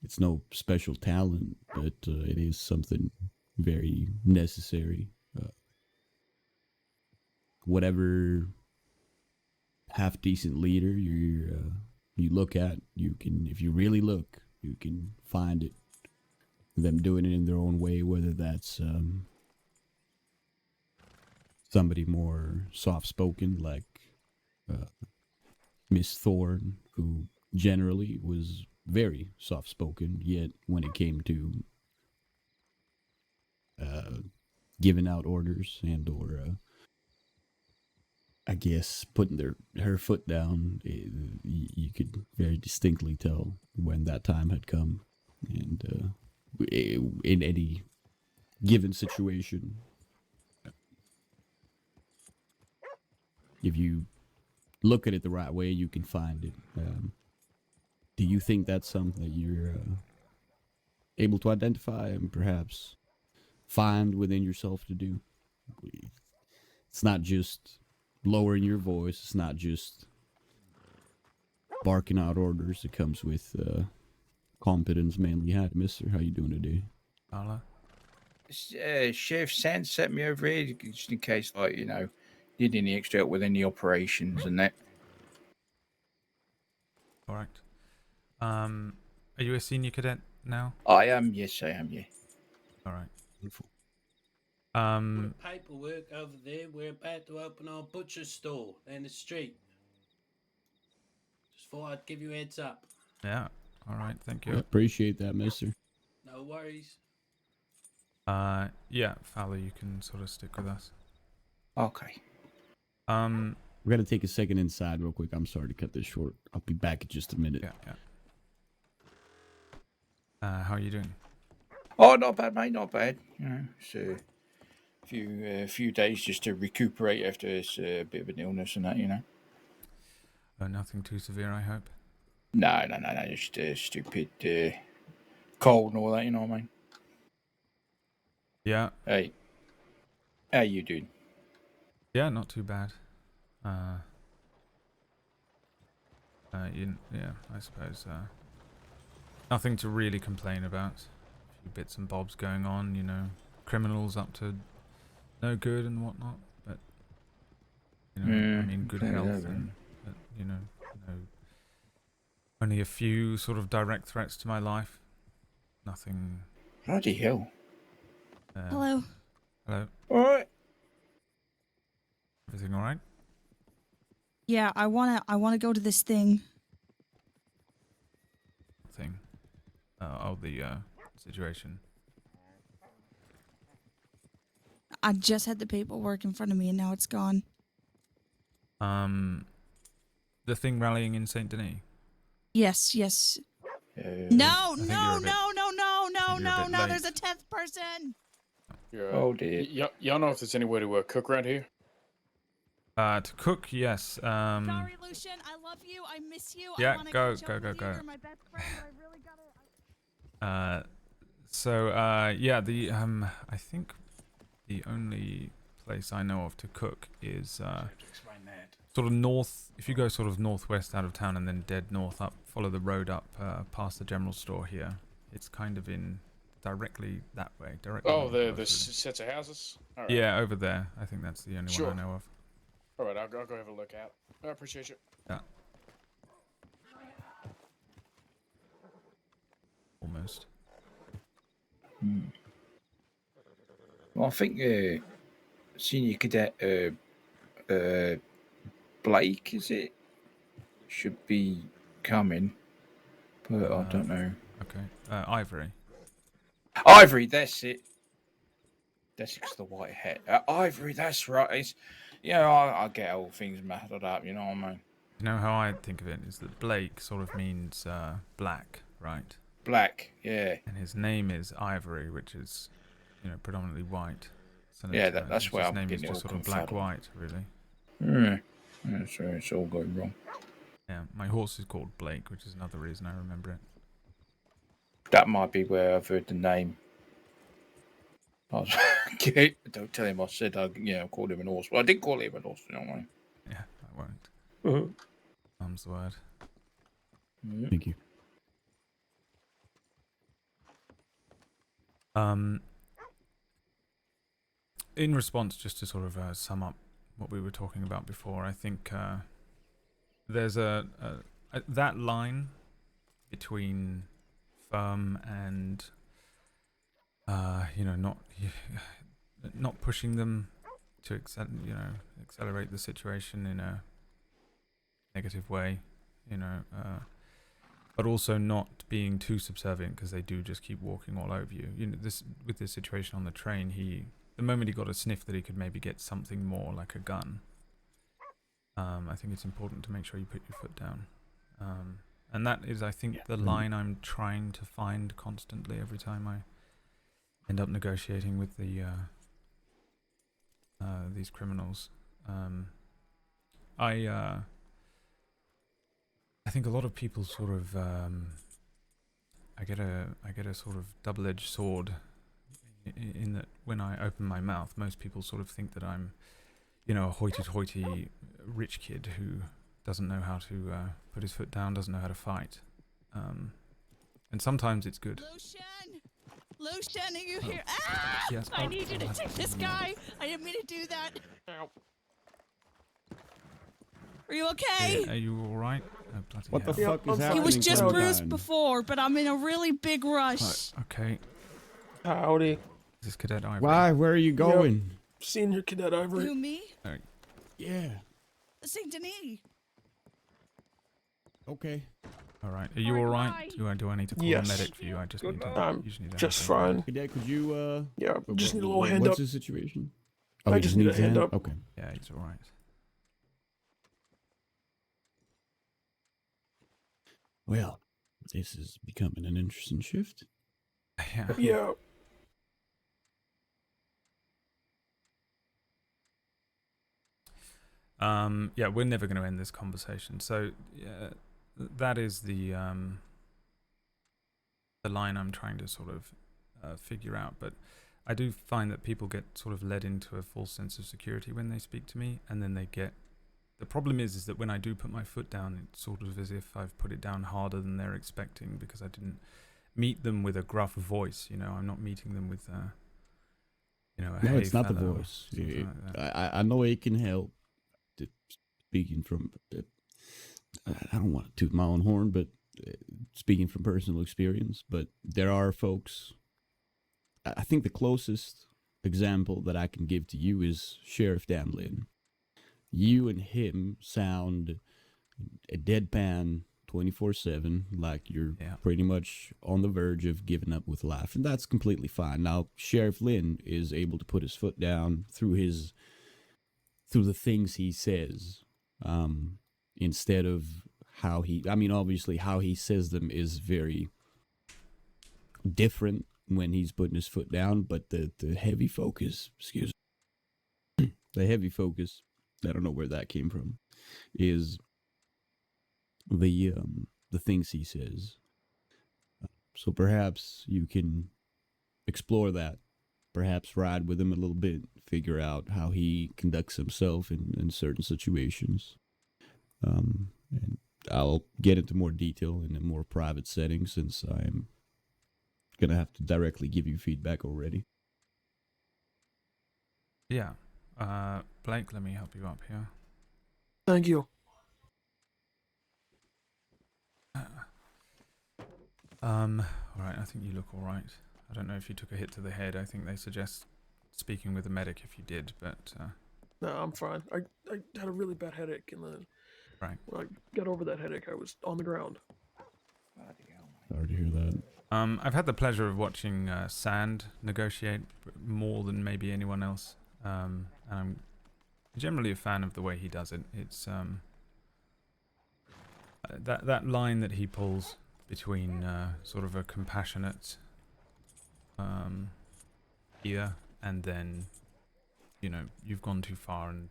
J: It's no special talent, but it is something very necessary. Whatever half decent leader you look at, you can, if you really look, you can find it. Them doing it in their own way, whether that's somebody more soft-spoken like Miss Thorne, who generally was very soft-spoken, yet when it came to giving out orders and or I guess putting her foot down, you could very distinctly tell when that time had come. And in any given situation, if you look at it the right way, you can find it. Do you think that's something that you're able to identify and perhaps find within yourself to do? It's not just lowering your voice. It's not just barking out orders. It comes with competence, manly hat. Mister, how you doing today?
A: Carla?
T: Sheriff Sands sent me over here just in case, like, you know, need any extra help with any operations and that.
A: All right. Are you a senior cadet now?
T: I am, yes, I am, yeah.
A: All right.
J: Beautiful.
U: Paperwork over there. We're about to open our butcher store down the street. Just thought I'd give you a heads up.
A: Yeah. All right. Thank
J: I
A: you.
J: appreciate that, mister.
U: No worries.
A: Yeah, Fowler, you can sort of stick with us.
T: Okay.
J: We're gonna take a second inside real quick. I'm sorry to cut this short. I'll be back in just a minute.
A: Yeah. How are you doing?
T: Oh, not bad, mate, not bad. You know, it's a few days just to recuperate after this bit of an illness and that, you know.
A: Nothing too severe, I hope.
T: No, just stupid cold and all that, you know what I mean?
A: Yeah.
T: Hey, how you doing?
A: Yeah, not too bad. Yeah, I suppose. Nothing to really complain about. A few bits and bobs going on, you know. Criminals up to no good and whatnot, but you know, I mean, good health and you know, only a few sort of direct threats to my life. Nothing.
T: Bloody hell.
V: Hello.
A: Hello.
T: All right.
A: Everything all right?
V: Yeah, I wanna go to this thing.
A: Thing. The situation.
V: I just had the paperwork in front of me and now it's gone.
A: The thing rallying in Saint Denis.
V: Yes. No, no,
A: late.
V: there's a 10th person.
L: Yeah.
T: Oh dear.
L: Y'all know if there's any way to cook around here?
A: To cook, yes.
V: Sorry, Lucien, I love you. I miss you.
A: Yeah,
V: I wanna
A: go.
V: You're my best friend. I really gotta.
A: Yeah, I think the only place I know of to cook is sort of north. If you go sort of northwest out of town and then dead north up, follow the road up past the general store here. It's kind of in directly that way. Directly.
L: Oh, the sets of houses? All right.
A: Yeah, over there. I think that's the only
L: Sure.
A: one I know of.
L: All right, I'll go have a look out. I appreciate you.
A: Yeah. Almost.
T: Well, I think senior cadet Blake, is it? Should be coming, but I don't know.
A: Okay. Ivory.
T: Ivory, that's it. That's because of the white hat. Ivory, that's right. It's, you know, I get all things muddled up, you know what I mean?
A: You know how I think of it is that Blake sort of means black, right?
T: Black, yeah.
A: And his name is Ivory, which is, you know, predominantly white. So
T: Yeah, that's where
A: his
T: I'm
A: name is
T: getting
A: just
T: all
A: sort of black
T: confuddled.
A: white, really.
T: Yeah, so it's all going wrong.
A: Yeah, my horse is called Blake, which is another reason I remember it.
T: That might be where I've heard the name. Don't tell him I said I called him an horse. Well, I did call him an horse, you know what I mean?
A: Yeah, I won't. Thumb's the word.
J: Thank you.
A: In response, just to sort of sum up what we were talking about before, I think there's that line between firm and not pushing them to accelerate the situation in a negative way, but also not being too subservient because they do just keep walking all over you. With this situation on the train, the moment he got a sniff that he could maybe get something more like a gun, I think it's important to make sure you put your foot down. And that is, I think, the line I'm trying to find constantly every time I end up negotiating with these criminals. I think a lot of people sort of I get a sort of double-edged sword in that when I open my mouth, most people sort of think that I'm, a hoity-toity rich kid who doesn't know how to put his foot down, doesn't know how to fight. And sometimes it's good.
V: Lucien! Lucien, are you here? Ah!
A: Yes,
V: I need you to take this guy. I didn't mean to do that. Are you okay?
A: Are you all right? Bloody
J: What the
A: hell.
J: fuck is happening?
V: He was just
J: Clementine?
V: bruised before, but I'm in a really big rush.
A: Okay.
B: Howdy.
A: Is this Cadet Ivory?
J: Why? Where are you going?
B: Senior Cadet Ivory.
V: Who, me?
J: Yeah.
V: Saint Denis.
J: Okay.
A: All right. Are you all right? Do I need to call a medic for you? I just need to.
B: I'm
A: usually need to
B: just
A: have a-
B: fine.
J: Cadet, could you,
B: Yeah, just need a little hand
J: what's
B: up.
J: the situation?
B: I
J: he
B: just need a
J: needs
B: hand up.
J: Okay.
A: Yeah, he's all right.
J: Well, this is becoming an interesting shift.
A: Yeah.
B: Yeah.
A: Yeah, we're never going to end this conversation. So, yeah, that is the line I'm trying to sort of figure out. But I do find that people get sort of led into a false sense of security when they speak to me, and then they get. The problem is that when I do put my foot down, it's sort of as if I've put it down harder than they're expecting because I didn't meet them with a gruff voice. You know, I'm not meeting them with, you know, a
J: No,
A: hey
J: it's not the
A: fellow,"
J: voice.
A: something like that.
J: I know it can help. Speaking from, I don't want to toot my own horn, but speaking from personal experience, but there are folks. I think the closest example that I can give to you is Sheriff Damlin. You and him sound a deadpan 24/7, like you're pretty much on the verge of giving up with life, and that's completely fine. Now, Sheriff Lynn is able to put his foot down through the things he says, instead of how he. I mean, obviously, how he says them is very different when he's putting his foot down, but the heavy focus, the heavy focus. I don't know where that came from, is the things he says. So perhaps you can explore that, perhaps ride with him a little bit, figure out how he conducts himself in certain situations. And I'll get into more detail in a more private setting since I'm going to have to directly give you feedback already.
A: Yeah. Blake, let me help you up here.
B: Thank you.
A: All right, I think you look all right. I don't know if you took a hit to the head. I think they suggest speaking with a medic if you did, but
B: No, I'm fine. I had a really bad headache, and then
A: right.
B: when I got over that headache, I was on the ground.
J: Sorry to hear that.
A: I've had the pleasure of watching Sand negotiate more than maybe anyone else, and I'm generally a fan of the way he does it. It's that line that he pulls between sort of a compassionate ear and then, you know, you've gone too far and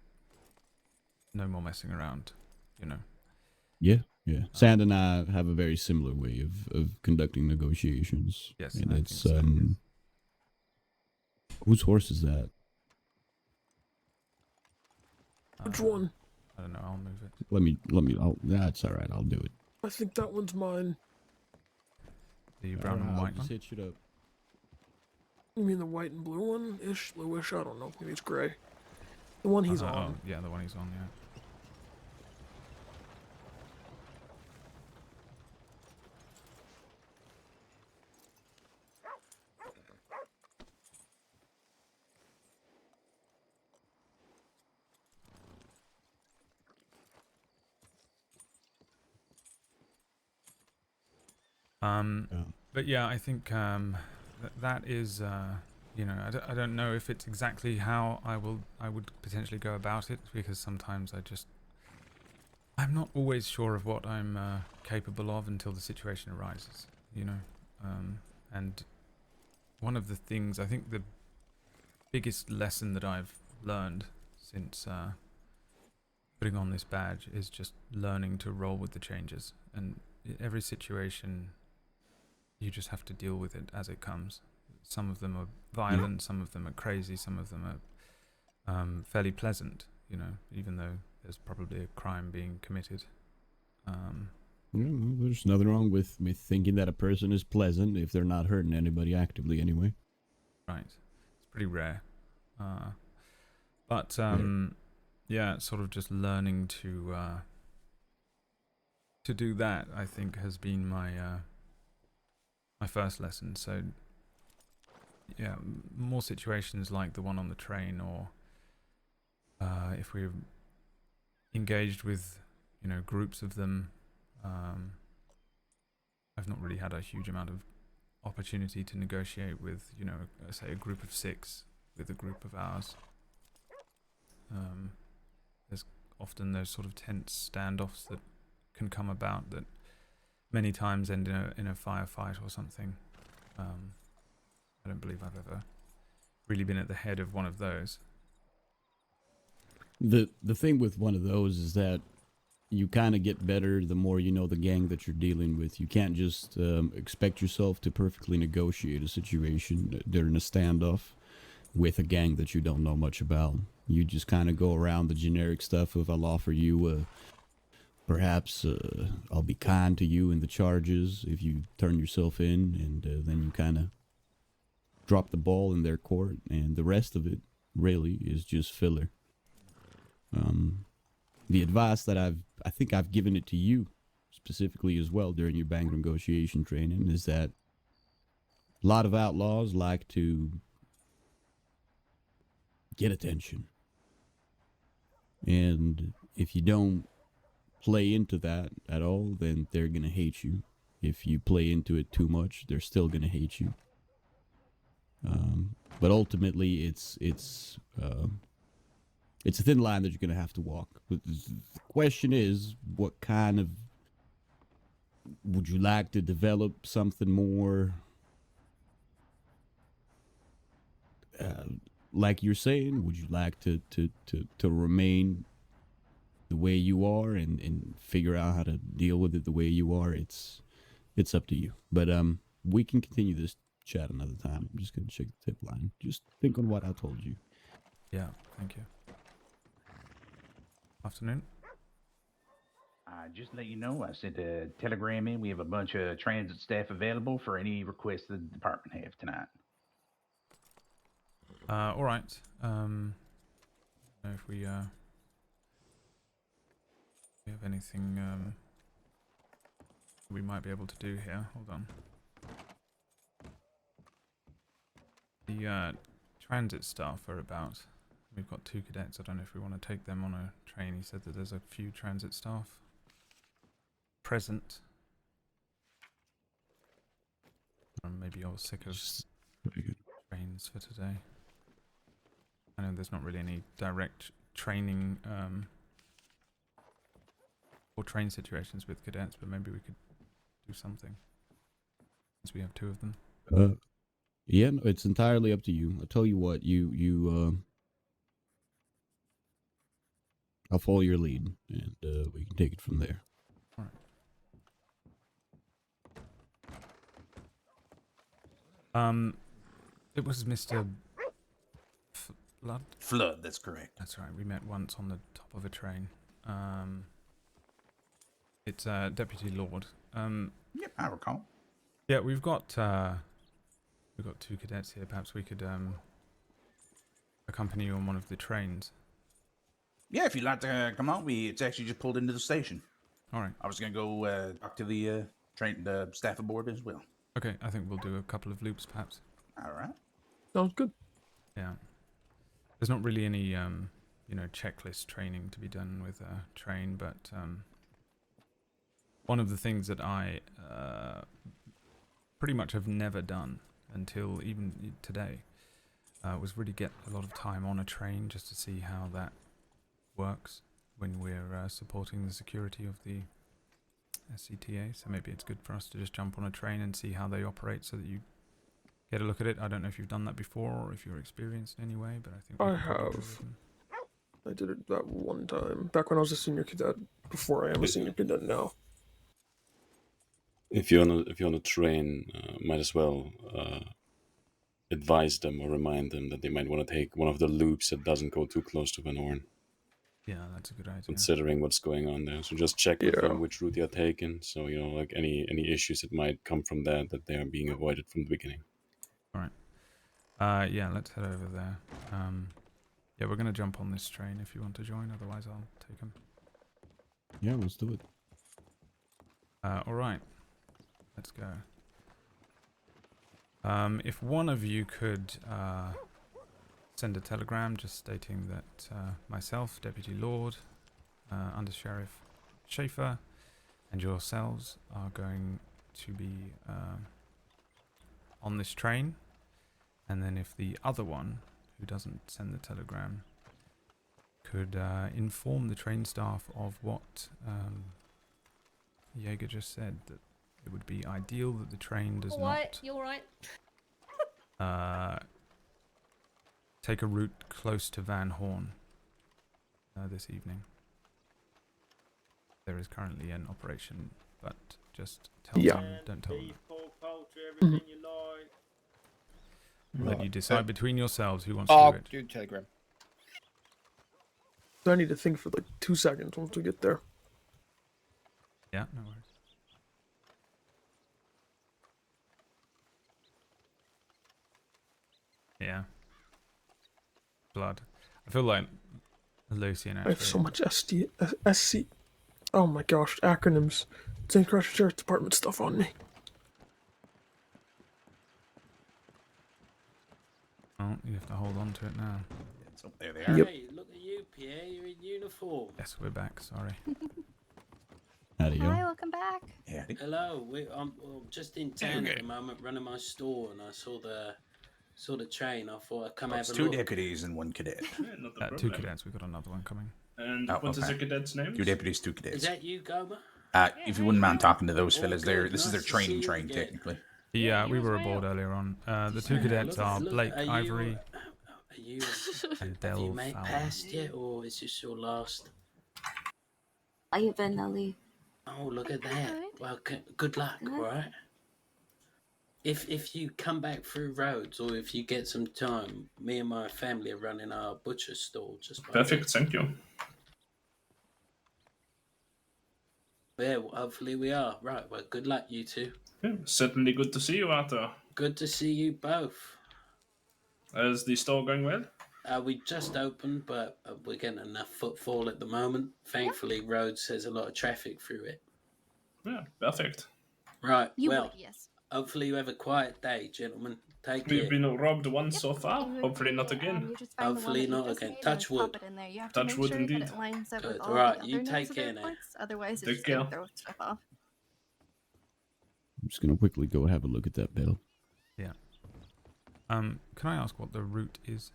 A: no more messing around, you know.
J: Yeah. Sand and I have a very similar way of conducting negotiations.
A: Yes,
J: and
A: I
J: it's
A: think so.
J: Whose horse is that?
B: Which one?
A: I don't know. I'll move it.
J: Let me. That's all right. I'll do it.
B: I think that one's mine.
A: The brown and
J: I'll
A: white
J: just
A: one?
J: hitch it up.
B: You mean the white and blue one? Ish, bluish, I don't know. Maybe it's gray. The one he's on.
A: Oh, yeah, the one he's on, yeah. But yeah, I think that is, you know, I don't know if it's exactly how I would potentially go about it, because sometimes I'm not always sure of what I'm capable of until the situation arises, you know. And one of the things, I think the biggest lesson that I've learned since putting on this badge is just learning to roll with the changes. And every situation, you just have to deal with it as it comes. Some of them are violent, some of them are crazy, some of them are fairly pleasant, you know, even though there's probably a crime being committed.
J: Yeah, well, there's nothing wrong with thinking that a person is pleasant if they're not hurting anybody actively anyway.
A: Right. It's pretty rare. But yeah, sort of just learning to do that, I think, has been my my first lesson. So yeah, more situations like the one on the train, or if we're engaged with, you know, groups of them. I've not really had a huge amount of opportunity to negotiate with, you know, say a group of 6 with a group of ours. There's often those sort of tense standoffs that can come about that many times end in a firefight or something. I don't believe I've ever really been at the head of one of those.
J: The thing with one of those is that you kind of get better the more you know the gang that you're dealing with. You can't just expect yourself to perfectly negotiate a situation during a standoff with a gang that you don't know much about. You just kind of go around the generic stuff of, I'll offer you perhaps I'll be kind to you in the charges if you turn yourself in, and then you kind of drop the ball in their court, and the rest of it really is just filler. The advice that I think I've given it to you specifically as well during your bank negotiation training is that a lot of outlaws like to get attention. And if you don't play into that at all, then they're going to hate you. If you play into it too much, they're still going to hate you. But ultimately, it's a thin line that you're going to have to walk. But the question is, what kind of... Would you like to develop something more... like you're saying, would you like to remain the way you are and figure out how to deal with it the way you are? It's up to you. But we can continue this chat another time. I'm just going to check the tip line. Just think on what I told you.
A: Yeah, thank you. Afternoon.
C: Just to let you know, I sent a telegram in. We have a bunch of transit staff available for any requests the department have tonight.
A: All right. If we have anything we might be able to do here. Hold on. The transit staff are about. We've got 2 cadets. I don't know if we want to take them on a train. He said that there's a few transit staff present. Or maybe you're sick of trains for today. I know there's not really any direct training or train situations with cadets, but maybe we could do something since we have 2 of them.
J: Yeah, no, it's entirely up to you. I'll tell you what, I'll follow your lead, and we can take it from there.
A: All right. It was Mr. Flood?
C: Flood, that's correct.
A: That's right. We met once on the top of a train. It's Deputy Lorde.
C: Yep, I recall.
A: Yeah, we've got 2 cadets here. Perhaps we could accompany you on one of the trains.
C: Yeah, if you'd like to come on, it's actually just pulled into the station.
A: All right.
C: I was going to go talk to the staff aboard as well.
A: Okay, I think we'll do a couple of loops, perhaps.
C: All right.
B: Sounds good.
A: Yeah. There's not really any, you know, checklist training to be done with a train, but one of the things that I pretty much have never done until even today was really get a lot of time on a train just to see how that works when we're supporting the security of the SCTA. So maybe it's good for us to just jump on a train and see how they operate so that you get a look at it. I don't know if you've done that before or if you're experienced in any way, but I think
B: I have. I did it that one time back when I was a senior cadet. Before I am a senior cadet now.
D: If you're on a train, might as well advise them or remind them that they might want to take one of the loops that doesn't go too close to Van Horn.
A: Yeah, that's a good idea.
D: considering what's going on there. So just check with them which route you're taking. So like any issues that might come from that they are being avoided from the beginning.
A: All right. Yeah, let's head over there. Yeah, we're gonna jump on this train if you want to join. Otherwise, I'll take him.
J: Yeah, let's do it.
A: All right. Let's go. If one of you could send a telegram just stating that myself, Deputy Lorde, Under Sheriff Schaefer, and yourselves are going to be on this train, and then if the other one who doesn't send the telegram could inform the train staff of what Jaeger just said, that it would be ideal that the train does
M: What? You alright?
A: not take a route close to Van Horn this evening. There is currently an operation, but just tell them, don't tell them. Let you decide between yourselves who wants to do it.
B: do
T: telegram.
B: So I need to think for like 2 seconds once we get there.
A: Yeah, no worries. Yeah. Blood. I feel like Lucien
B: I
A: actually.
B: have so much SC. Oh my gosh, acronyms. St. Croix Sheriff Department stuff on me.
A: Oh, you have to hold on to it now.
U: There they are.
B: Yep.
U: Hey, look at you, Pierre. You're in uniform.
A: Yes, we're back. Sorry.
J: Howdy,
E: Hi, welcome back.
U: Hello. I'm just in town at the moment, running my store, and I saw the train. I thought I'd come have a
H: two
U: look.
H: deputies and one cadet.
A: Two cadets. We've got another one coming.
L: And
H: Oh,
L: what is
H: okay.
L: the cadet's name?
H: 2 deputies, 2 cadets.
U: Is that you, Gomer?
H: If you wouldn't mind talking to those fellas,
U: good.
H: this is
U: Nice
H: their
U: to see
H: training
U: you
H: train,
U: again.
H: technically.
A: Yeah, we were aboard earlier on. The two cadets are Blake
U: Are you,
A: Ivory
U: Are you?
A: and
U: Have you
A: Del
U: made
A: Fowler.
U: passed yet, or is this your last?
K: Ivan.
U: Oh, look at that. Well, good luck, alright? If you come back through roads, or if you get some time, me and my family are running our butcher stall just by
L: Perfect, thank you.
U: Yeah, well, hopefully we are. Right, well, good luck, you two.
L: Yeah, certainly good to see you, Arthur.
U: Good to see you both.
L: Is the store going well?
U: We just opened, but we're getting enough footfall at the moment. Thankfully, Rhodes has a lot of traffic through it.
L: Yeah, perfect.
U: Right,
E: You
U: well,
E: would, yes.
U: hopefully you have a quiet day, gentlemen. Take
L: We've
U: care.
L: been robbed once so far.
E: You would
L: Hopefully
E: be,
L: not again.
E: you just find
U: Hopefully
E: the one
U: not
E: that you just
U: again.
E: made
U: Touch
E: and
U: wood.
E: pop it in there. You have
L: Touch
E: to make
L: wood
E: sure
L: indeed.
E: that it lines up
U: Good.
E: with all
U: Right,
E: the
U: you
E: other
U: take
E: notes of
U: care
E: the
U: now.
E: reports. Otherwise,
L: Take
E: it's just going
L: care.
E: to throw stuff off.
J: I'm just gonna quickly go have a look at that bell.
A: Yeah. Can I ask what the route is?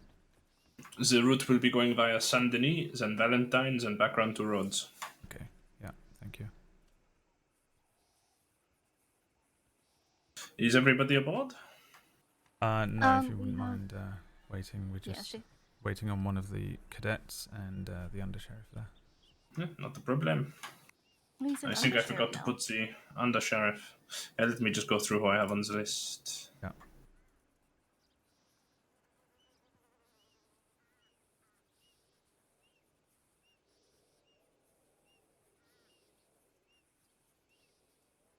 L: The route will be going via Saint Denis, then Valentine's, and back round to Rhodes.
A: Okay. Yeah. Thank you.
L: Is everybody aboard?
A: No, if you wouldn't mind waiting. We're
E: Yeah,
A: just
E: she-
A: waiting on one of the cadets and the undersheriff there.
L: Yeah, not a problem.
E: He's an
L: I think I
E: undersheriff
L: forgot to
E: now.
L: put the undersheriff. Yeah, let me just go through who I have on the list.
A: Yeah.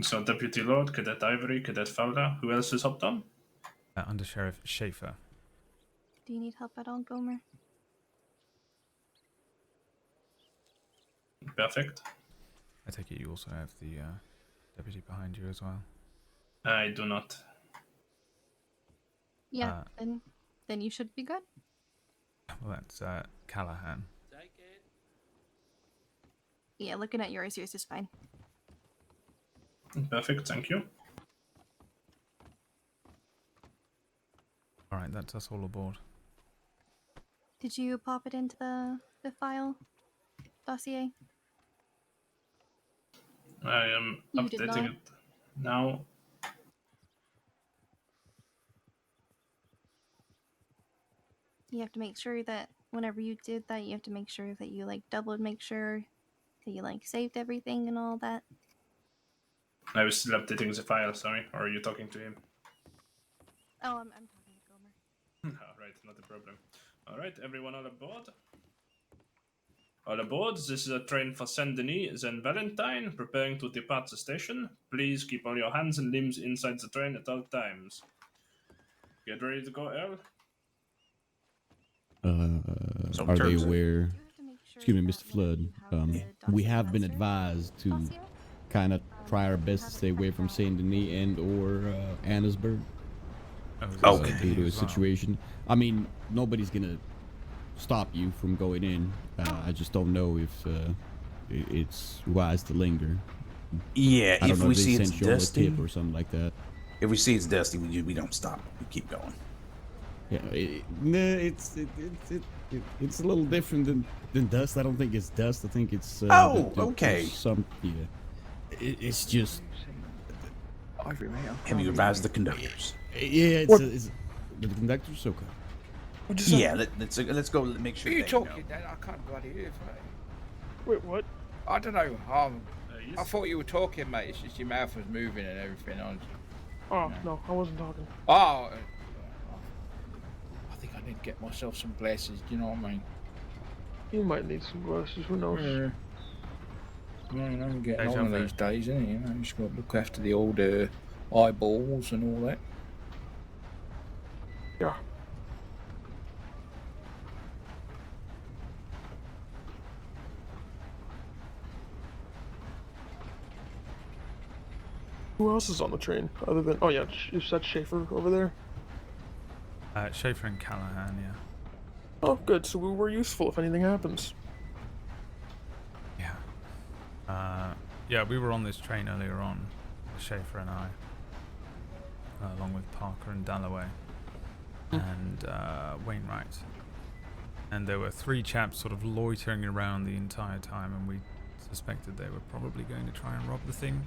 L: So Deputy Lorde, Cadet Ivory, Cadet Fowler. Who else is hopped on?
A: Undersheriff Schaefer.
E: Do you need help at all, Gomer?
L: Perfect.
A: I take it you also have the deputy behind you as well.
L: I do not.
E: Yeah, then you should be good.
A: Well, that's Callahan.
E: Yeah, looking at yours is fine.
L: Perfect, thank you.
A: All right, that's us all aboard.
E: Did you pop it into the file dossier?
L: I am
E: You did
L: updating
E: not.
L: it now.
E: You have to make sure that whenever you did that, you have to make sure that you make sure that you saved everything and all that.
L: I was still updating the file, sorry. Or are you talking to him?
E: Oh, I'm talking to Gomer.
L: Alright, not a problem. Alright, everyone all aboard?
I: All aboard, this is a train for Saint Denis and Valentine, preparing to depart the station. Please keep all your hands and limbs inside the train at all times. Get ready to go, Earl.
H: So
J: Are they
H: terms of-
J: aware? Excuse me, Mr. Flood. We have been advised to kind of try our best to stay away from Saint Denis and or Annesburg.
H: Okay.
J: Due to a situation. I mean, nobody's gonna stop you from going in. I just don't know if it's wise to linger.
H: Yeah,
J: I don't
H: if
J: know
H: we
J: they
H: see it's
J: sent you all a
H: dusty
J: tip or something like that.
H: If we see it's dusty, we don't stop. We keep going.
J: Yeah, it's a little different than dust. I don't think it's dust. I think it's
H: okay.
J: Some it's just.
H: Have you advised the conductors?
J: Yeah, it's the conductors. Okay.
H: Yeah, let's go make sure.
T: Who are you
H: they
T: talking?
H: know.
T: I can't bloody hear.
B: Wait, what?
T: I don't know. I thought you were talking, mate. It's just your mouth was moving and everything.
B: Oh, no, I wasn't talking.
T: Oh, I think I need to get myself some glasses. Do you know what I mean?
B: You might need some glasses. Who knows?
T: Yeah. I'm getting on these days, isn't it? You know, you just got to look after the old eyeballs and all that.
B: Yeah. Who else is on the train other than? Oh yeah, is that Schaefer over there?
A: Schaefer and Callahan, yeah.
B: Oh, good. So we were useful if anything happens.
A: Yeah. Yeah, we were on this train earlier on, Schaefer and I, along with Parker and Dalloway and Wainwright. And there were 3 chaps sort of loitering around the entire time, and we suspected they were probably going to try and rob the thing.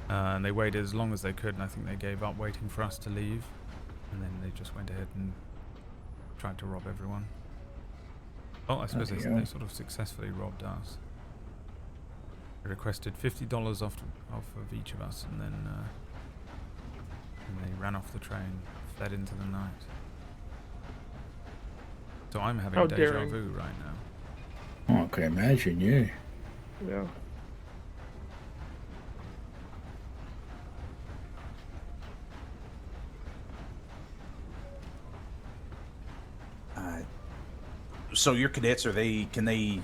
A: And they waited as long as they could, and I think they gave up waiting for us to leave. And then they just went ahead and tried to rob everyone. Well, I suppose they sort of successfully robbed us. They requested $50 off of each of us, and then and they ran off the train, fled into the night. So I'm having deja vu right now.
T: I can imagine, yeah.
B: Yeah.
H: So your cadets, can they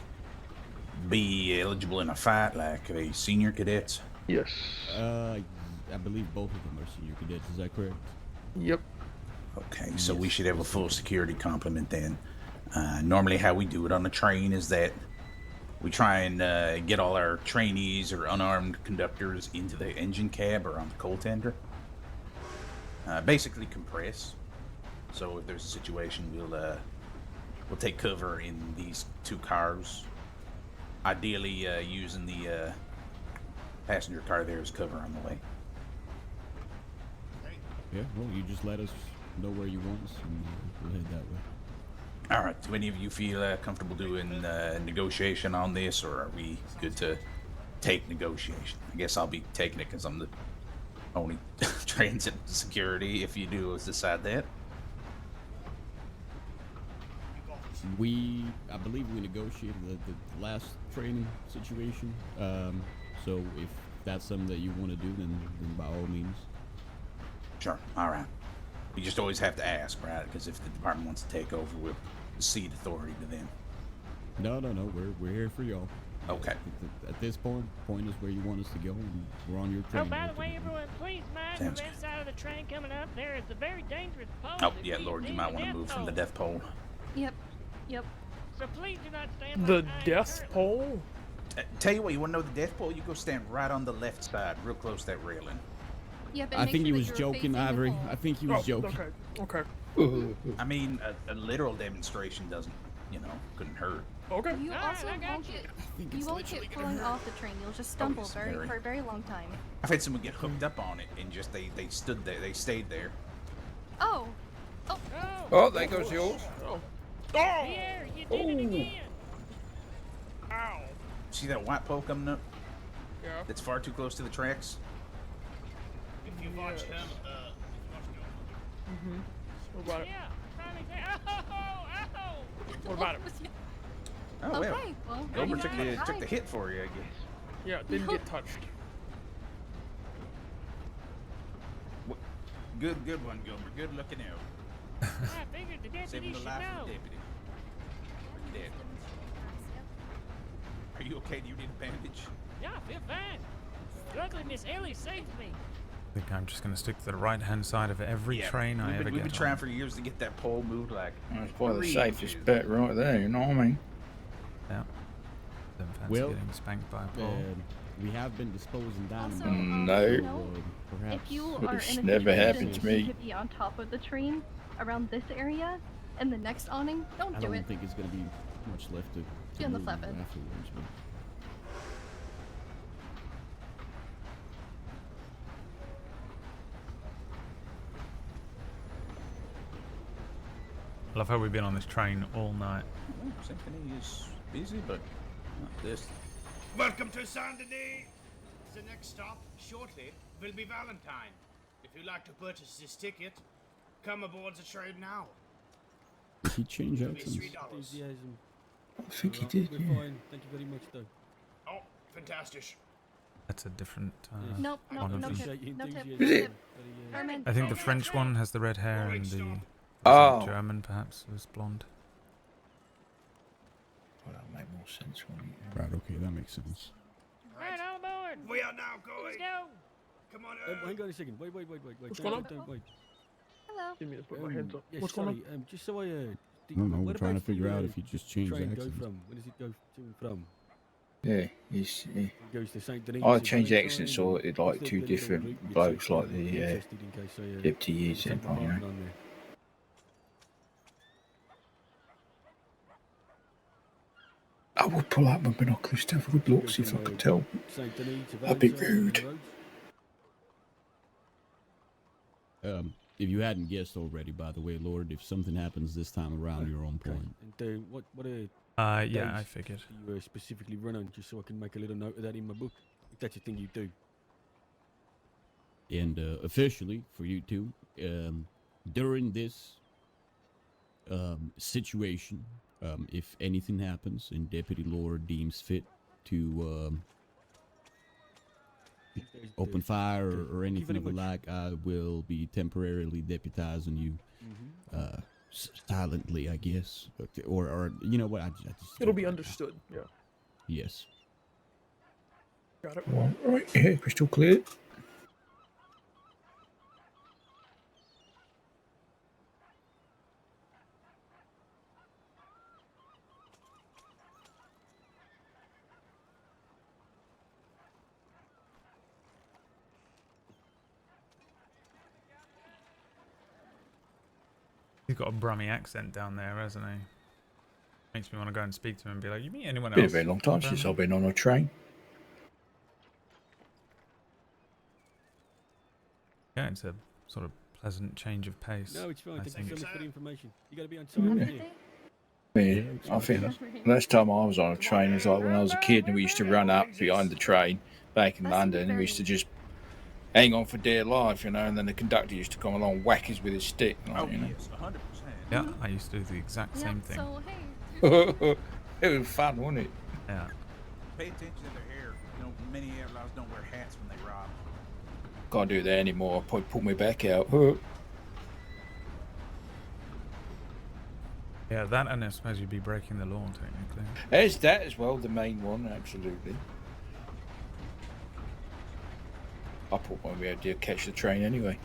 H: be eligible in a fight? Like, are they senior cadets?
B: Yes.
J: I believe both of them are senior cadets. Is that correct?
B: Yep.
H: Okay, so we should have a full security complement then. Normally how we do it on the train is that we try and get all our trainees or unarmed conductors into the engine cab or on the coal tender. Basically compress. So if there's a situation, we'll take cover in these 2 cars. Ideally using the passenger car there as cover on the way.
J: Yeah, well, you just let us know where you want us, and we'll head that way.
H: All right. Do any of you feel comfortable doing negotiation on this, or are we good to take negotiation? I guess I'll be taking it because I'm the only transit security, if you do decide that.
J: I believe we negotiated the last training situation. So if that's something that you want to do, then by all means.
H: Sure. All right. You just always have to ask, right? Because if the department wants to take over, we'll cede authority to them.
J: No. We're here for y'all.
H: Okay.
J: At this point is where you want us to go, and we're on your train.
K: Oh, by the way, everyone, please mind
H: Sounds
K: the left side of the train coming up. There is a very dangerous pole.
H: Oh, yeah, Lord, you might want to move from the death pole.
E: Yep.
K: So please do not stand
B: the death pole?
H: Tell you what, you want to know the death pole? You go stand right on the left side, real close to that railing.
E: Yep,
J: I think he was joking, Ivory. I think he was joking.
B: Okay.
H: I mean, a literal demonstration couldn't hurt.
B: Okay.
E: You also won't get falling off the train. You'll just stumble for a very long time.
H: I've had someone get hooked up on it and just they stood there, they stayed there.
E: Oh.
T: Oh, there goes yours.
B: Oh.
K: Pierre, you did it again.
B: Ow.
H: See that white pole coming up?
B: Yeah.
H: That's far too close to the tracks.
I: If you watch him,
B: What about it?
K: Yeah.
B: What about it?
C: Oh, well.
E: Okay, well,
C: Gilbert
E: you
C: took
E: know,
C: the, took the hit for you, I guess.
L: Yeah, it didn't get touched.
H: Good one, Gilbert. Good looking out.
K: I figured the deputy
H: Saving the
K: should
H: life
K: know.
H: of the deputy. Dead. Are you okay? Do you need a bandage?
K: Yeah, I feel fine. Luckily, Miss Ellie saved me.
A: I think I'm just going to stick to the right-hand side of every train I ever
H: We've
A: get
H: been
A: on.
H: trying for years to get that pole moved like.
T: That's probably the
H: 3
T: safest
H: inches.
T: bet right there, you know what I mean?
A: Yeah. Don't fancy
J: Well,
A: getting spanked by a pole.
J: We have been disposing dynamite.
E: Also,
T: No.
E: you know,
J: perhaps
E: if you are
T: It's
E: in a
T: never
E: situation
T: happened to
E: where you
T: me.
E: could be on top of the train around this area and the next awning, don't
J: I
E: do
J: don't
E: it.
J: think it's going to be much left to
E: Get on the
J: move
E: flatbed.
J: afterwards, but
A: I love how we've been on this train all night.
H: Symphony is busy, but not this.
O: Welcome to Saint Denis. The next stop, shortly, will be Valentine. If you'd like to purchase this ticket, come aboard the train now.
J: he changed
O: It'll be
J: accents.
O: $3.
T: I think he did,
Q: We're
T: yeah.
Q: fine. Thank you very much, though.
O: Oh, fantastic.
A: That's a different
E: Nope,
A: one
E: no,
A: of
E: no
A: the-
E: tip, no tip.
T: Is
E: no
T: it?
E: tip. Herman,
A: I think the French one has the red hair and the
T: Oh.
A: German perhaps was blonde.
T: Well, that'll make more sense, won't it?
J: Right, okay, that makes sense.
K: Right on board.
O: We are now going.
K: Let's go.
O: Come on,
Q: Hang on a second. Wait.
B: What's
Q: Don't-
B: going on?
Q: Don't wait.
E: Hello.
B: Give me to put my heads up.
Q: Yes,
B: What's going
Q: sorry,
B: on?
Q: just so I.
J: I don't know, we're trying to figure out if he just changed
Q: train go
J: accents.
Q: from? Where does it go to and from?
T: Yeah, he's. Yeah.
Q: It goes to Saint Denis.
T: I
Q: to
T: changed
Q: Valentine,
T: accents
Q: or
T: so it like
Q: what's
T: two
Q: the little
T: different
Q: route you
T: blokes,
Q: take?
T: like
Q: I'm
T: the
Q: interested in case I,
T: deputy years
Q: put
T: in,
Q: something
T: you know.
Q: on there.
T: I would pull out my binoculars to have a good look, see if I could tell.
Q: Saint Denis to
T: I'd be
Q: Valentine on the
T: rude.
Q: roads.
J: If you hadn't guessed already, by the way, Lord, if something happens this time around, you're on point.
Q: And what
A: Yeah,
Q: days
A: I figured.
Q: do you specifically run on, just so I can make a little note of that in my book? If that's a thing you do.
J: And officially, for you two, during this situation, if anything happens and Deputy Lord deems fit to open fire or anything of the like, I will be temporarily deputizing you silently, I guess. Or you know what? I just
B: It'll be understood. Yeah.
J: Yes.
B: Got it.
T: Right, yeah, crystal clear.
A: He's got a Brummy accent down there, hasn't he? Makes me want to go and speak to him and be like, you meet anyone else?
T: Been a very long time since I've been on a train.
A: Yeah, it's a sort of pleasant change of pace.
Q: No, it's fine.
A: I
Q: Thank you
A: think.
Q: so much for the information. You got to be on time, haven't you?
T: Yeah, I think the last time I was on a train was like when I was a kid and we used to run up behind the train back in London and we used to just hang on for dear life, you know, and then the conductor used to come along and whack us with his stick. Like, you know.
H: Yes, 100%.
A: Yeah, I used to do the exact same thing.
E: So, hey.
T: It was fun, wasn't it?
A: Yeah.
H: Pay attention to their hair. You know, many airlines don't wear hats when they rob.
T: Can't do that anymore. I'll probably pull my back out.
A: Yeah, that and I suppose you'd be breaking the law, technically.
T: There's that as well, the main one, absolutely. I thought when we had to catch the train anyway.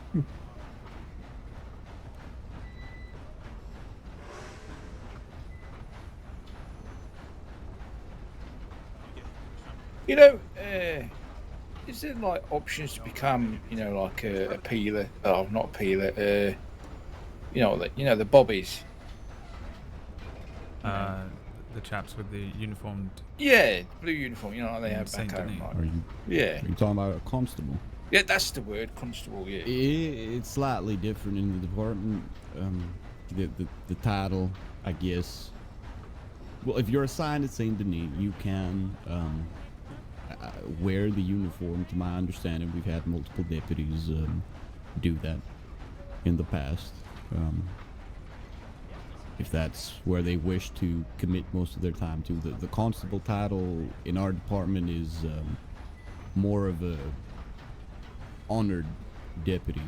T: You know, is there like options to become, you know, like a peeler? Oh, not a peeler. You know, the bobbies.
A: The chaps with the uniformed.
T: Yeah, blue uniform. You know, like they have
A: Saint
T: back home.
A: Denis.
T: Like.
J: Are you?
T: Yeah.
J: Are you talking about a constable?
T: Yeah, that's the word, constable. Yeah.
J: It's slightly different in the department. The title, I guess. Well, if you're assigned at Saint Denis, you can wear the uniform. To my understanding, we've had multiple deputies do that in the past. if that's where they wish to commit most of their time to. The constable title in our department is more of a honored deputy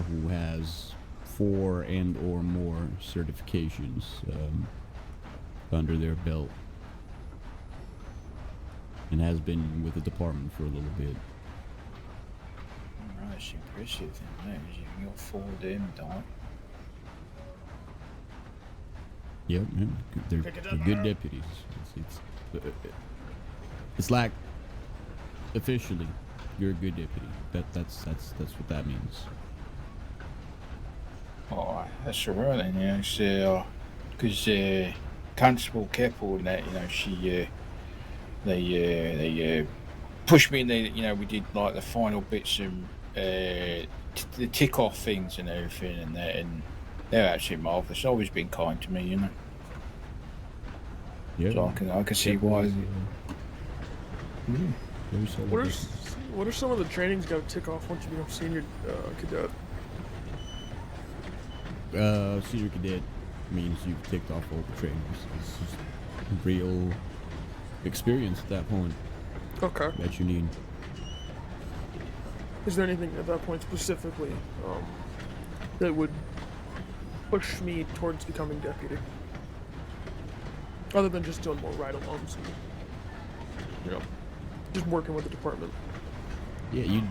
J: who has 4 and or more certifications under their belt and has been with the department for a little bit.
T: Right, it's impressive then, man. You got 4 of them, don't
J: Yep, yeah, they're good deputies. It's like officially you're a good deputy. That's what that means.
T: Oh, that's alright then, yeah. It's because Constable Keppel and that, you know, she they pushed me in there. You know, we did like the final bits and the tick off things and everything and that, and they're actually marvelous. Always been kind to me, you know.
J: Yeah.
T: So I can see why.
B: What are some of the trainings got to tick off once you become senior cadet?
J: Senior cadet means you've ticked off all the trainings. It's just real experience at that point.
B: Okay.
J: That you need.
B: Is there anything at that point specifically that would push me towards becoming deputy? Other than just doing more ride-alongs and, you know, just working with the department.
J: Yeah,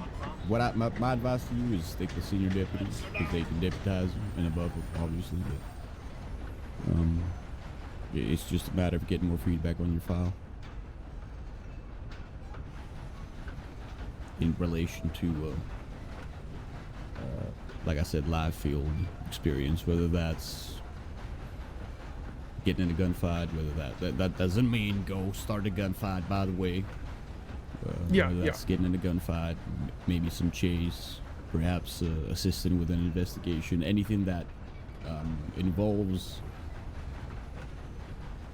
J: my advice to you is stick with senior deputies because they can deputize you and above it, obviously. But it's just a matter of getting more feedback on your file in relation to, like I said, live field experience. Whether that's getting in a gunfight, whether that doesn't mean go start a gunfight, by the way. Whether that's getting in a gunfight, maybe some chase, perhaps assisting with an investigation, anything that involves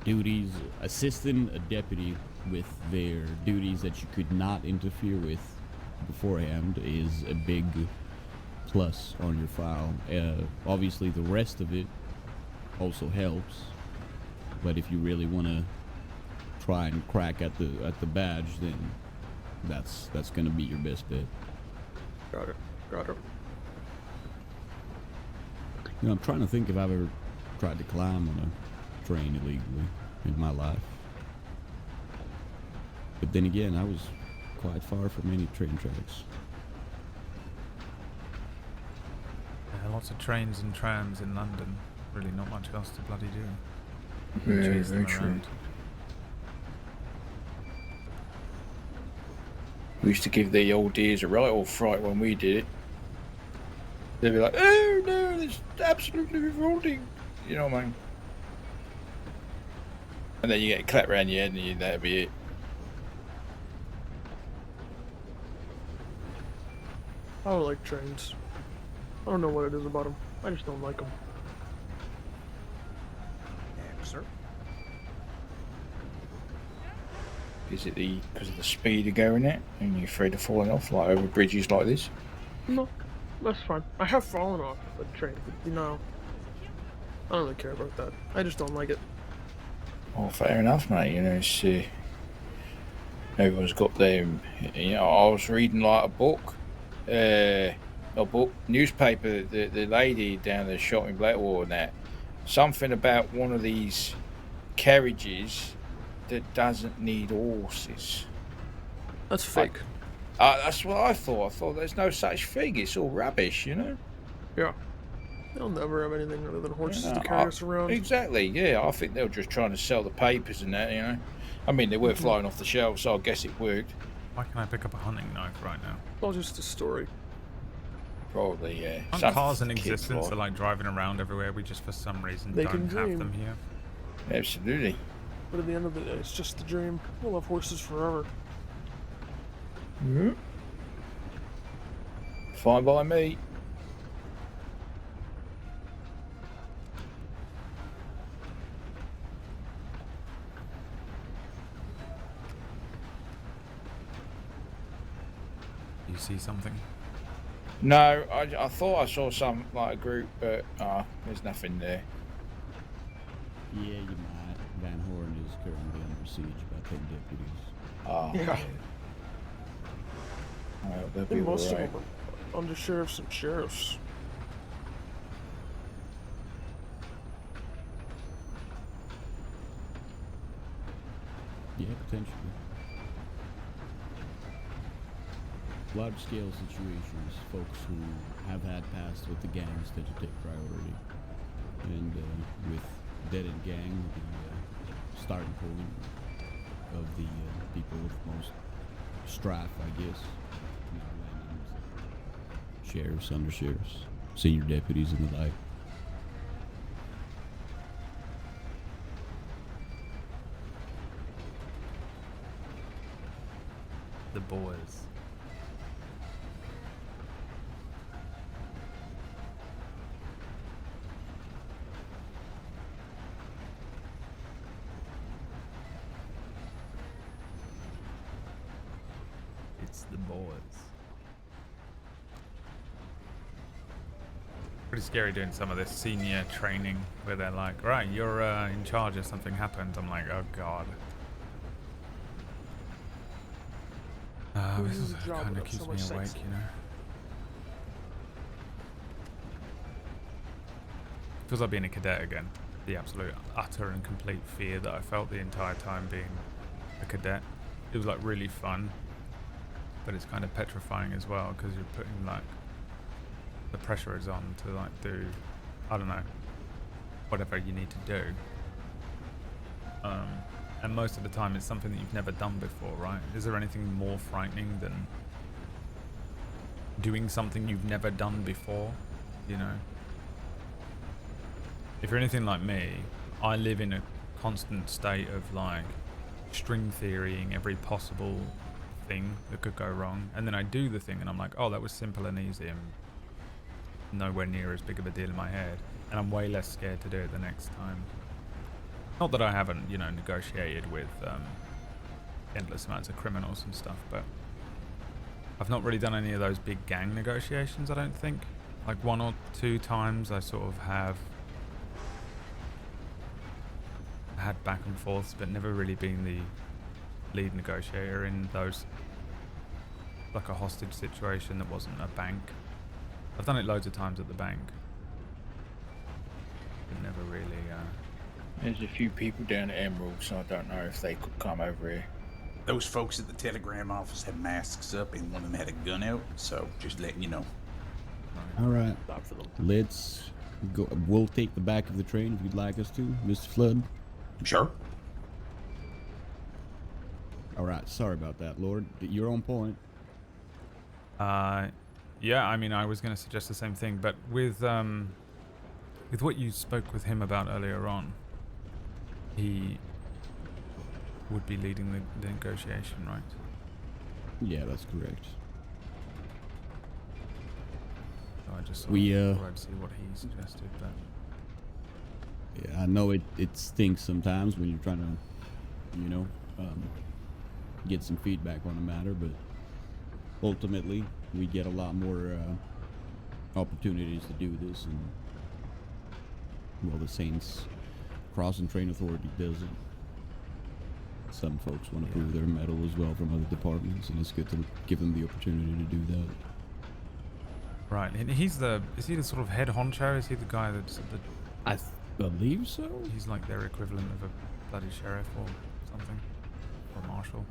J: duties, assisting a deputy with their duties that you could not interfere with beforehand is a big plus on your file. Obviously the rest of it also helps, but if you really want to try and crack at the badge, then that's gonna be your best bet.
B: Got it.
J: You know, I'm trying to think if I've ever tried to climb on a train illegally in my life. But then again, I was quite far from any train tracks.
A: Lots of trains and trams in London. Really not much else to bloody do.
T: Yeah,
A: Chase them
T: very true.
A: around.
T: We used to give the old dears a right old fright when we did it. They'd be like, "Oh no, it's absolutely revolting," you know what I mean? And then you get a clap around your head, and that'd be it.
B: I don't like trains. I don't know what it is about them. I just don't like them.
O: Sir.
T: Is it because of the speed of going it, and you're afraid of falling off, like over bridges like this?
B: No, that's fine. I have fallen off a train, but you know, I don't really care about that. I just don't like it.
T: Well, fair enough, mate. You know, it's, everyone's got their. You know, I was reading like a newspaper. The lady down the shop in Blackwater and that, something about one of these carriages that doesn't need horses.
B: That's fake.
T: That's what I thought. I thought there's no such thing. It's all rubbish, you know?
B: Yeah. They'll never have anything other than horses
T: You know,
B: to carry us around.
T: Exactly, yeah. I think they were just trying to sell the papers and that, you know? I mean, they weren't flying off the shelves, so I guess it worked.
A: Why can't I pick up a hunting knife right now?
B: It's all just a story.
T: Probably, yeah.
A: Aren't cars in existence that like driving around everywhere? We just for some reason
B: They
A: don't
B: can
A: have
B: dream.
A: them here.
T: Absolutely.
B: But at the end of the day, it's just a dream. We'll have horses forever.
T: Mm-hmm. Fine by me.
A: You see something?
T: No, I thought I saw some, like a group, but there's nothing there.
J: Yeah, you might. Van Horn is currently under siege by 10 deputies.
T: Oh,
B: Yeah.
T: Well, that'd
B: And
T: be
B: most of
T: alright.
B: them are under sheriffs and sheriffs.
J: Yeah, potentially. Large-scale situations, folks who have had past with the gangs tend to take priority. And with Dead-End Gang, the starting point of the people with most strife, I guess. Sheriffs, undersheriffs, senior deputies, and the like.
A: The boys. It's the boys. Pretty scary doing some of this senior training where they're like, right, you're in charge if something happens. I'm like, oh god. This is kind of keeps me awake, you know. Feels like being a cadet again. The absolute utter and complete fear that I felt the entire time being a cadet. It was like really fun, but it's kind of petrifying as well because you're putting like the pressure is on to like do, I don't know, whatever you need to do. And most of the time it's something that you've never done before, right? Is there anything more frightening than doing something you've never done before, you know? If you're anything like me, I live in a constant state of like string theorying every possible thing that could go wrong, and then I do the thing and I'm like, oh, that was simple and easy and nowhere near as big of a deal in my head, and I'm way less scared to do it the next time. Not that I haven't, you know, negotiated with endless amounts of criminals and stuff, but I've not really done any of those big gang negotiations, I don't think. Like 1 or 2 times I sort of have had back and forths, but never really been the lead negotiator in those, like a hostage situation that wasn't a bank. I've done it loads of times at the bank, but never really
T: There's a few people down at Emerald, so I don't know if they could come over here.
H: Those folks at the telegram office had masks up and one of them had a gun out, so just letting you know.
J: All right, let's go. We'll take the back of the train if you'd like us to, Mr. Flood.
H: Sure.
J: All right, sorry about that, Lord. You're on point.
A: yeah, I mean, I was going to suggest the same thing, but with what you spoke with him about earlier on, he would be leading the negotiation, right?
J: Yeah, that's correct.
A: So I just
J: We
A: thought I'd see what he suggested, but
J: yeah, I know it stinks sometimes when you're trying to, you know, get some feedback on a matter, but ultimately we get a lot more opportunities to do this, and well, the Saints Crossing Train Authority does it. Some folks want to prove their mettle as well from other departments, and it's good to give them the opportunity to do that.
A: right, and is he the sort of head honcho? Is he the guy that's
J: I believe so.
A: He's like their equivalent of a bloody sheriff or something, or marshal.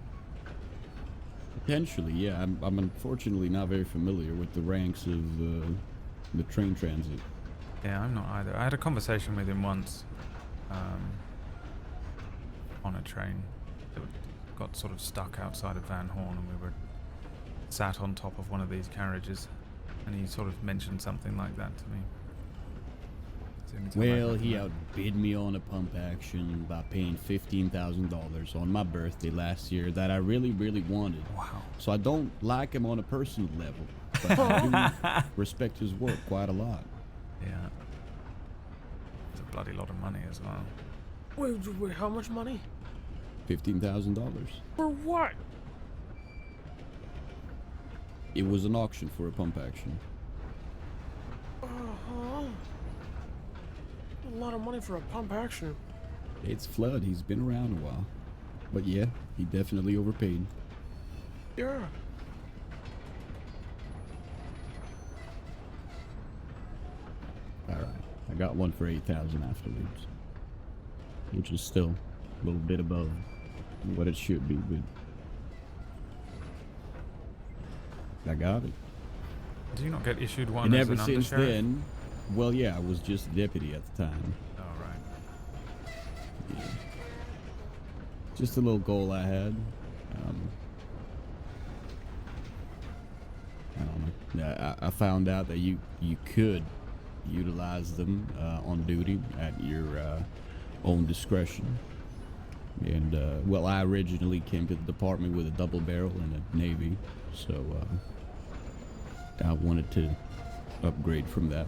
J: Potentially, yeah. I'm unfortunately not very familiar with the ranks of the train transit.
A: Yeah, I'm not either. I had a conversation with him once on a train that got sort of stuck outside of Van Horn, and we were sat on top of one of these carriages, and he sort of mentioned something like that to me.
J: Well, he outbid me on a pump action by paying $15,000 on my birthday last year that I really, really wanted.
A: Wow.
J: So I don't like him on a personal level, but I do respect his work quite a lot.
A: Yeah. It's a bloody lot of money as well.
B: Wait, how much money?
J: $15,000.
B: For what?
J: It was an auction for a pump action.
B: Uh-huh. A lot of money for a pump action.
J: It's Flood. He's been around a while. But yeah, he definitely overpaid.
B: Yeah.
J: Alright, I got one for 8,000 afterwards. Which is still a little bit above what it should be, but I got it.
A: Do you not get issued one
J: And
A: as
J: ever
A: an
J: since
A: undersheriff?
J: then, well, yeah, I was just deputy at the time.
A: Oh, right.
J: Yeah. Just a little goal I had. I don't know. I found out that you could utilize them on duty at your own discretion. And well, I originally came to the department with a double barrel and a Navy, so I wanted to upgrade from that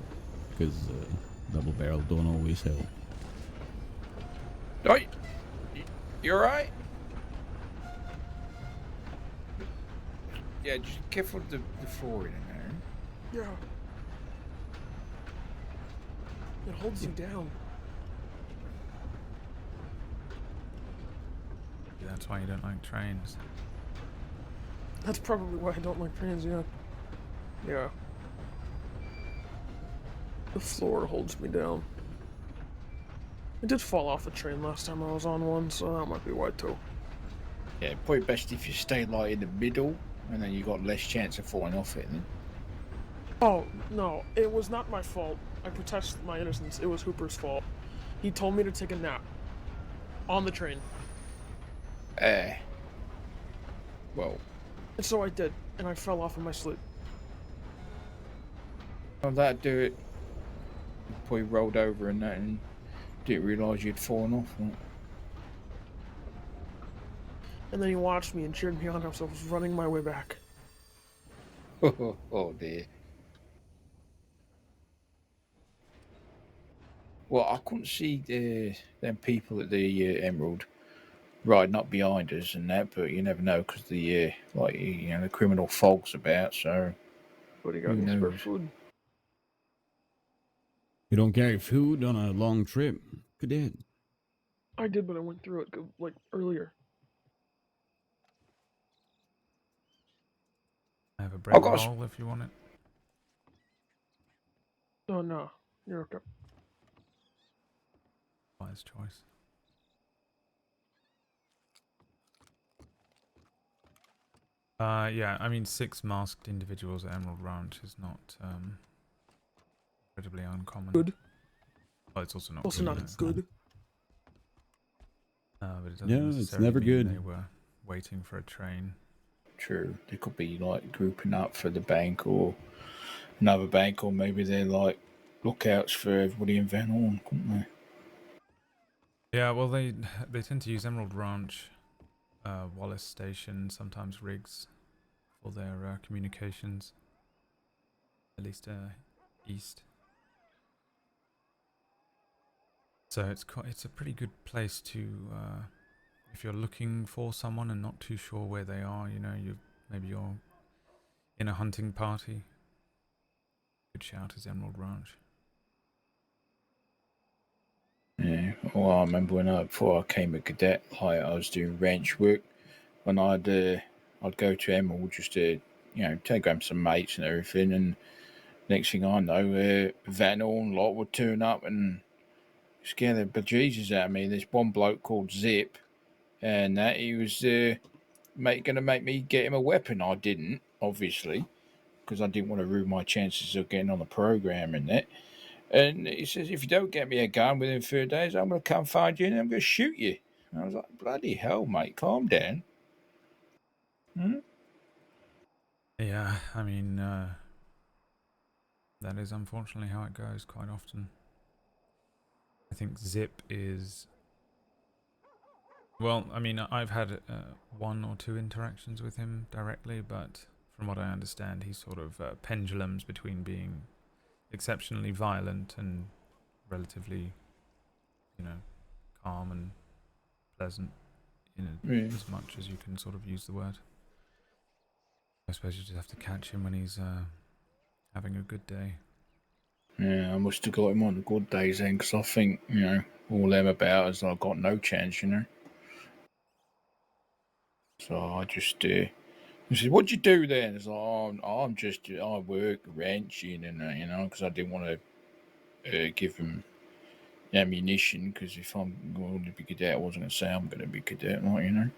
J: because double barrel don't always help.
T: Right. You alright? Yeah, just careful with the floor in there.
B: Yeah. It holds you down.
A: That's why you don't like trains.
B: That's probably why I don't like trains, yeah. Yeah. The floor holds me down. I did fall off a train last time I was on one, so that might be why too.
T: Yeah, probably best if you stay like in the middle, and then you got less chance of falling off it then.
B: Oh, no, it was not my fault. I protest my innocence. It was Hooper's fault. He told me to take a nap. On the train.
T: Well.
B: And so I did, and I fell off in my sleep.
T: Well, that'd do it. You probably rolled over and that and didn't realise you'd fallen off. Right?
B: And then he watched me and cheered me on as I was running my way back.
T: Oh dear. Well, I couldn't see them people at the Emerald riding up behind us and that, but you never know because the like the criminal fog's about. So,
B: what do you got any spare food?
J: You don't carry food on a long trip, cadet?
B: I did, but I went through it like earlier.
A: I have a bread roll if you want it.
B: Oh no, you're okay.
A: Wise choice. Yeah, I mean 6 masked individuals at Emerald Ranch is not incredibly uncommon.
B: Good.
A: Well, it's also not
B: also
A: good.
B: not good.
A: But it doesn't
J: Yeah, it's
A: necessarily
J: never
A: mean
J: good.
A: They were waiting for a train.
T: True. They could be like grouping up for the bank or another bank, or maybe they're like lookouts for everybody in Van Horn, couldn't they?
A: Yeah, well, they tend to use Emerald Ranch, Wallace Station, sometimes Riggs, for their communications. At least east. So it's a pretty good place to, if you're looking for someone and not too sure where they are. Maybe you're in a hunting party. Good shout is Emerald Ranch.
T: Yeah, well, I remember before I came a cadet, like I was doing ranch work. When I'd go to Emerald just to, take home some mates and everything. And next thing I know, Van Horn lot would turn up and scare the bejesus out of me. There's one bloke called Zip, and that he was going to make me get him a weapon. I didn't, obviously, because I didn't want to ruin my chances of getting on the program and that. And he says, if you don't get me a gun within 3 days, I'm going to come find you and I'm going to shoot you. And I was like, bloody hell, mate, calm down.
A: Yeah, I mean, that is unfortunately how it goes quite often. I think Zip is... Well, I mean, I've had 1 or 2 interactions with him directly, but from what I understand, he sort of pendulums between being exceptionally violent and relatively, calm and pleasant, as much as you can sort of use the word. I suppose you just have to catch him when he's having a good day.
T: Yeah, I must have got him on the good days then, because I think, all them about is I've got no chance, So I just, he said, "What'd you do then?" It's like, I work ranching, and, because I didn't want to give him ammunition, because if I'm going to be cadet, I wasn't going to say I'm going to be cadet, like.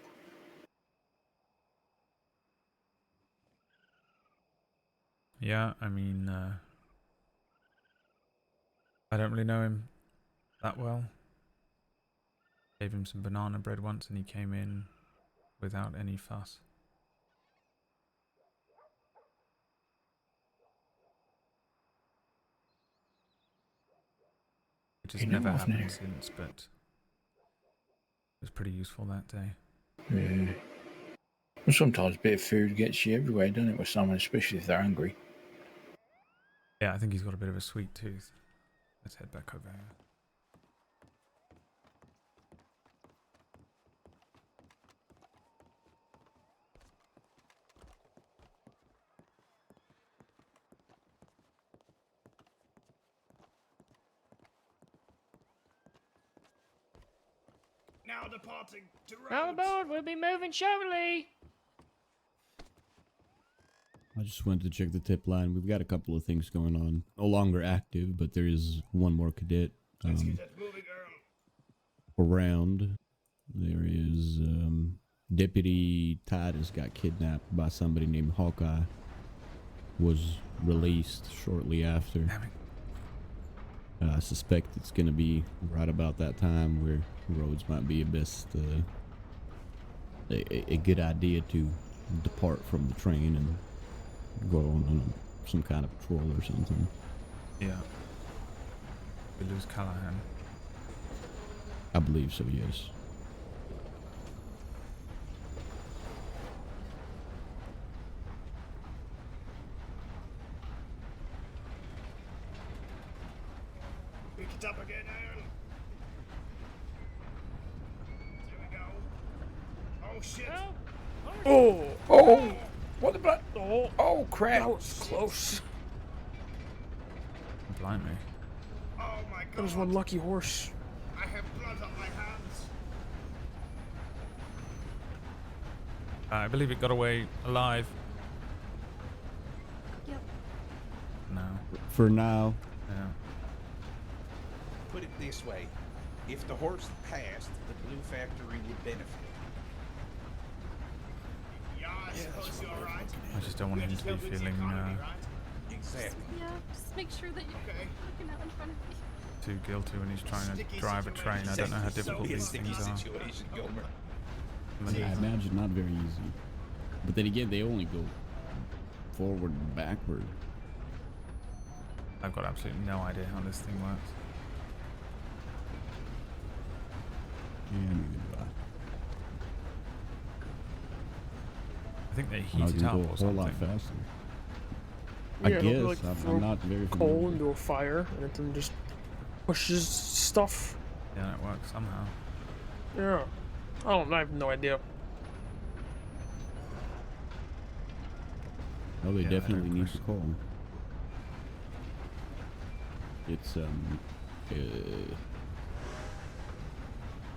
A: Yeah, I mean, I don't really know him that well. Gave him some banana bread once and he came in without any fuss. Which has never happened since, but it was pretty useful that day.
T: Yeah. Well, sometimes a bit of food gets you everywhere, doesn't it, with someone, especially if they're hungry.
A: Yeah, I think he's got a bit of a sweet tooth. Let's head back over here.
O: Now departing to
K: All aboard, we'll be moving shortly.
J: I just wanted to check the tip line. We've got a couple of things going on. No longer active, but there is one more cadet around. There is Deputy Titus got kidnapped by somebody named Hawkeye. Was released shortly after. I suspect it's going to be right about that time where roads might be a good idea to depart from the train and go on some kind of patrol or something.
A: Yeah. We lose Callahan.
J: I believe so, yes.
O: Pick it up again, Aaron. Here we go. Oh shit.
T: Oh! What the blood?
B: Oh!
T: Oh, crap!
B: That was close.
A: Blimey.
O: Oh my god.
B: That was one lucky horse.
O: I have blood on my hands.
A: I believe it got away alive.
E: Yep.
A: No.
J: For now.
A: Yeah.
H: Put it this way. If the horse passed, the Blue Factory would benefit.
O: Yeah, I suppose you're right.
A: I just don't want him to be feeling
H: Exactly.
E: Yeah, just make sure that you're looking out in front of you.
A: too guilty when he's trying to drive a train. I don't know how difficult these things are.
J: I imagine not very easy. But then again, they only go forward and backward.
A: I've got absolutely no idea how this thing works.
J: Yeah, neither do
A: I think they
J: I
A: heat
J: was
A: it
J: gonna
A: up
J: go
A: or
J: a whole
A: something.
J: lot faster.
B: Yeah,
J: I
B: it'll
J: guess.
B: be like
J: I'm not very
B: coal
J: familiar.
B: into a fire, and it then just pushes stuff.
A: Yeah, it works somehow.
B: Yeah. I have no idea.
J: Oh, they
A: Yeah,
J: definitely
A: no
J: need to call. It's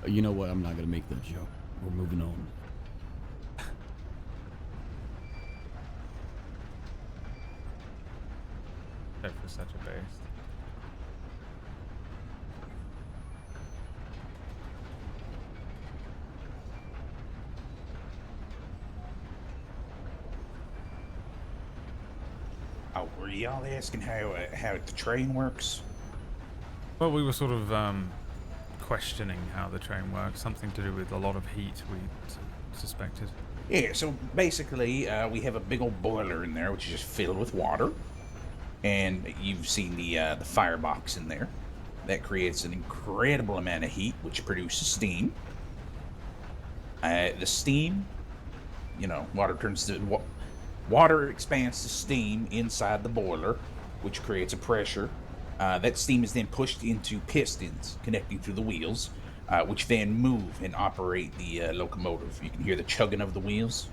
J: you know what? I'm not gonna make that joke. We're moving on.
A: Go for such a base.
H: Oh, were y'all asking how the train works?
A: Well, we were sort of questioning how the train works. Something to do with a lot of heat, we suspected.
H: Yeah, so basically, we have a big old boiler in there, which is just filled with water. And you've seen the firebox in there. That creates an incredible amount of heat, which produces steam. The steam, water expands to steam inside the boiler, which creates a pressure. That steam is then pushed into pistons connecting to the wheels, which then move and operate the locomotive. You can hear the chugging of the wheels.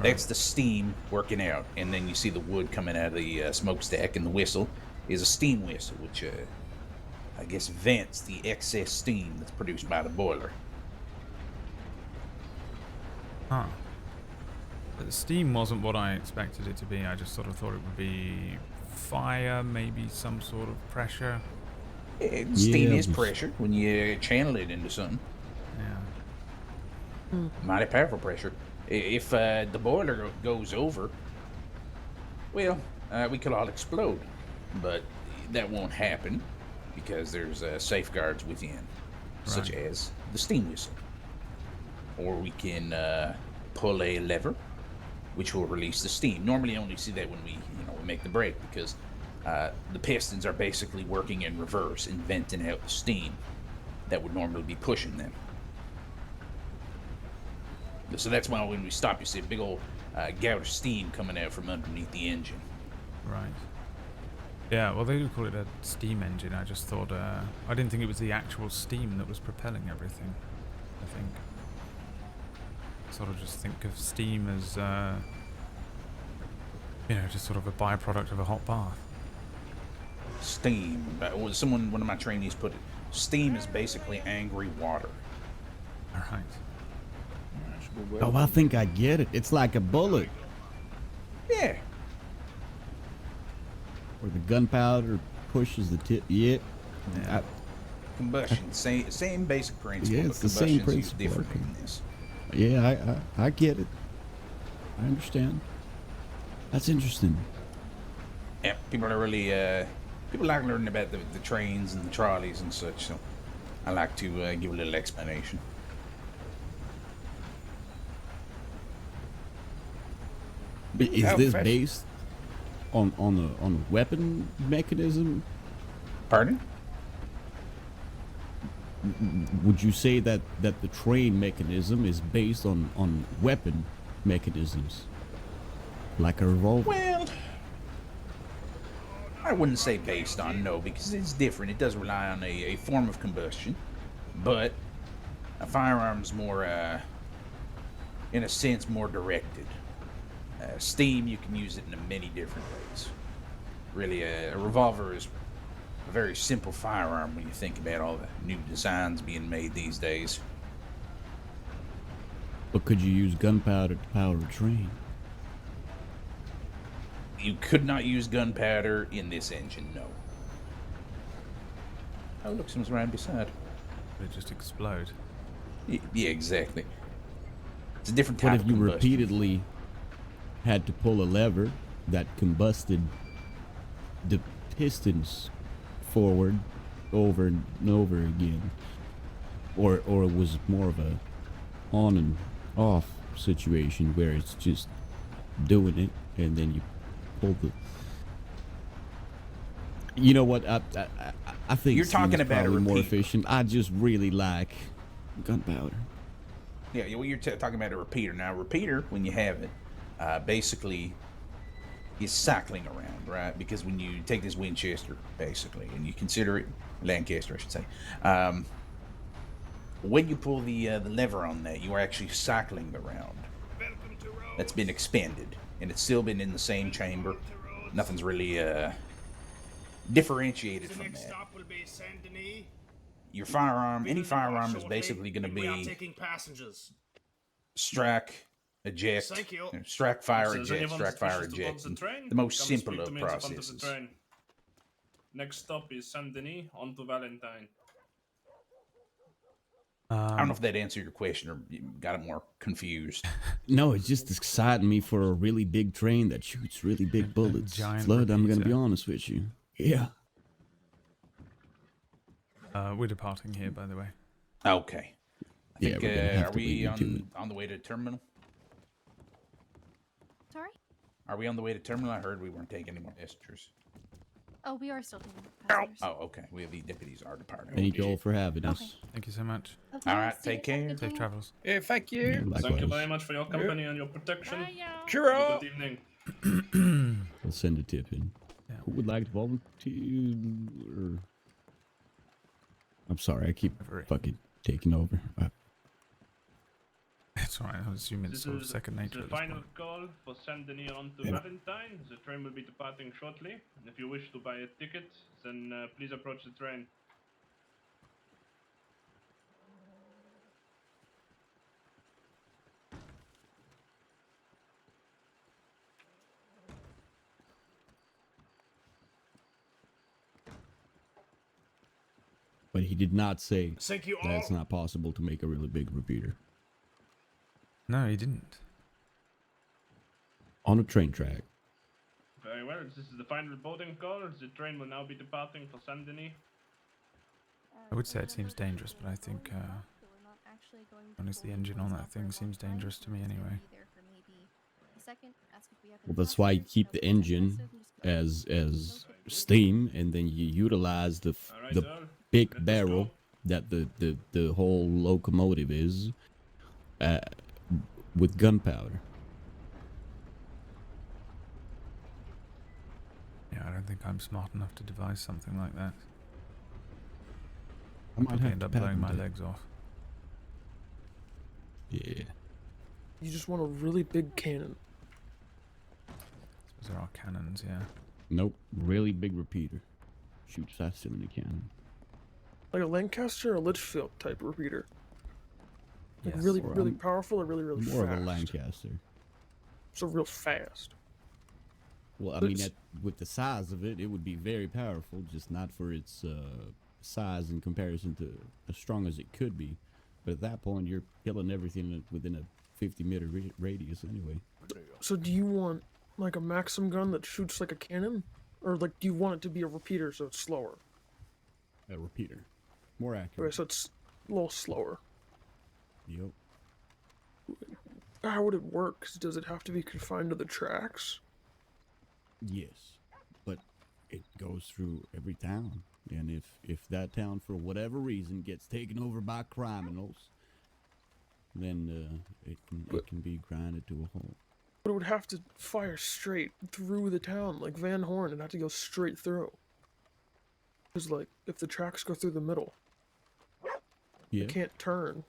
H: That's the steam working out, and then you see the wood coming out of the smokestack and the whistle. is a steam whistle, which I guess vents the excess steam that's produced by the boiler.
A: Huh. But the steam wasn't what I expected it to be. I just sort of thought it would be fire, maybe some sort of pressure.
H: Steam is pressure when you channel it into something.
A: Yeah.
H: Mighty powerful pressure. If the boiler goes over, well, we could all explode. But that won't happen because there's safeguards within, such as the steam whistle. Or we can pull a lever, which will release the steam. Normally, I only see that when we make the break, because the pistons are basically working in reverse and venting out the steam that would normally be pushing them. So that's why when we stop, you see a big old gout of steam coming out from underneath the engine.
A: Right. Yeah, well, they do call it a steam engine. I just thought, I didn't think it was the actual steam that was propelling everything, I think. Sort of just think of steam as, just sort of a byproduct of a hot bath.
H: Steam. One of my trainees put it, steam is basically angry water.
A: All right.
J: Oh, I think I get it. It's like a bullet.
H: Yeah.
J: Where the gunpowder pushes the tip. Yep. Yeah.
H: Combustion. Same basic principle.
J: Yeah, it's the same principle.
H: Different in this.
J: Yeah, I get it. I understand. That's interesting.
H: Yeah, people are really people like learning about the trains and the trolleys and such. So I like to give a little explanation.
J: Is this based on a weapon mechanism?
H: Pardon?
J: Would you say that the train mechanism is based on weapon mechanisms, like a revolver?
H: Well, I wouldn't say based on, no, because it's different. It does rely on a form of combustion, but a firearm's more, in a sense, more directed. Steam, you can use it in many different ways. Really, a revolver is a very simple firearm when you think about all the new designs being made these days.
J: But could you use gunpowder to power a train?
H: You could not use gunpowder in this engine, no. Oh, look, someone's right beside.
A: They just explode.
H: Yeah, exactly. It's a different type of
J: combustion. What if you
H: combustion.
J: repeatedly had to pull a lever that combusted the pistons forward over and over again, or it was more of a on and off situation where it's just doing it and then you pull the, you know what, I think
H: You're talking about
J: probably
H: a
J: more
H: repeater.
J: efficient. I just really like gunpowder.
H: Yeah, well, you're talking about a repeater. Now, a repeater, when you have it, basically is cycling around, right? Because when you take this Winchester, basically, and you consider it, Lancaster, I should say, when you pull the lever on that, you are actually cycling the round. That's been expanded, and it's still been in the same chamber. Nothing's really differentiated from that. Your firearm, any firearm is basically going to
O: We are
H: be
O: taking passengers.
H: strike, eject,
O: Thank you.
H: strike, fire,
I: If there's
H: eject,
I: anyone
H: strike, fire,
I: suspicious to board
H: eject.
I: the
H: and
I: train,
H: The most
I: come
H: simple
I: speak to
H: of
I: me at the front of the
H: processes.
I: train. Next stop is Saint Denis, on to Valentine.
H: I don't know if that answered your question or you got it more confused.
J: No, it's just exciting me for a really big train that shoots really big bullets.
A: giant
J: Flood, I'm gonna
A: repeater.
J: be honest with you. Yeah.
A: We're departing here, by the way.
H: Okay. I
J: Yeah,
H: think,
J: we're gonna have
H: are
J: to
H: we
J: lead you to
H: on the way to terminal?
E: Sorry?
H: Are we on the way to terminal? I heard we weren't taking any more passengers.
E: Oh, we are still taking passengers.
H: Oh, okay. We have the deputies are departing.
J: Thank you all for having us.
E: Okay.
A: Thank you so much.
E: Okay,
H: All right,
E: see you.
H: take care.
A: Safe travels.
T: Yeah, thank you.
J: Yeah,
I: Thank you
J: likewise.
I: very much for your company and your protection.
T: Sure.
I: Have a Good evening.
J: We'll send a tip in.
A: Yeah.
J: Who would like to volunteer? I'm sorry, I keep
A: Every-
J: fucking taking over.
A: It's It's alright, I assume it's sort of second nature
I: the
A: at this
I: final
A: point.
I: call for Saint Denis on to
A: Yeah.
I: Valentine. The train will be departing shortly. And if you wish to buy a ticket, then please approach the train.
J: But he did not say
O: Thank you
J: that it's
O: all.
J: not possible to make a really big repeater
A: No, he didn't.
J: on a train track.
I: Very well, this is the final boarding call. The train will now be departing for Saint Denis.
A: I would say it seems dangerous, but I think honestly, the engine on that thing seems dangerous to me anyway.
J: Well, that's why you keep the engine as steam, and then you utilize the big barrel that the whole locomotive is with gunpowder.
A: Yeah, I don't think I'm smart enough to devise something like that.
J: I might
A: Probably
J: have
A: end
J: to
A: up blowing my
J: patent it.
A: legs off.
J: Yeah.
B: You just want a really big cannon.
A: Suppose there are cannons, yeah.
J: Nope, really big repeater. Shoots faster than a cannon.
B: Like a Lancaster or Litchfield type repeater. Like
J: Yes.
B: really,
J: Or
B: really
J: I'm
B: powerful or really, really
J: More
B: fast.
J: of a Lancaster.
B: So real fast.
J: Well, I mean, with the size of it, it would be very powerful, just not for its size in comparison to as strong as it could be. But at that point, you're killing everything within a 50-meter radius anyway.
B: So do you want like a Maxim gun that shoots like a cannon? Or like do you want it to be a repeater so it's slower?
J: A repeater. More accurate.
B: Okay, so it's a little slower.
J: Yep.
B: How would it work? Does it have to be confined to the tracks?
J: Yes, but it goes through every town, and if that town for whatever reason gets taken over by criminals, then it can be grinded to a halt.
B: But it would have to fire straight through the town, like Van Horn. It'd have to go straight through. Because like if the tracks go through the middle,
J: Yeah,
B: it can't turn.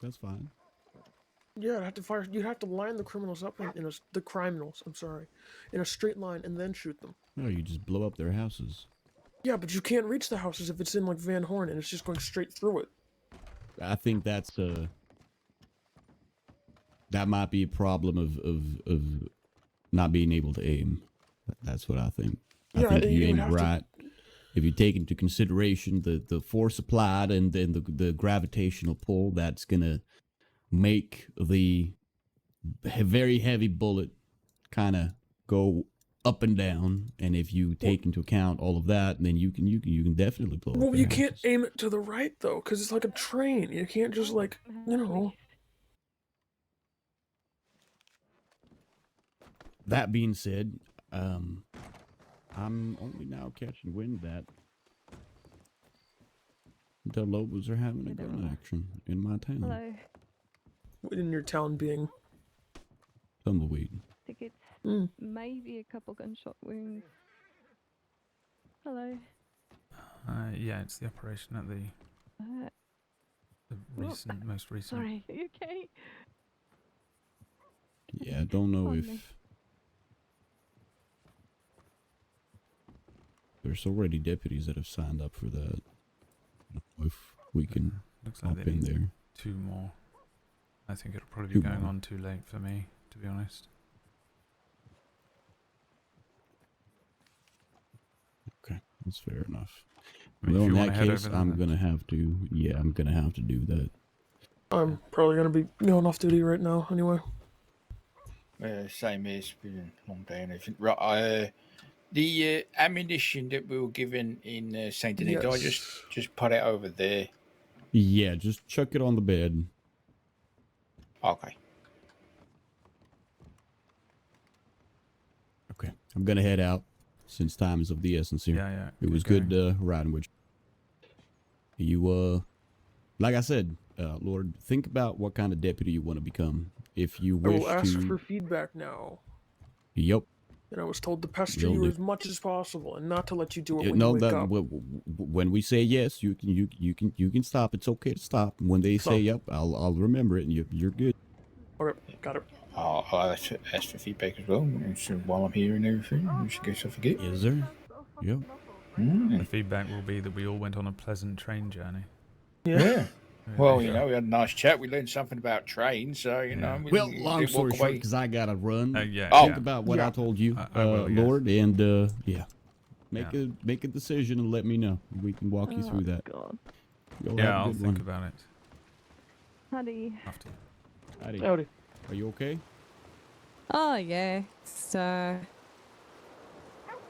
J: that's fine.
B: Yeah, it'd have to fire. You'd have to line the criminals up the criminals. I'm sorry, in a straight line and then shoot them.
J: No, you just blow up their houses.
B: Yeah, but you can't reach the houses if it's in like Van Horn and it's just going straight through it.
J: I think that's that might be a problem of not being able to aim. That's what I think. I
B: Yeah,
J: think if you
B: you
J: aim
B: would
J: it
B: have to-
J: right, if you take into consideration the force applied and then the gravitational pull, that's gonna make the very heavy bullet kind of go up and down. And if you take into account all of that, then you can definitely blow up.
B: Well,
J: their
B: you
J: house.
B: can't aim it to the right though, because it's like a train. You can't just like
J: That being said, I'm only now catching wind that the Lobos are having a gun action in my town.
N: Hello.
B: In your town being
J: Tumbleweed.
N: Tickets.
B: Mm.
N: Maybe a couple gunshot wounds. Hello.
A: Yeah, it's the operation at the most recent.
N: Sorry. Are you okay?
J: Yeah, I don't know
N: Pardon
J: if
N: me.
J: there's already deputies that have signed up for that. I don't know if we can
A: Looks like
J: hop
A: they
J: in
A: need
J: there.
A: 2 more. I think it'll probably
J: Two
A: be going
J: more.
A: on too late for me, to be honest.
J: Okay, that's fair enough.
A: I mean,
J: Well,
A: if
J: in
A: you
J: that
A: wanna head
J: case,
A: over
J: I'm
A: there-
J: gonna have to. Yeah, I'm gonna have to do that.
B: I'm probably gonna be going off duty right now anyway.
T: Same here. It's been a long day and everything. Right, the ammunition that we were given in Saint Denis, do I
B: Yes.
T: just put it over there?
J: Yeah, just chuck it on the bed.
T: Okay.
J: Okay, I'm gonna head out since time is of the essence here.
A: Yeah.
J: It was good riding with you. Like I said, Lord, think about what kind of deputy you want to become. If you
B: I
J: wish
B: will ask
J: to,
B: for feedback now.
J: yep.
B: And I was told to pester
J: Will
B: you
J: do.
B: as much as possible and not to let you do it
J: Yeah,
B: when
J: no,
B: you wake
J: that
B: up.
J: when we say yes, you can stop. It's okay to stop. When they say yep, I'll remember it, and you're good.
B: Got it.
T: I'll ask for feedback as well. So while I'm here and everything, just in case I forget.
J: Yes, sir. Yep.
A: The feedback will be that we all went on a pleasant train journey.
T: Yeah. Well, you know, we had a nice chat. We learned something about trains, so you know. We
J: Well,
T: didn't
J: long story
T: walk
J: short,
T: away.
J: because I gotta run.
A: Yeah.
J: Think about what I told you,
A: I will, yes.
J: Lord, and yeah, make a decision and let me know. We can walk you through that.
N: God.
J: You'll
A: Yeah,
J: have a
A: I'll
J: good
A: think
J: one.
A: about it.
N: Howdy.
A: After.
J: Howdy. Are you okay?
G: Oh, yeah.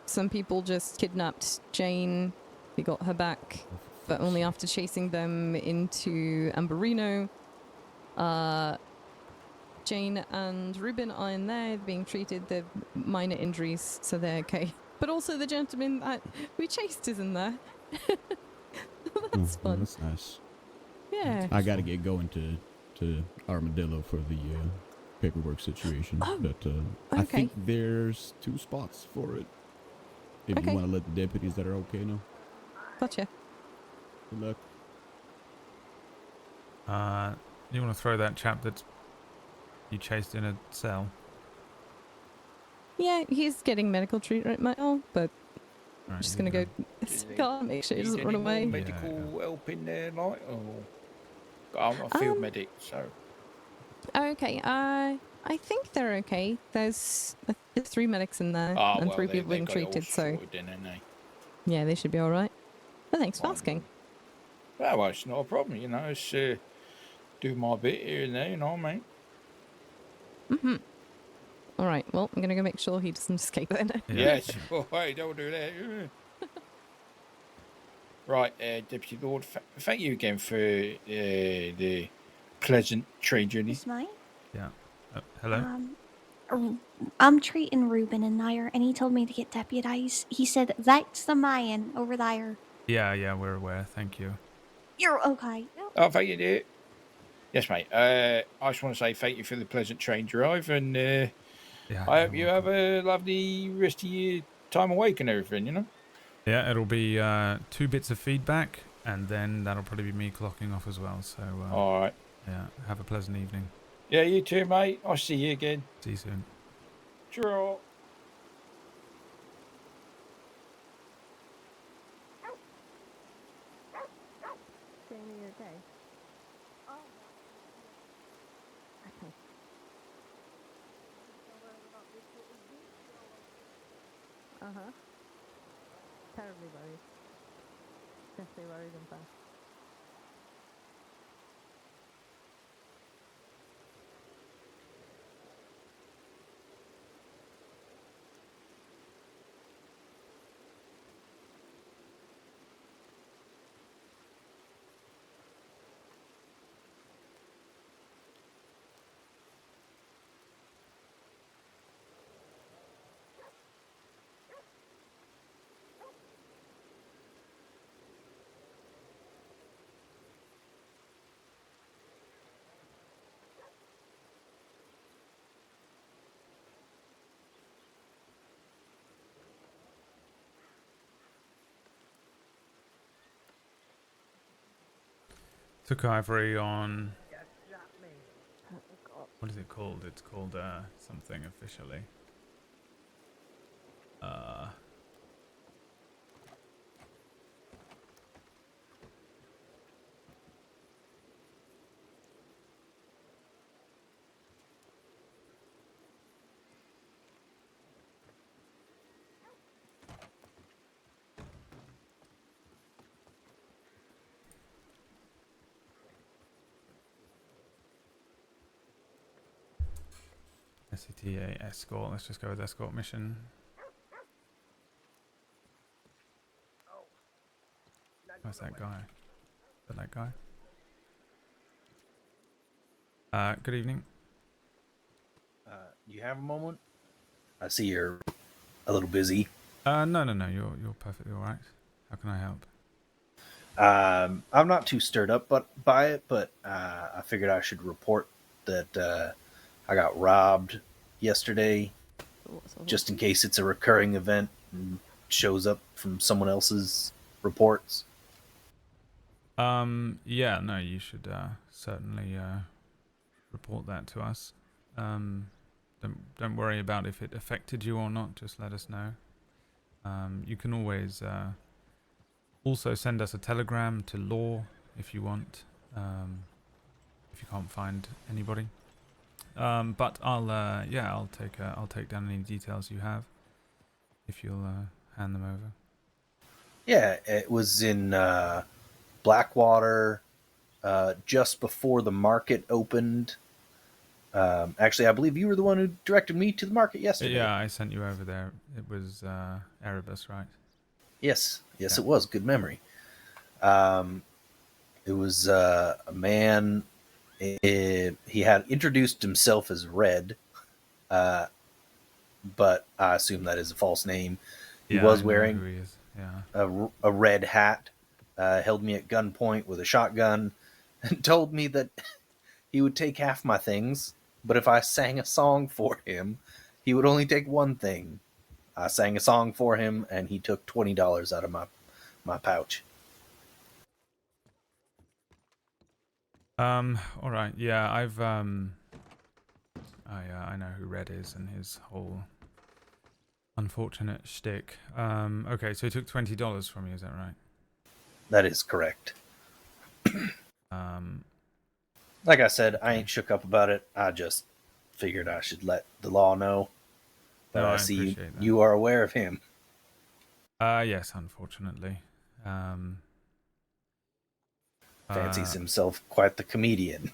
G: Some people just kidnapped Jane. They got her back, but only after chasing them into Amberino. Jane and Ruben are in there being treated. They're minor injuries, so they're okay. But also the gentleman that we chased is in there. That's fun.
J: That's nice.
G: Yeah.
J: I gotta get going to Armadillo for the paperwork situation, but I
G: okay.
J: think there's 2 spots for it. If you want to let the deputies that are okay know.
G: Gotcha.
J: Good luck.
A: You want to throw that chap that you chased in a cell?
G: Yeah, he's getting medical treatment right now, but I'm
A: Right,
G: just gonna go make sure he doesn't run away.
T: Medical help in there, like, or I'm not a field medic, so.
G: Okay, I think they're okay. There's 3 medics in there and 3 people being treated, so yeah, they should be all right. But thanks for asking.
T: Well, it's not a problem, you know. It's do my bit here and there, you know what I mean?
G: Mm-hmm. All right. Well, I'm gonna go make sure he doesn't escape then.
T: Yes. Oh, hey, don't do that. Right, Deputy Lord. Thank you again for the pleasant train journey.
R: It's mine.
A: Yeah. Hello.
R: I'm treating Ruben and Nair, and he told me to get deputized. He said that's the Mayan over there.
A: Yeah, we're aware. Thank you.
R: You're okay.
T: Oh, thank you, dear. Yes, mate. I just want to say thank you for the pleasant train drive, and I hope you have a lovely rest of your time awake and everything, you know?
A: Yeah, it'll be 2 bits of feedback, and then that'll probably be me clocking off as well. So.
T: All right.
A: Yeah. Have a pleasant evening.
T: Yeah, you too, mate. I'll see you again.
A: See you soon.
T: Sure.
N: Jamie, you okay? Okay. Uh-huh. Terribly worried. Definitely worried and fast.
A: Took Ivory on. What is it called? It's called something officially. SCTA escort. Let's just go with escort mission. Where's that guy? Is that guy? Good evening.
W: You have a moment? I see you're a little busy.
A: No. You're perfectly all right. How can I help?
W: I'm not too stirred up by it, but I figured I should report that I got robbed yesterday, just in case it's a recurring event and shows up from someone else's reports.
A: Yeah, no, you should certainly report that to us. Don't worry about if it affected you or not. Just let us know. You can always also send us a telegram to Law if you want. If you can't find anybody. But I'll take down any details you have if you'll hand them over.
W: Yeah, it was in Blackwater just before the market opened. Actually, I believe you were the one who directed me to the market yesterday.
A: Yeah, I sent you over there. It was Erebus, right?
W: Yes, it was. Good memory. It was a man. He had introduced himself as Red, but I assume that is a false name. He was wearing
A: who he is. Yeah.
W: a red hat, held me at gunpoint with a shotgun, and told me that he would take half my things, but if I sang a song for him, he would only take one thing. I sang a song for him, and he took $20 out of my pouch.
A: All right. Yeah, I've I know who Red is and his whole unfortunate shtick. Okay, so he took $20 from you. Is that right?
W: That is correct. Like I said, I ain't shook up about it. I just figured I should let the law know. But I see you are aware of him.
A: Yes, unfortunately.
W: Fancies himself quite the comedian.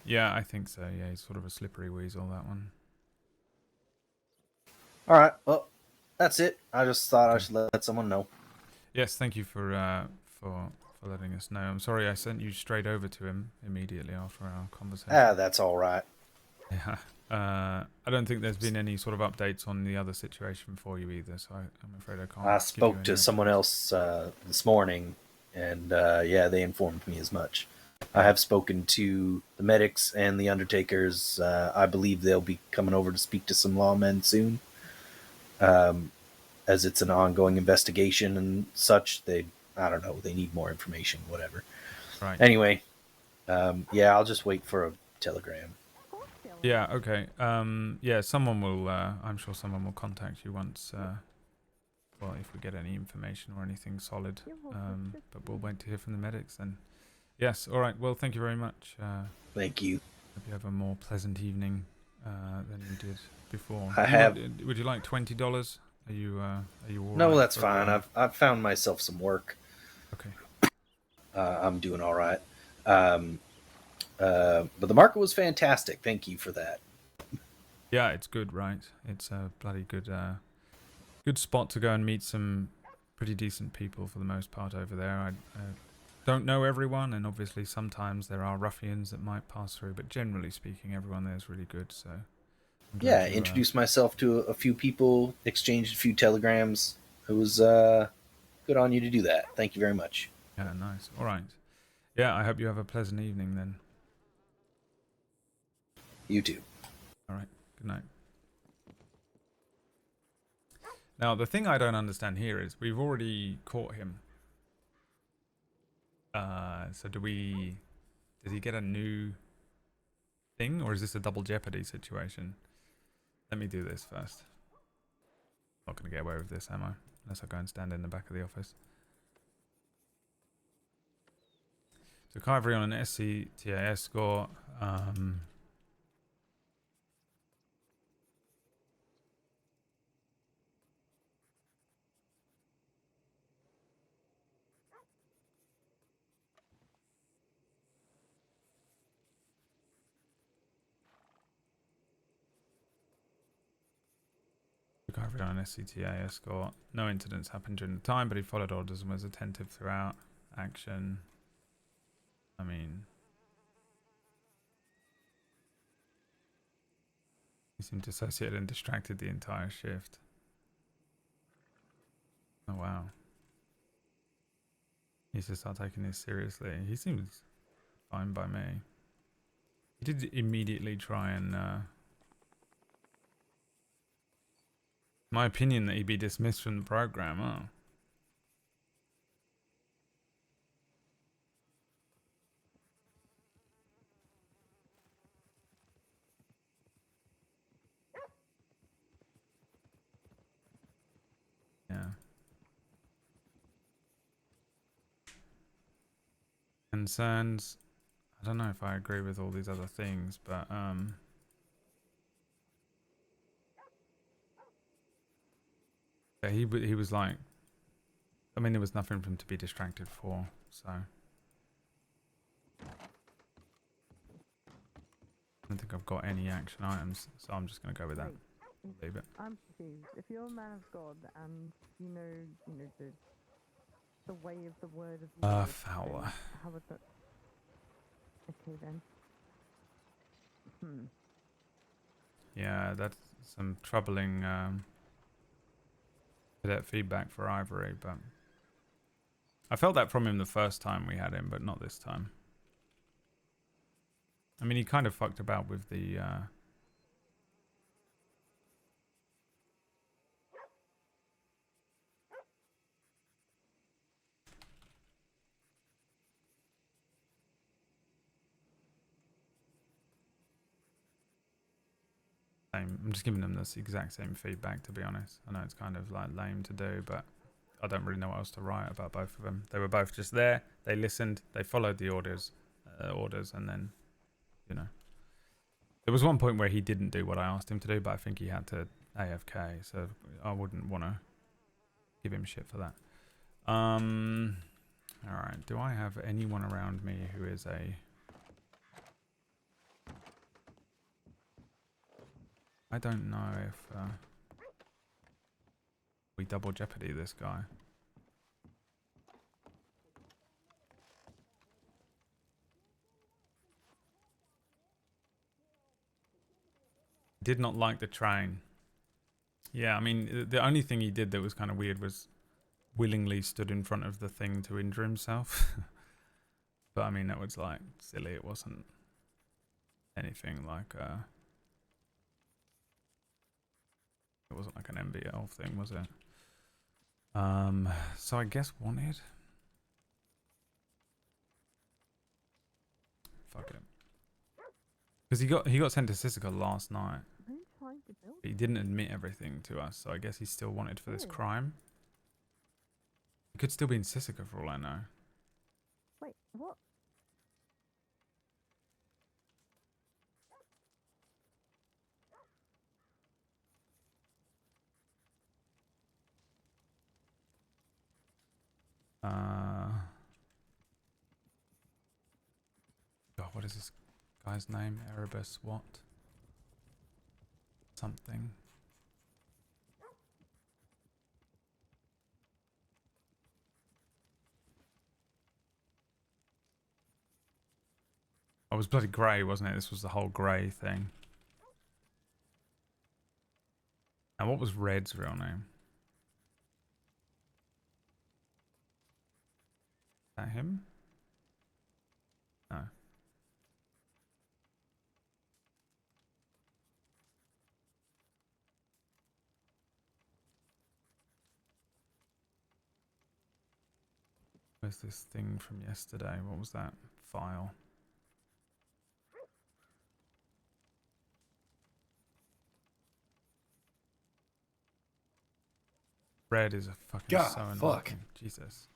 A: Yeah, I think so. Yeah, he's sort of a slippery weasel, that one.
W: All right, well, that's it. I just thought I should let someone know.
A: Yes, thank you for letting us know. I'm sorry I sent you straight over to him immediately after our conversation.
W: That's all right.
A: Yeah. I don't think there's been any sort of updates on the other situation for you either, so I'm afraid I can't.
W: I spoke to someone else this morning, and they informed me as much. I have spoken to the medics and the undertakers. I believe they'll be coming over to speak to some lawmen soon. As it's an ongoing investigation and such, I don't know, they need more information, whatever.
A: Right.
W: Anyway, I'll just wait for a telegram.
A: Yeah, okay. Someone will, I'm sure someone will contact you once, if we get any information or anything solid. But we'll wait to hear from the medics then. Yes, all right. Well, thank you very much.
W: Thank you.
A: Hope you have a more pleasant evening than you did before. Would you like $20? Are you all
W: No,
A: right
W: that's
A: for,
W: fine. I've found myself some work.
A: Okay.
W: I'm doing all right. But the market was fantastic. Thank you for that.
A: Yeah, it's good, right? It's a bloody good spot to go and meet some pretty decent people for the most part over there. I don't know everyone, and obviously sometimes there are ruffians that might pass through, but generally speaking, everyone there is really good, so...
W: Introduced myself to a few people, exchanged a few telegrams. It was good on you to do that. Thank you very much.
A: Yeah, nice. All right. Yeah, I hope you have a pleasant evening then.
W: You too.
A: All right. Good night. Now, the thing I don't understand here is we've already caught him. So does he get a new thing, or is this a double jeopardy situation? Let me do this first. Not going to get away with this, am I? Unless I go and stand in the back of the office. Took Ivory on an SCTA escort. Took Ivory on an SCTA escort. No incidents happened during the time, but he followed orders and was attentive throughout action. I mean... He seemed dissociated and distracted the entire shift. Oh wow. He needs to start taking this seriously. He seems fine by me. He did immediately try and... my opinion that he be dismissed from the program, oh. Concerns. I don't know if I agree with all these other things, but yeah, he was like, I mean, there was nothing for him to be distracted for, so I don't think I've got any action items, so I'm just gonna go with that. Leave it.
N: I'm confused. If you're a man of God and you know the way of the word of Lord,
A: Fowler.
N: then how would that? Okay then.
A: Yeah, that's some troubling cadet feedback for Ivory, but I felt that from him the first time we had him, but not this time. I mean, he kind of fucked about with the same. I'm just giving them this exact same feedback, to be honest. I know it's kind of like lame to do, but I don't really know what else to write about both of them. They were both just there. They listened. They followed the orders, and then, you know, there was one point where he didn't do what I asked him to do, but I think he had to AFK, so I wouldn't want to give him shit for that. All right. Do I have anyone around me who is a? I don't know if we double jeopardy this guy. Did not like the train. Yeah, I mean, the only thing he did that was kind of weird was willingly stood in front of the thing to injure himself. But I mean, that was like silly. It wasn't anything like it wasn't like an MBL thing, was it? So I guess wanted. Fuck it. Because he got sent to Sisika last night. He didn't admit everything to us, so I guess he's still wanted for this crime. He could still be in Sisika for all I know.
N: Wait, what?
A: God, what is this guy's name? Erebus what? Something. Oh, it was bloody grey, wasn't it? This was the whole grey thing. And what was Red's real name? Is that him? No. Where's this thing from yesterday? What was that file? Red is a fucking
F: God,
A: so annoying.
F: fuck.
A: Jesus.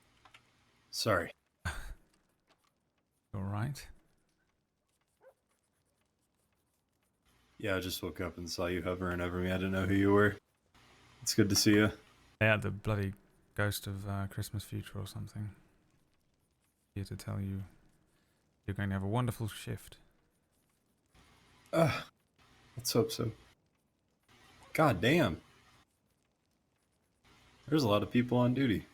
F: Sorry.
A: All right.
F: Yeah, I just woke up and saw you hovering over me. I didn't know who you were. It's good to see you.
A: Yeah, the bloody ghost of Christmas future or something. Here to tell you you're going to have a wonderful shift.
F: Let's hope so. God damn. There's a lot of people on duty.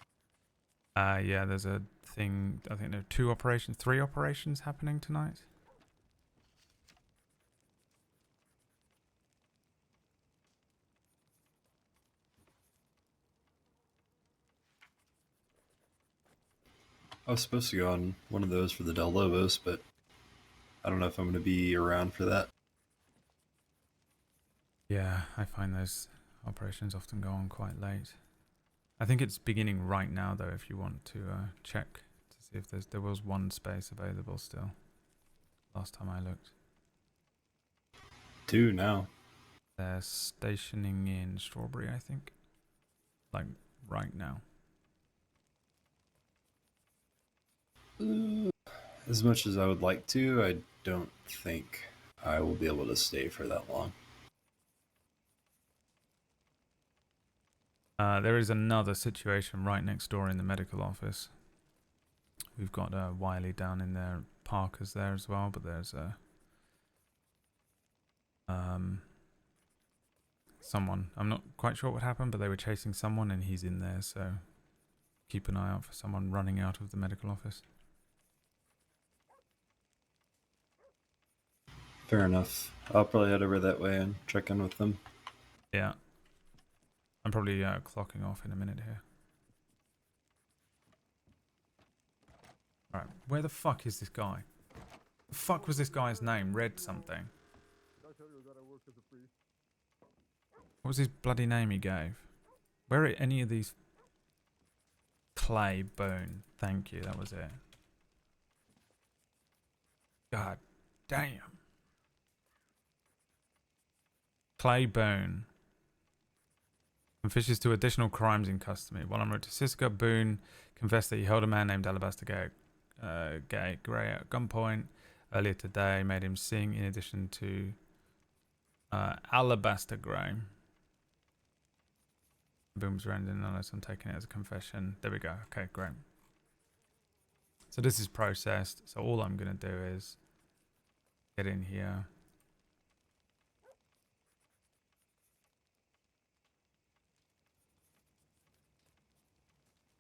A: Yeah, there's a thing, I think there are 3 operations happening tonight.
F: I was supposed to go on one of those for the Del Lobos, but I don't know if I'm going to be around for that.
A: Yeah, I find those operations often go on quite late. I think it's beginning right now, though, if you want to check to see if there was one space available still. Last time I looked.
F: 2 now.
A: They're stationing in Strawberry, I think. Like, right now.
F: As much as I would like to, I don't think I will be able to stay for that long.
A: There is another situation right next door in the medical office. We've got Wiley down in there, Parker's there as well, but there's someone. I'm not quite sure what happened, but they were chasing someone and he's in there, so keep an eye out for someone running out of the medical office.
F: Fair enough. I'll probably head over that way and check in with them.
A: Yeah. I'm probably clocking off in a minute here. Alright, where the fuck is this guy? The fuck was this guy's name? Red something. What was his bloody name he gave? Where are any of these? Clay Bone. Thank you, that was it. God damn. Clay Bone. Confesses to additional crimes in custody. While en route to Cisco, Boone confessed that he held a man named Alabaster Gray at gunpoint earlier today, made him sing in addition to Alabaster Gray. Boom's random unless I'm taking it as a confession. There we go. Okay, great. So this is processed. So all I'm going to do is get in here.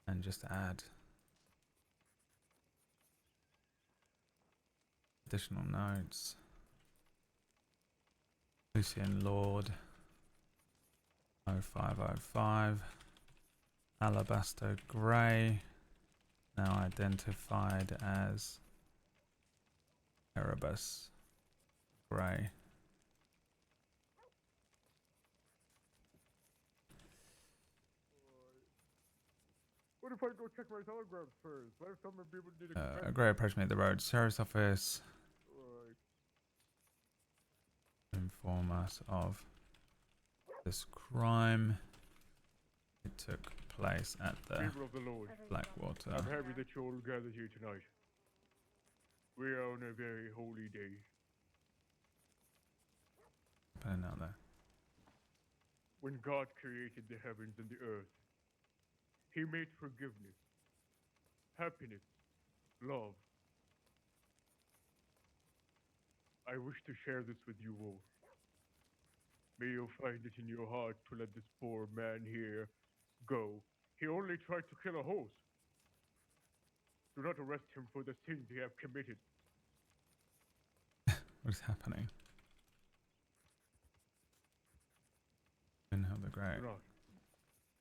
A: And just add additional notes. Lucien Lorde 0505 Alabaster Grey, now identified as Erebus Grey.
L: What if I go check my telegrams first? What if some people need a
A: A Grey approached me at the road sheriff's office. Inform us of this crime. It took place at the
L: People of the Lord,
A: Blackwater.
L: I'm happy that you all gathered here tonight. We are on a very holy day.
A: Put it out there.
L: When God created the heavens and the earth, He made forgiveness, happiness, love. I wish to share this with you all. May you find it in your heart to let this poor man here go. He only tried to kill a horse. Do not arrest him for the sins he have committed.
A: What is happening? Inhale the Grey.
L: Do not.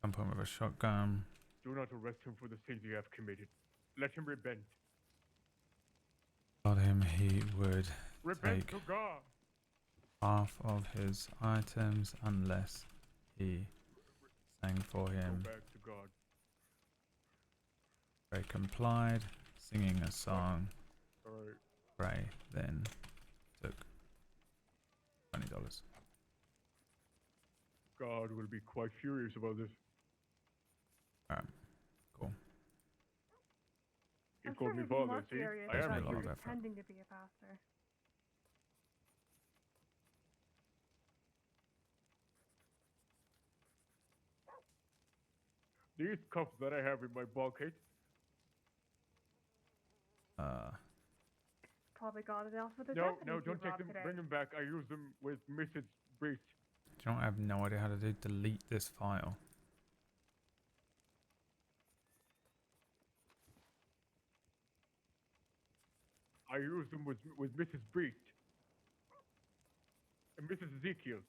A: Jump him with a shotgun.
L: Do not arrest him for the sins he have committed. Let him repent.
A: Told him he would
L: Repent
A: take
L: to God.
A: half of his items unless he sang for him.
L: Go back to God.
A: Gray complied, singing a song.
L: Alright.
A: Gray then took $20.
L: God will be quite furious about this.
A: Alright, cool.
L: He
N: I'm
L: called
N: sure
L: me
N: he'd be
L: father,
N: more
L: see?
N: furious
L: I am
N: about
A: a lot
N: you
A: of effort.
N: pretending to be a pastor.
L: These cups that I have in my pocket,
N: Probably got it off with the
L: no,
N: deputies
L: no,
N: you
L: don't take
N: robbed
L: them.
N: today.
L: Bring them back. I use them with Mrs. Breach.
A: do you know what? I have no idea how to do? Delete this file.
L: I use them with Mrs. Breach and Mrs. Ezekiel.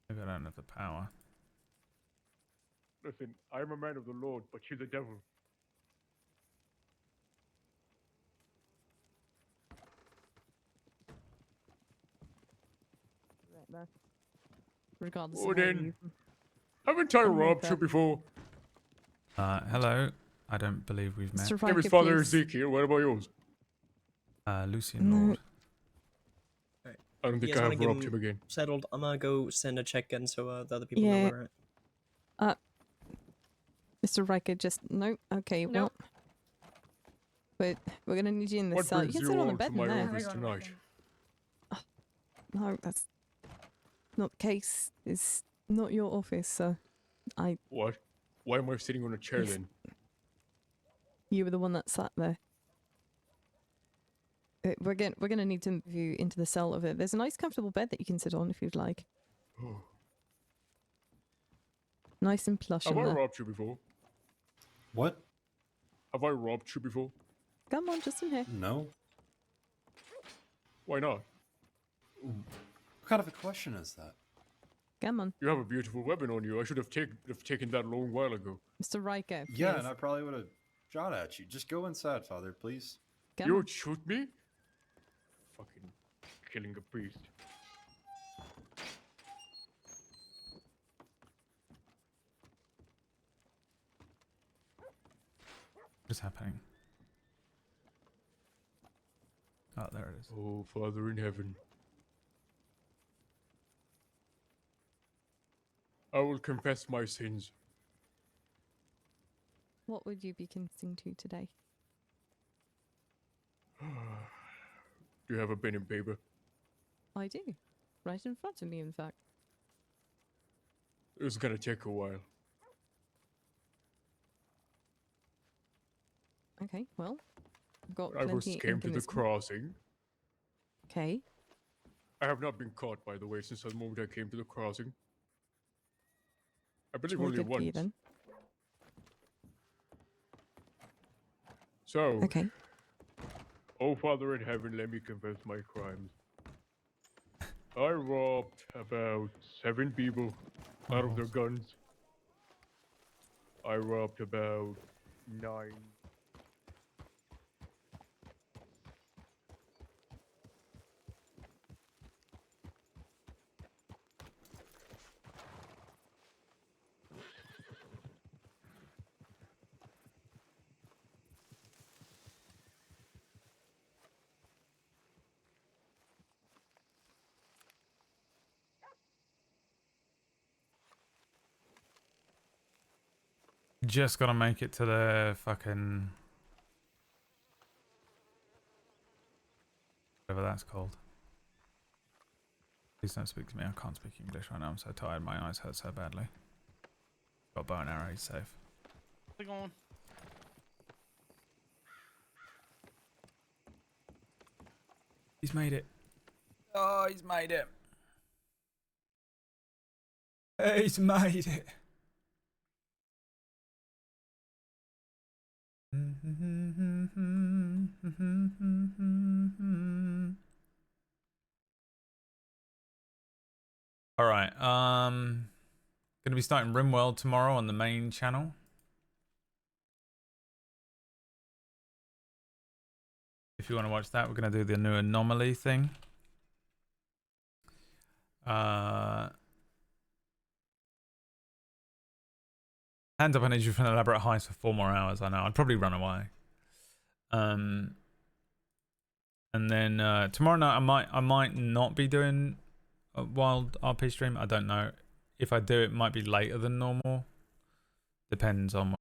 A: Maybe I don't have the power.
L: Listen, I'm a man of the Lord, but she's a devil.
G: Regardless
L: Oh,
G: of what
L: then.
G: you...
L: Haven't I
G: Oh my
L: robbed you
G: God.
L: before?
A: Hello. I don't believe we've met.
G: Mr.
L: Name is
G: Riker,
L: Father
G: please.
L: Ezekiel. What about yours?
A: Lucien
G: No.
A: Lorde.
L: I don't
P: You
L: think
P: guys
L: I
P: wanna
L: have
P: get
L: robbed him again.
P: settled? I'm gonna go send a check in so the other people know
G: Yeah.
P: where we're at.
G: Mr. Riker, just no. Okay,
M: Nope.
G: well, But we're gonna need you in the
L: What
G: cell. You
L: brings
G: can
L: you
G: sit on the
L: all
G: bed
L: to my
G: in there.
L: office tonight?
G: No, that's not the case. It's not your office, so I.
L: What? Why am I sitting on a chair
G: Yes.
L: then?
G: You were the one that sat there. We're gonna need to move you into the cell of it. There's a nice, comfortable bed that you can sit on if you'd like. Nice and plush
L: Have
G: in
L: I
G: there.
L: robbed you before?
F: What?
L: Have I robbed you before?
G: Come on, just in here.
F: No.
L: Why not?
F: What kind of a question is that?
G: Come on.
L: You have a beautiful weapon on you. I should have taken that a long while ago.
G: Mr. Riker, please.
F: Yeah, and I probably would have shot at you. Just go inside, Father, please.
L: You would shoot me? Fucking killing a priest.
A: What's happening? Oh, there it is.
L: Oh, Father in heaven. I will confess my sins.
G: What would you be confessing to today?
L: Do you have a pen and paper?
G: I do. Right in front of me, in fact.
L: It's gonna take a while.
G: Okay, well, I've got
L: When I
G: plenty
L: first came
G: ink
L: to
G: in
L: the
G: this one.
L: crossing.
G: Okay.
L: I have not been caught, by the way, since the moment I came to the crossing. I believe
G: Really
L: only
G: good for you,
L: once.
G: then.
L: So,
G: Okay.
L: oh Father in heaven, let me confess my crimes. I robbed about 7 people out of their guns. I robbed about 9.
A: Just gotta make it to the fucking... whatever that's called. Please don't speak to me. I can't speak English right now. I'm so tired. My eyes hurt so badly. Got bow and arrow. He's safe.
D: How's it going?
A: He's made it. Oh, he's made it. He's made it. All right. Gonna be starting RimWorld tomorrow on the main channel. If you want to watch that, we're gonna do the new anomaly thing. Hands up, I need you for an elaborate heist for 4 more hours. I know. I'd probably run away. And then tomorrow night I might not be doing a wild RP stream. I don't know. If I do, it might be later than normal. Depends on